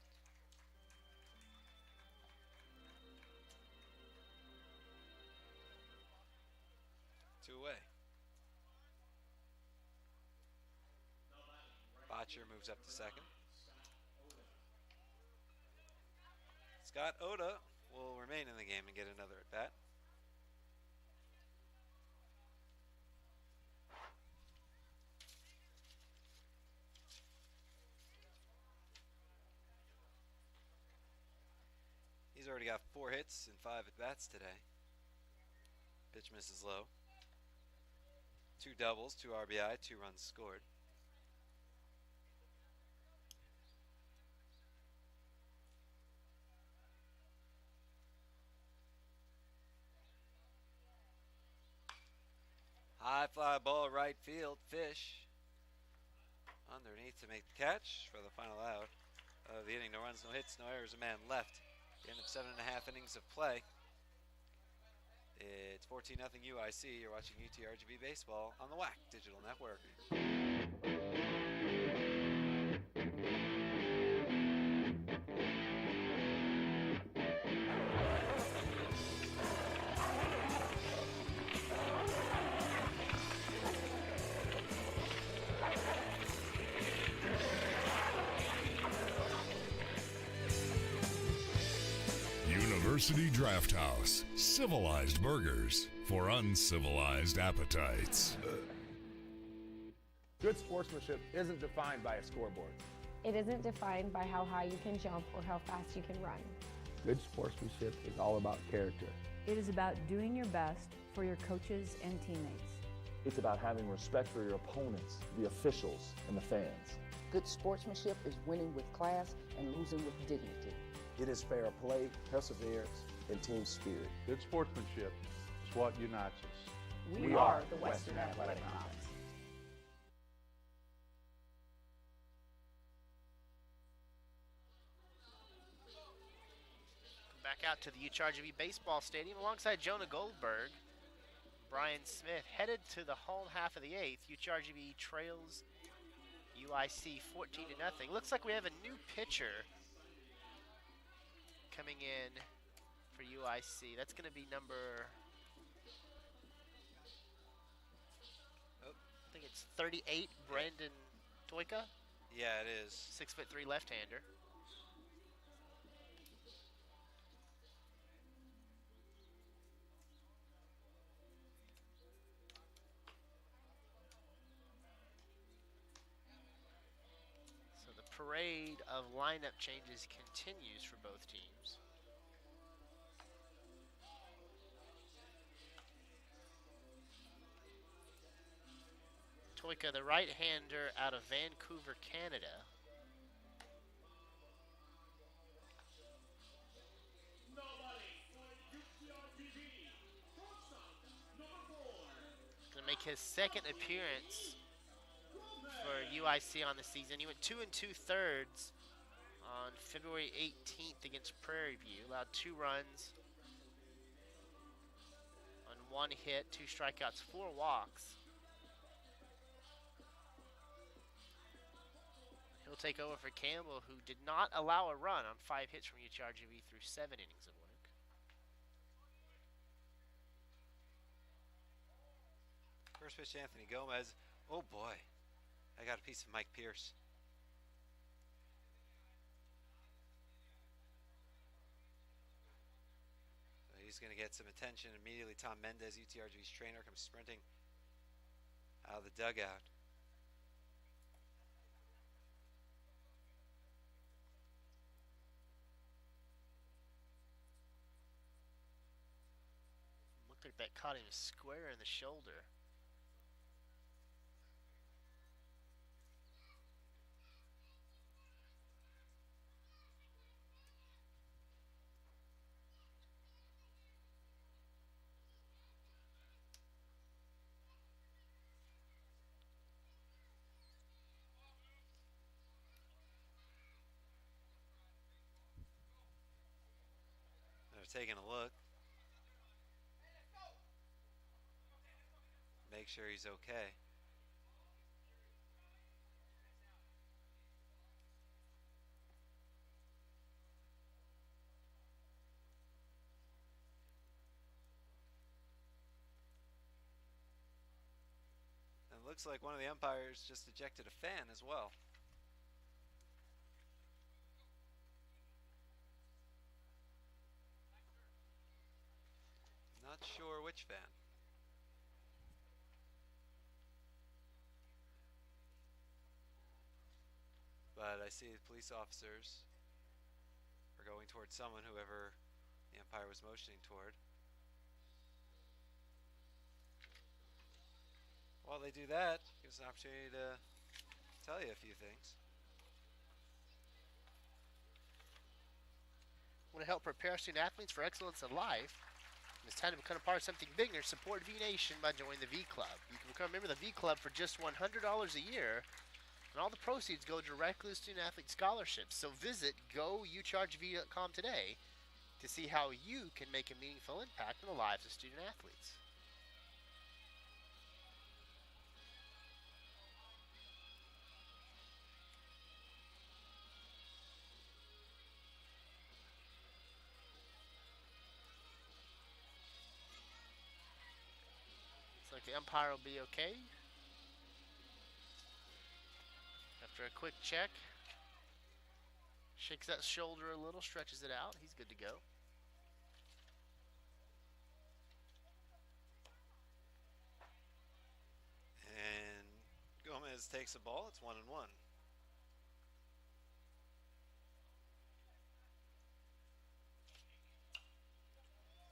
Two away. Botcher moves up to second. Scott Oda will remain in the game and get another at bat. He's already got 4 hits and 5 at bats today. Pitch misses low. 2 doubles, 2 RBI, 2 runs scored. High fly ball right field. Fish underneath to make the catch for the final out of the inning. No runs, no hits, no errors, a man left. The end of 7.5 innings of play. It's 14-0 UIC. You're watching UTRGV Baseball on the WAC Digital Network. University Draft House. Civilized burgers for uncivilized appetites. Good sportsmanship isn't defined by a scoreboard. It isn't defined by how high you can jump or how fast you can run. Good sportsmanship is all about character. It is about doing your best for your coaches and teammates. It's about having respect for your opponents, the officials, and the fans. Good sportsmanship is winning with class and losing with dignity. It is fair play, perseverance, and team spirit. Good sportsmanship is what unites us. We are the Western Athletic Conference. Back out to the UTRGV Baseball Stadium alongside Jonah Goldberg. Bryan Smith headed to the home half of the 8th. UTRGV trails UIC 14-0. Looks like we have a new pitcher coming in for UIC. That's going to be number, I think it's 38, Brandon Toyka. Yeah, it is. 6'3" left-hander. So the parade of lineup changes continues for both teams. Toyka, the right-hander out of Vancouver, Canada. Going to make his second appearance for UIC on the season. He went 2 2/3 on February 18th against Prairie View. Allowed 2 runs on 1 hit, 2 strikeouts, 4 walks. He'll take over for Campbell, who did not allow a run on 5 hits from UTRGV through 7 innings of work. First pitch to Anthony Gomez. Oh boy, I got a piece of Mike Pierce. So he's going to get some attention immediately. Tom Mendez, UTRGV's trainer, comes sprinting out of the dugout. Looked like that caught him square in the shoulder. taking a look. Make sure he's okay. And it looks like one of the umpires just ejected a fan as well. Not sure which fan. But I see the police officers are going towards someone, whoever the umpire was motioning toward. While they do that, gives us an opportunity to tell you a few things. Want to help prepare student athletes for excellence in life? It's time to become a part of something bigger. Support V Nation by joining the V Club. You can become a member of the V Club for just $100 a year, and all the proceeds go directly to student athlete scholarships. So visit GoUTRGV.com today to see how you can make a meaningful impact on the lives of student athletes. Looks like the umpire will be okay. After a quick check, shakes that shoulder a little, stretches it out. He's good to go. And Gomez takes the ball. It's 1-1.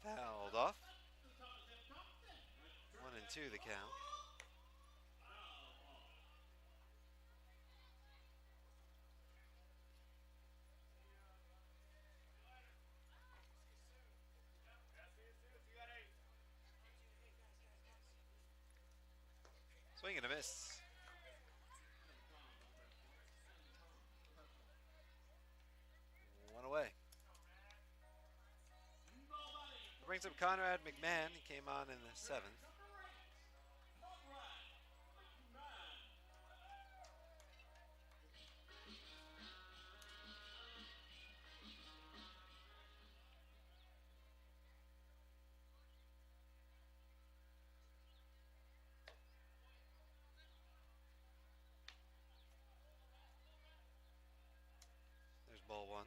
Fouled off. 1-2 the count. Swing and a miss. One away. Brings up Conrad McMahon. He came on in the 7th. There's ball 1.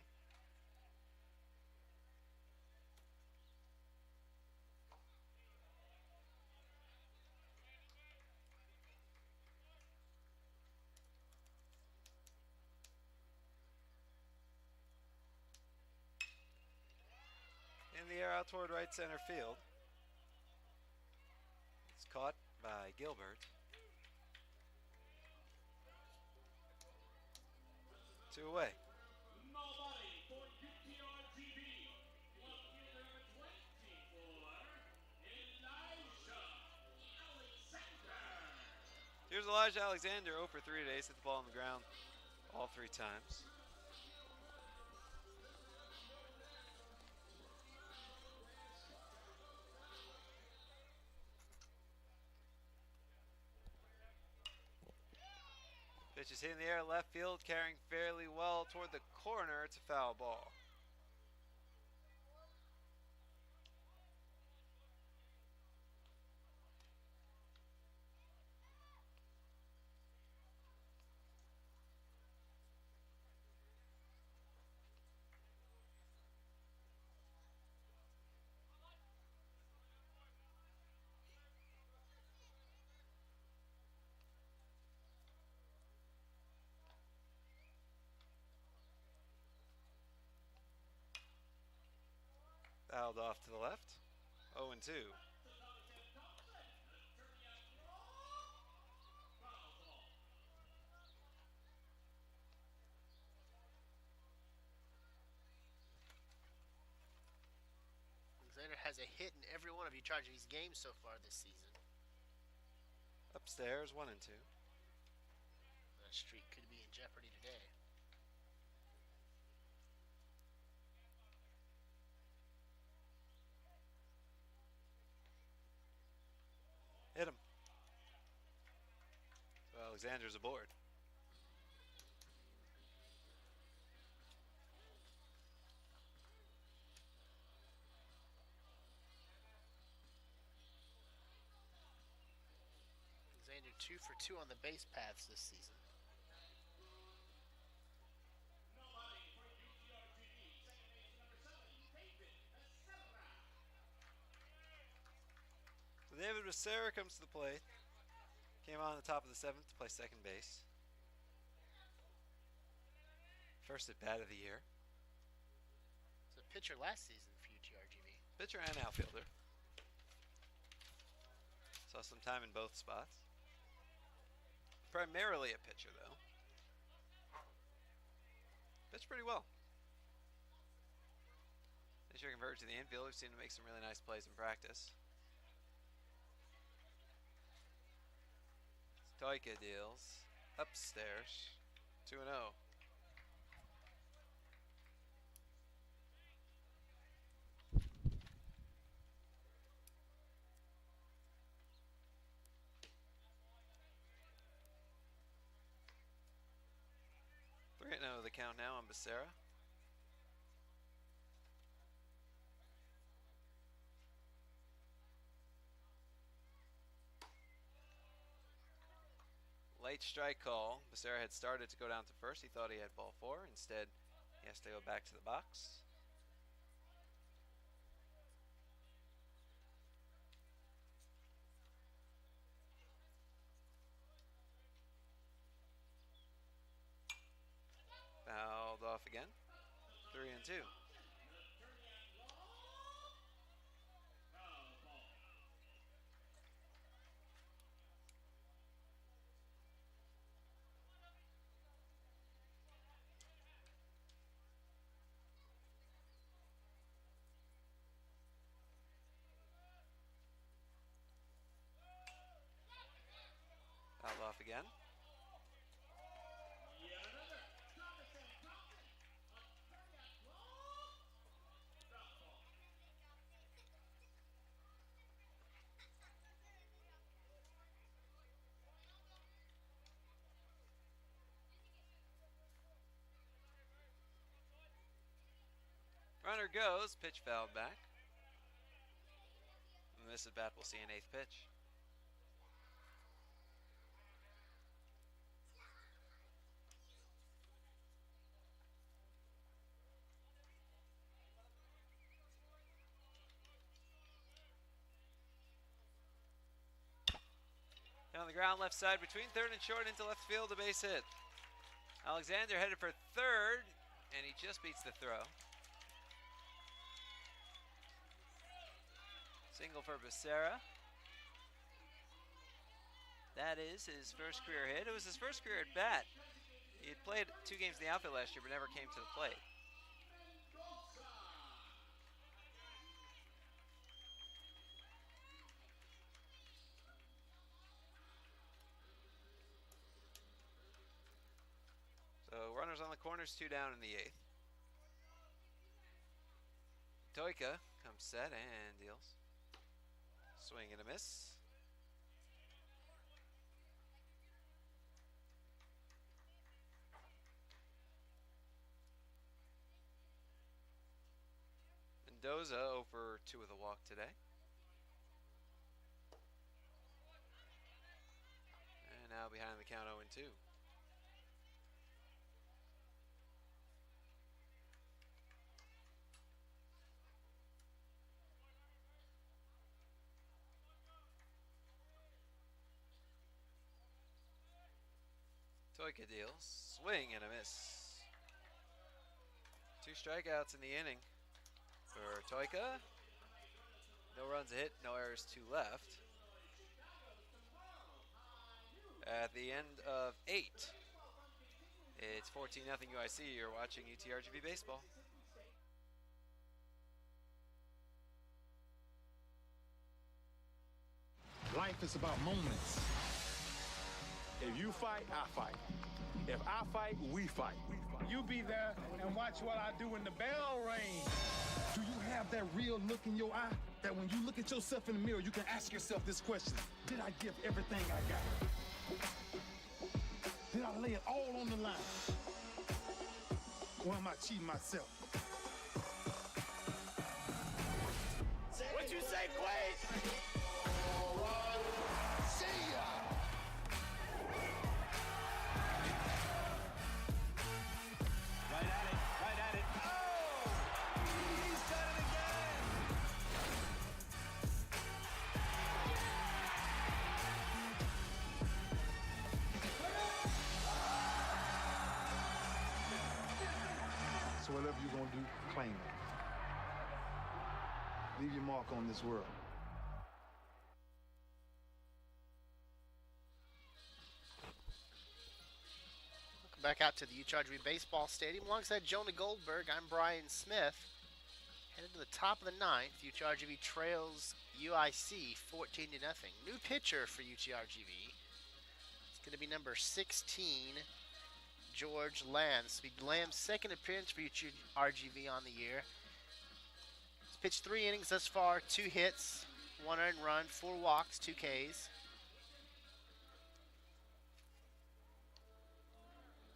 In the air out toward right center field. It's caught by Gilbert. 2 away. Nobody for UTRGV. Left fielder number 24, Elijah Alexander. Here's Elijah Alexander, 0 for 3 today. Hit the ball on the ground all 3 times. Pitch is hitting the air left field, carrying fairly well toward the corner. It's a foul ball. Fouled off to the left. 0-2. Alexander has a hit in every one of UTRGV's games so far this season. Upstairs, 1-2. That streak could be in jeopardy today. Alexander's aboard. Alexander 2 for 2 on the base paths this season. David Becerra comes to the plate. Came on the top of the 7th to play second base. First at bat of the year. Was a pitcher last season for UTRGV. Pitcher and outfielder. Saw some time in both spots. Primarily a pitcher, though. Pitched pretty well. This year converted to the infield. We've seen him make some really nice plays in practice. Stoika deals upstairs, 2-0. The count now on Becerra. Late strike call. Becerra had started to go down to first. He thought he had ball 4. Instead, he has to go back to the box. Fouled off again. 3-2. Fouled off again. Runner goes, pitch fouled back. And this at bat, we'll see an 8th pitch. Down the ground, left side between third and short into left field, a base hit. Alexander headed for third, and he just beats the throw. Single for Becerra. That is his first career hit. It was his first career at bat. He had played 2 games in the outfield last year, but never came to the plate. So runners on the corners, 2 down in the 8th. Stoika comes set and deals. Swing and a miss. Mendoza over 2 with a walk today. And now behind the count 0-2. Stoika deals. Swing and a miss. 2 strikeouts in the inning for Stoika. No runs a hit, no errors, 2 left. At the end of 8, it's 14-0 UIC. You're watching UTRGV Baseball. Life is about moments. If you fight, I fight. If I fight, we fight. You be there and watch what I do when the bell rings. Do you have that real look in your eye that when you look at yourself in the mirror, you can ask yourself this question: did I give everything I got? I lay it all on the line? Or am I cheating myself? What you say, Quaid? See ya! Right at it. Oh! He's done it again! So whatever you're gonna do, claim it. Leave your mark on this world. Welcome back out to the UTRGV Baseball Stadium. Alongside Jonah Goldberg, I'm Bryan Smith. Headed to the top of the ninth. UTRGV trails UIC 14-0. New pitcher for UTRGV. It's going to be number 16, George Lamb. This will be Lamb's second appearance for UTRGV on the year. He's pitched 3 innings thus far, 2 hits, 1 earned run, 4 walks, 2 Ks.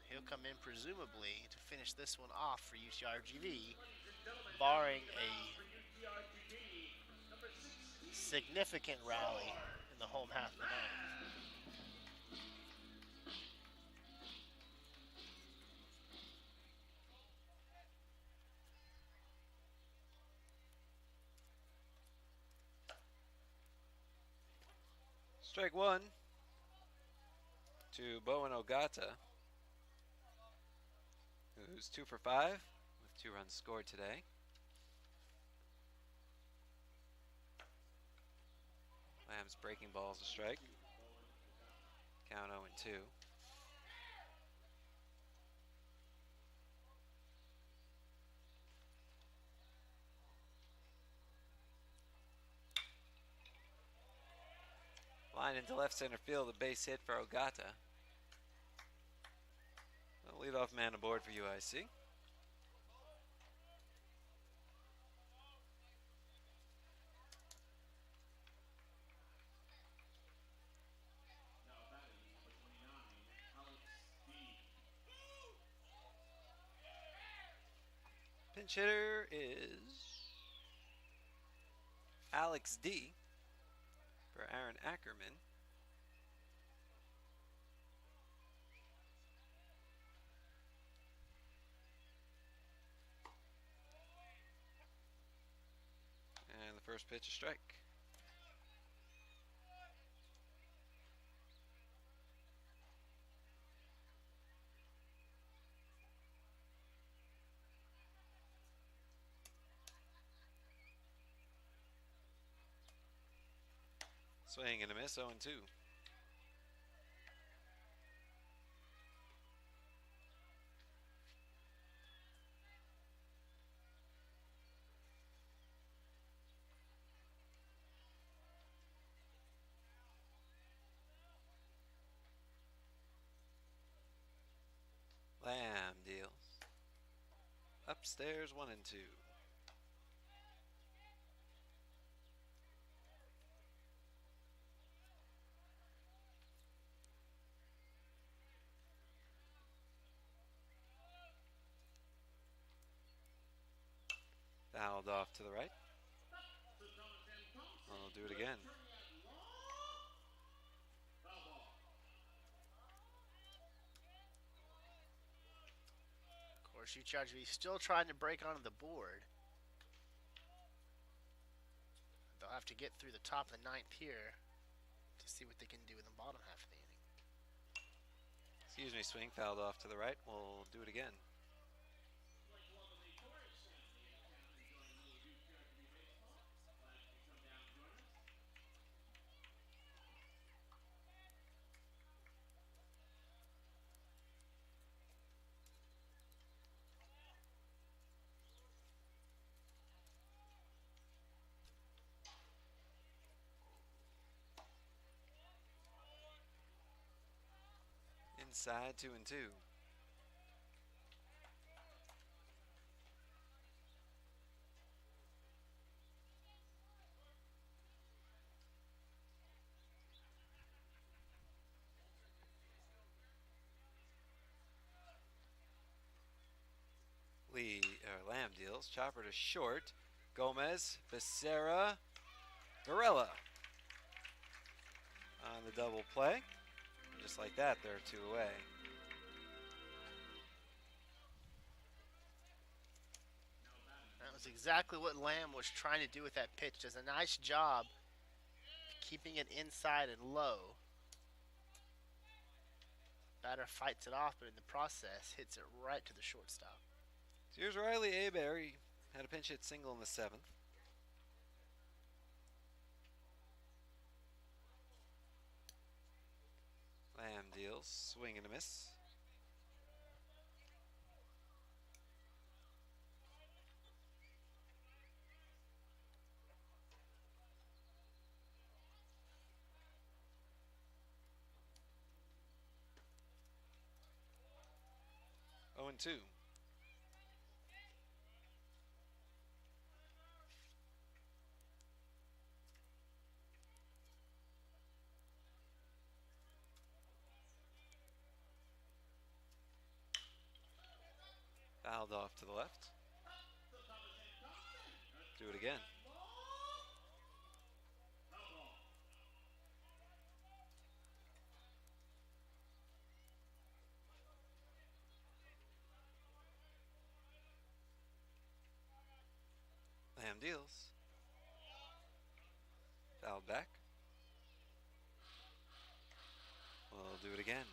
He'll come in presumably to finish this one off for UTRGV, barring a significant rally in the home half of the ninth. Strike one to Bowen Ogata, who's 2 for 5 with 2 runs scored today. Lamb's breaking ball's a strike. Count 0-2. Line into left center field, a base hit for Ogata. The leadoff man aboard for UIC. Pinch hitter is Alex D. for Aaron Ackerman. And the first pitch, a strike. Swing and a miss, 0-2. Lamb deals. Upstairs, 1-2. Fouled off to the right. I'll do it again. Of course, UTRGV still trying to break onto the board. They'll have to get through the top of the ninth here to see what they can do in the bottom half of the inning. Excuse me, swing fouled off to the right. We'll do it again. Inside, 2-2. deals. Chopper to short. Gomez, Becerra, Varela on the double play. Just like that, they're 2 away. That was exactly what Lamb was trying to do with that pitch. Does a nice job keeping it inside and low. Batter fights it off, but in the process, hits it right to the shortstop. So here's Riley Hebert. He had a pinch hit single in the 7th. Lamb deals, swing and a miss. Oh, and 2. Fouled off to the left. Do it again. Lamb deals. Fouled back. We'll do it again.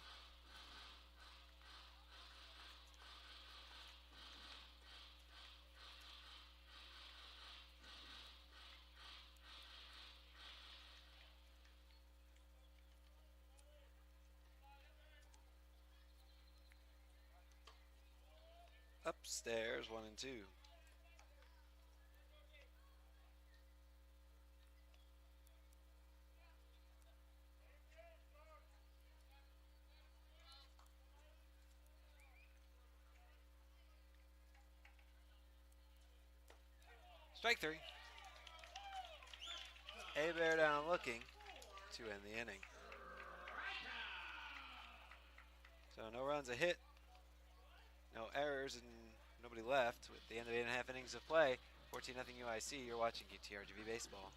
Upstairs, 1 and 2. Strike 3. Hebert down looking to end the inning. So no runs, a hit, no errors, and nobody left with the end of 8.5 innings of play. 14-0 UIC. You're watching UTRGV Baseball.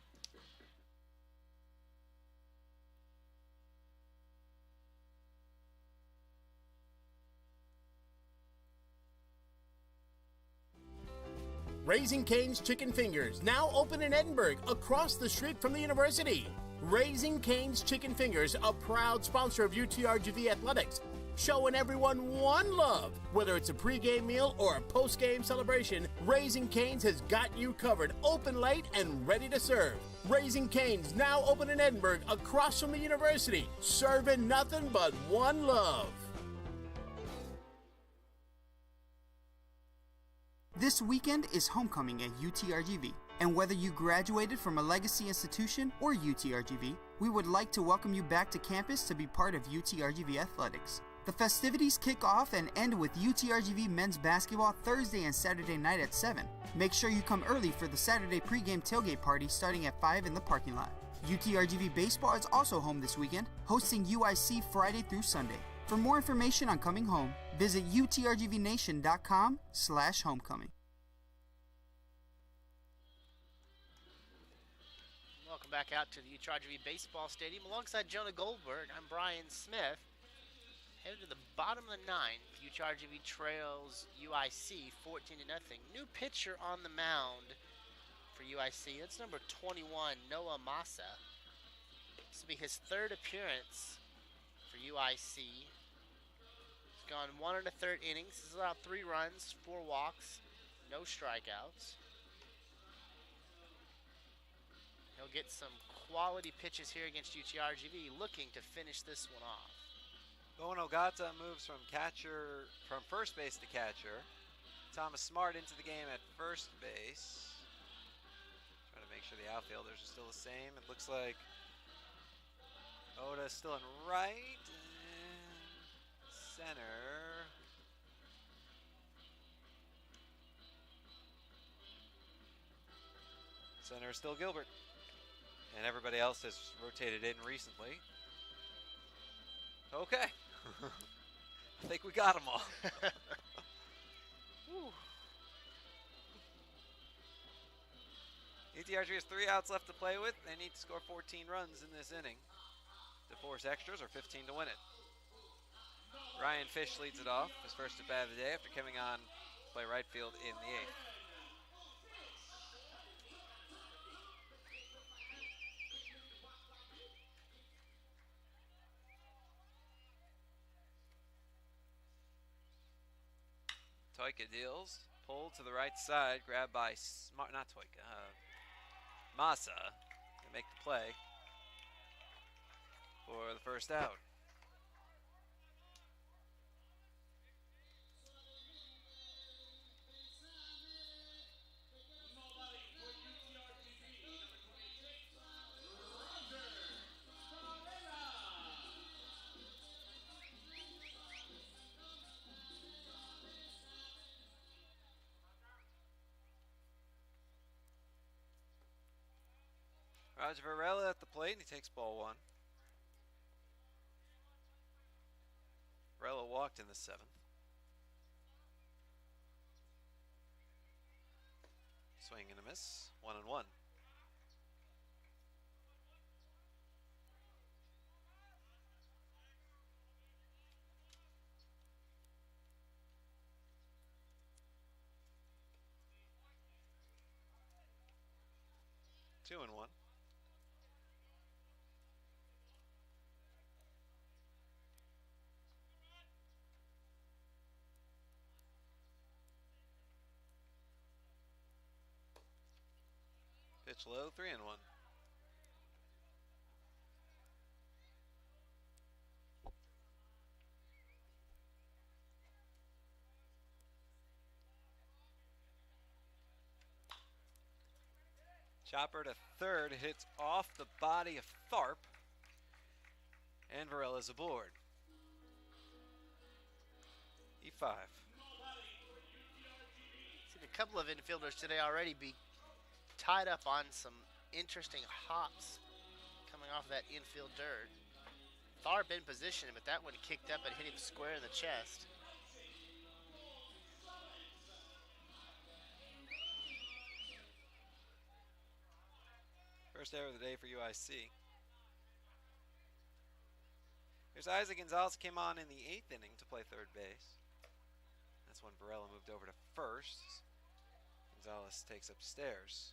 Raising Cane's Chicken Fingers, now open in Edinburgh, across the street from the university. Raising Cane's Chicken Fingers, a proud sponsor of UTRGV Athletics, showing everyone one love. Whether it's a pregame meal or a postgame celebration, Raising Cane's has got you covered, open late and ready to serve. Raising Cane's, now open in Edinburgh, across from the university, serving nothing but one love. This weekend is homecoming at UTRGV, and whether you graduated from a legacy institution or UTRGV, we would like to welcome you back to campus to be part of UTRGV Athletics. The festivities kick off and end with UTRGV men's basketball Thursday and Saturday night at 7. Make sure you come early for the Saturday pregame tailgate party starting at 5 in the parking lot. UTRGV Baseball is also home this weekend, hosting UIC Friday through Sunday. For more information on coming home, visit utrgvnation.com/homecoming. Welcome back out to the UTRGV Baseball Stadium. Alongside Jonah Goldberg, I'm Bryan Smith. Headed to the bottom of the 9th, UTRGV trails UIC 14-0. New pitcher on the mound for UIC. That's number 21, Noah Massa. This will be his 3rd appearance for UIC. He's gone 1 1/3 innings. He's allowed 3 runs, 4 walks, no strikeouts. He'll get some quality pitches here against UTRGV, looking to finish this one off. Bowen Ogata moves from first base to catcher. Thomas Smart into the game at first base. Trying to make sure the outfielders are still the same. It looks like Oda's still in right and center. Center is still Gilbert. And everybody else has rotated in recently. Okay. I think we got them all. UTRGV has 3 outs left to play with. They need to score 14 runs in this inning to force extras or 15 to win it. Ryan Fish leads it off, his first at bat of the day after coming on to play right field in the 8th. Toika deals, pulled to the right side, grabbed by not Toika, Massa to make the play for the first out. Roger Varela at the plate, and he takes ball 1. Varela walked in the 7th. Swing and a miss, 1-1. Two and 1. Pitch low, 3 and 1. Chopper to third, hits off the body of Tharp, and Varela's aboard. E5. Seen a couple of infielders today already be tied up on some interesting hops coming off that infield dirt. Tharp in position, but that one kicked up and hit him square in the chest. First error of the day for UIC. Here's Isaac Gonzalez, came on in the 8th inning to play third base. That's when Varela moved over to first. Gonzalez takes upstairs.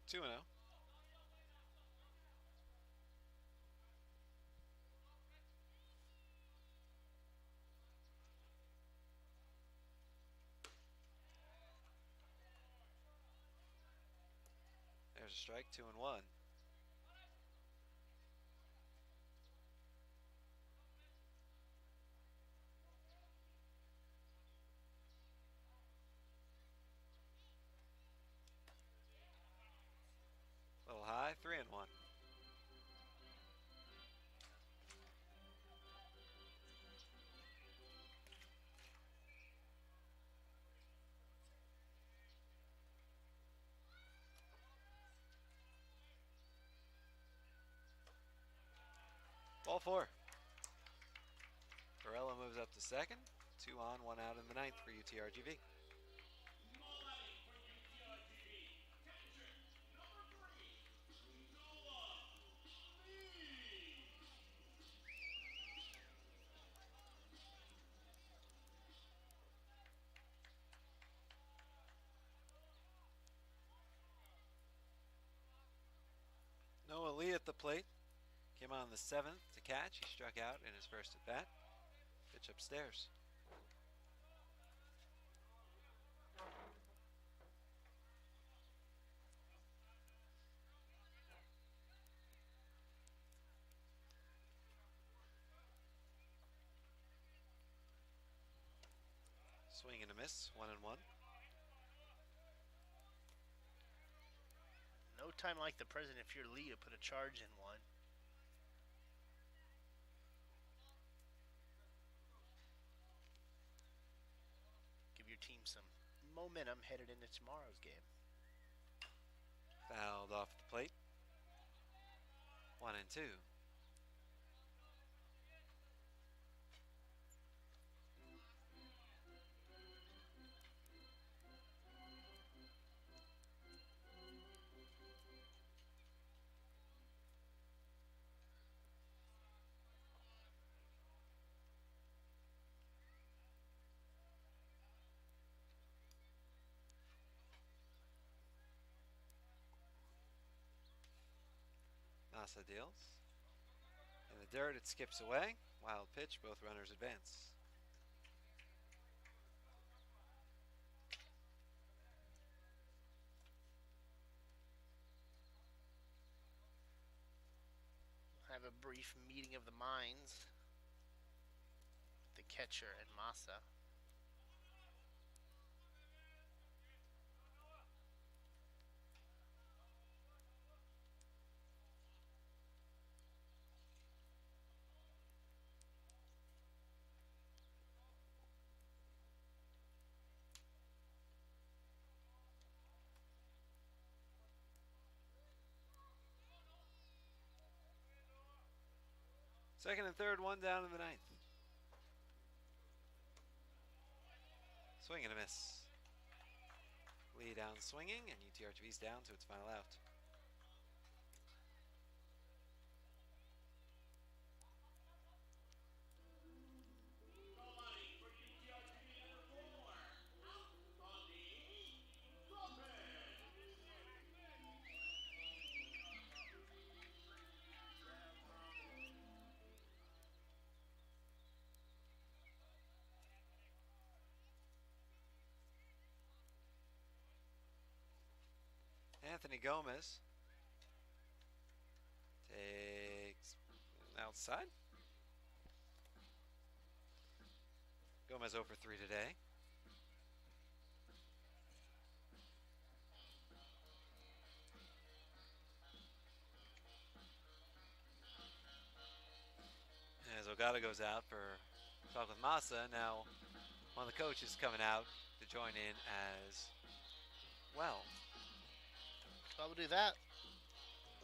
Two and 0. There's a strike, 2 and 1. Little high, 3 and 1. Ball 4. Varela moves up to second. 2 on, 1 out in the 9th for UTRGV. Noah Lee at the plate. Came on the 7th to catch. He struck out in his first at bat. Pitch upstairs. Swing and a miss, 1 and 1. No time like the present if you're Lee to put a charge in one. Give your team some momentum headed into tomorrow's game. Fouled off the plate. 1-2. Massa deals. In the dirt, it skips away. Wild pitch, both runners advance. Have a brief meeting of the minds. The catcher and Massa. Second and third, one down in the ninth. Swing and a miss. Lee down swinging, and UTRGV's down to its final out. Anthony Gomez takes outside. Gomez 0 for 3 today. As Ogata goes out for talk with Massa, now one of the coaches coming out to join in as well. While we'll do that,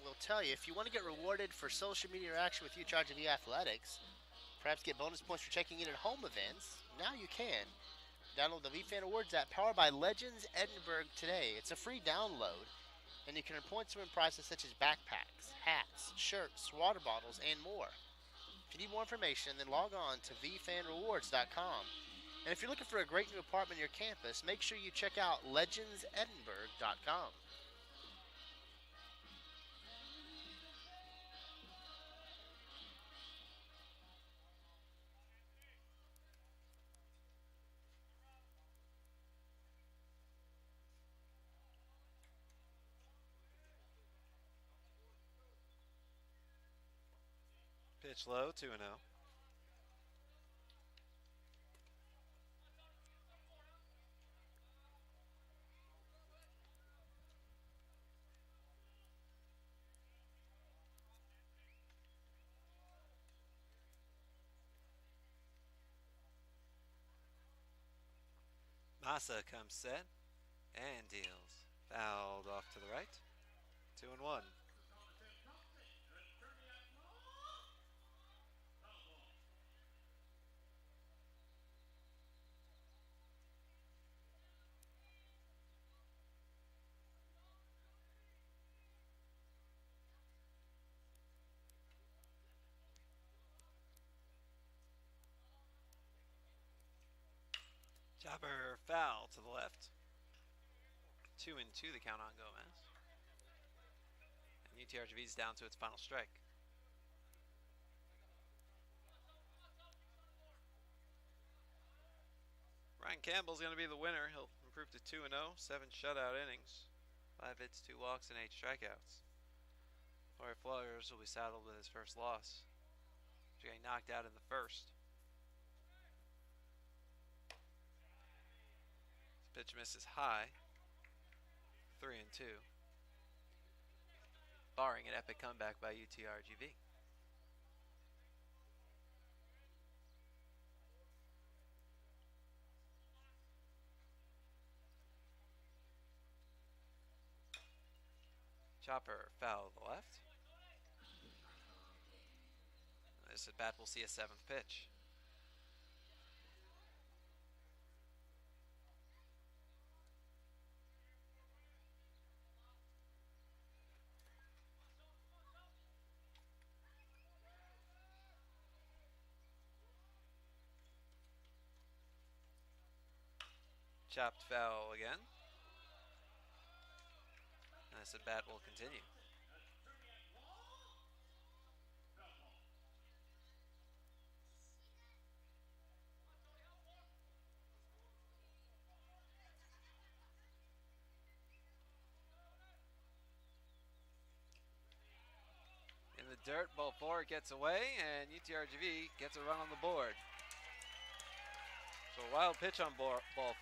we'll tell you, if you want to get rewarded for social media interaction with UTRGV Athletics, perhaps get bonus points for checking in at home events, now you can. Download the VFan Awards app powered by Legends Edinburgh today. It's a free download, and you can earn points to win prizes such as backpacks, hats, shirts, water bottles, and more. If you need more information, then log on to vfanrewards.com. And if you're looking for a great new apartment near campus, make sure you check out legendsedinburgh.com. Pitch low, 2-0. Massa comes set and deals. Fouled off to the right. 2-1. Chopper foul to the left. 2-2 the count on Gomez. And UTRGV's down to its final strike. Ryan Campbell's going to be the winner. He'll improve to 2-0, 7 shutout innings, 5 hits, 2 walks, and 8 strikeouts. Jorge Flores will be saddled with his first loss, getting knocked out in the first. Pitch misses high. 3-2. Barring an epic comeback by UTRGV. Chopper foul to the left. This at bat will see a 7th pitch. Chopped foul again. This at bat will continue. In the dirt, ball 4 gets away, and UTRGV gets a run on the board. So a wild pitch on ball 4.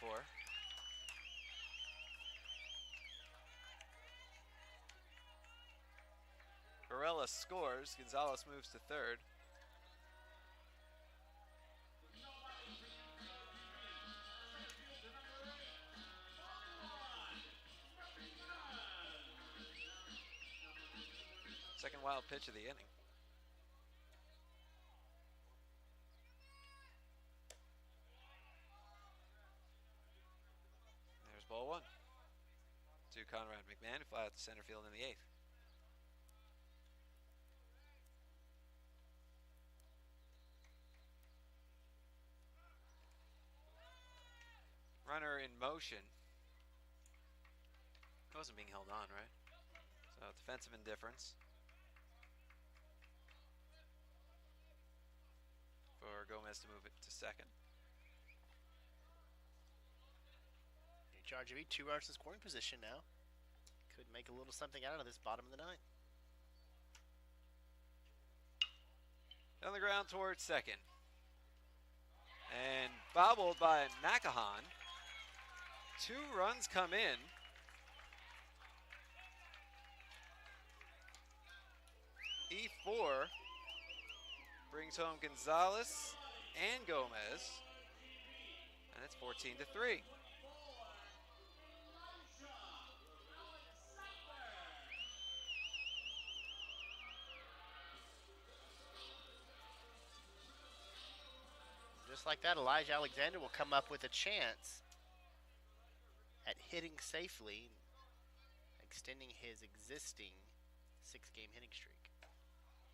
Varela scores. Gonzalez moves to third. Second wild pitch of the inning. There's ball 1. To Conrad McMahon, who fly out to center field in the 8th. Runner in motion. It wasn't being held on, right? So defensive indifference for Gomez to move it to second. UTRGV 2 runners in scoring position now. Could make a little something out of this bottom of the 9th. On the ground towards second. And bobbled by McCahan. 2 runs come in. E4 brings home Gonzalez and Gomez. And it's 14-3. Just like that, Elijah Alexander will come up with a chance at hitting safely, extending his existing 6-game hitting streak.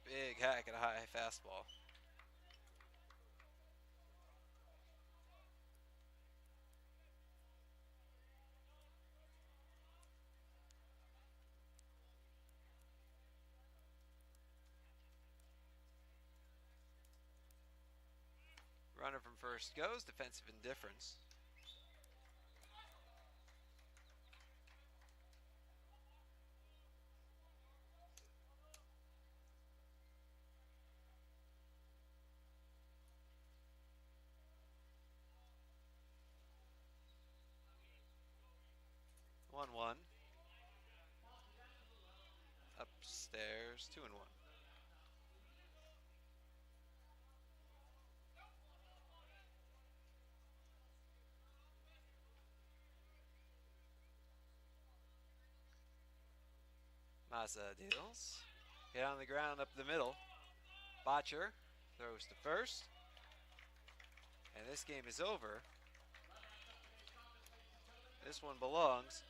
Big hack at a high fastball. Runner from first goes, defensive indifference. One. Upstairs, 2-1. Mazza deals. Get on the ground up the middle. Botcher throws to first. And this game is over. This one belongs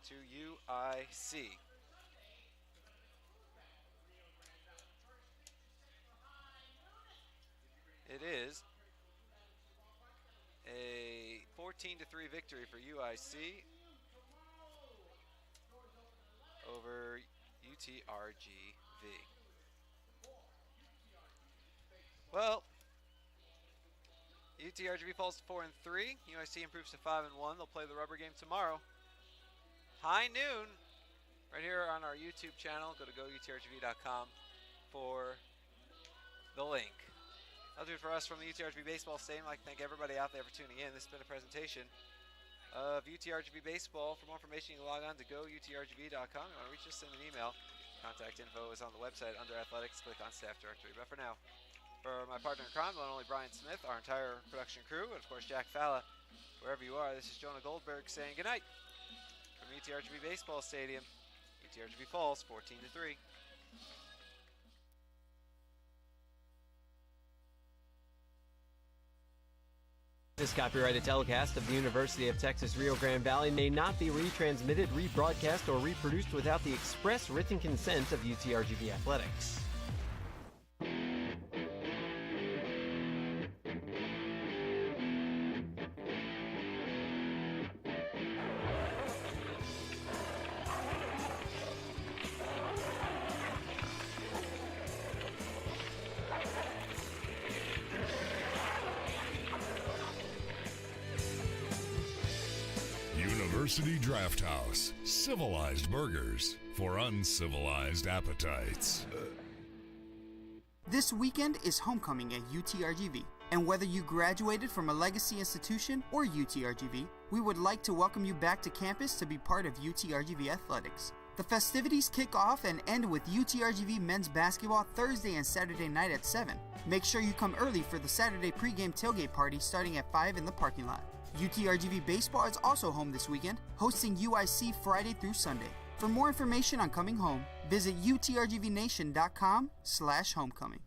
to UIC. It is a 14-3 victory for UIC over UTRGV. Well, UTRGV falls to 4-3. UIC improves to 5-1. They'll play the rubber game tomorrow. High noon, right here on our YouTube channel. Go to goutrgv.com for the link. That'll do it for us from the UTRGV Baseball Stadium. I'd like to thank everybody out there for tuning in. This has been a presentation of UTRGV Baseball. For more information, you can log on to goutrgv.com. You want to reach us, send an email. Contact info is on the website under athletics. Click on staff directory. But for now, for my partner in crime, not only Bryan Smith, our entire production crew, and of course Jack Falla, wherever you are, this is Jonah Goldberg saying goodnight from UTRGV Baseball Stadium. UTRGV falls 14-3. This copyrighted telecast of the University of Texas Rio Grande Valley may not be retransmitted, rebroadcast, or reproduced without the express written consent of UTRGV Athletics. University Draft House. Civilized burgers for uncivilized appetites. This weekend is homecoming at UTRGV, and whether you graduated from a legacy institution or UTRGV, we would like to welcome you back to campus to be part of UTRGV Athletics. The festivities kick off and end with UTRGV men's basketball Thursday and Saturday night at 7. Make sure you come early for the Saturday pregame tailgate party starting at 5 in the parking lot. UTRGV Baseball is also home this weekend, hosting UIC Friday through Sunday. For more information on coming home, visit utrgvnation.com/homecoming.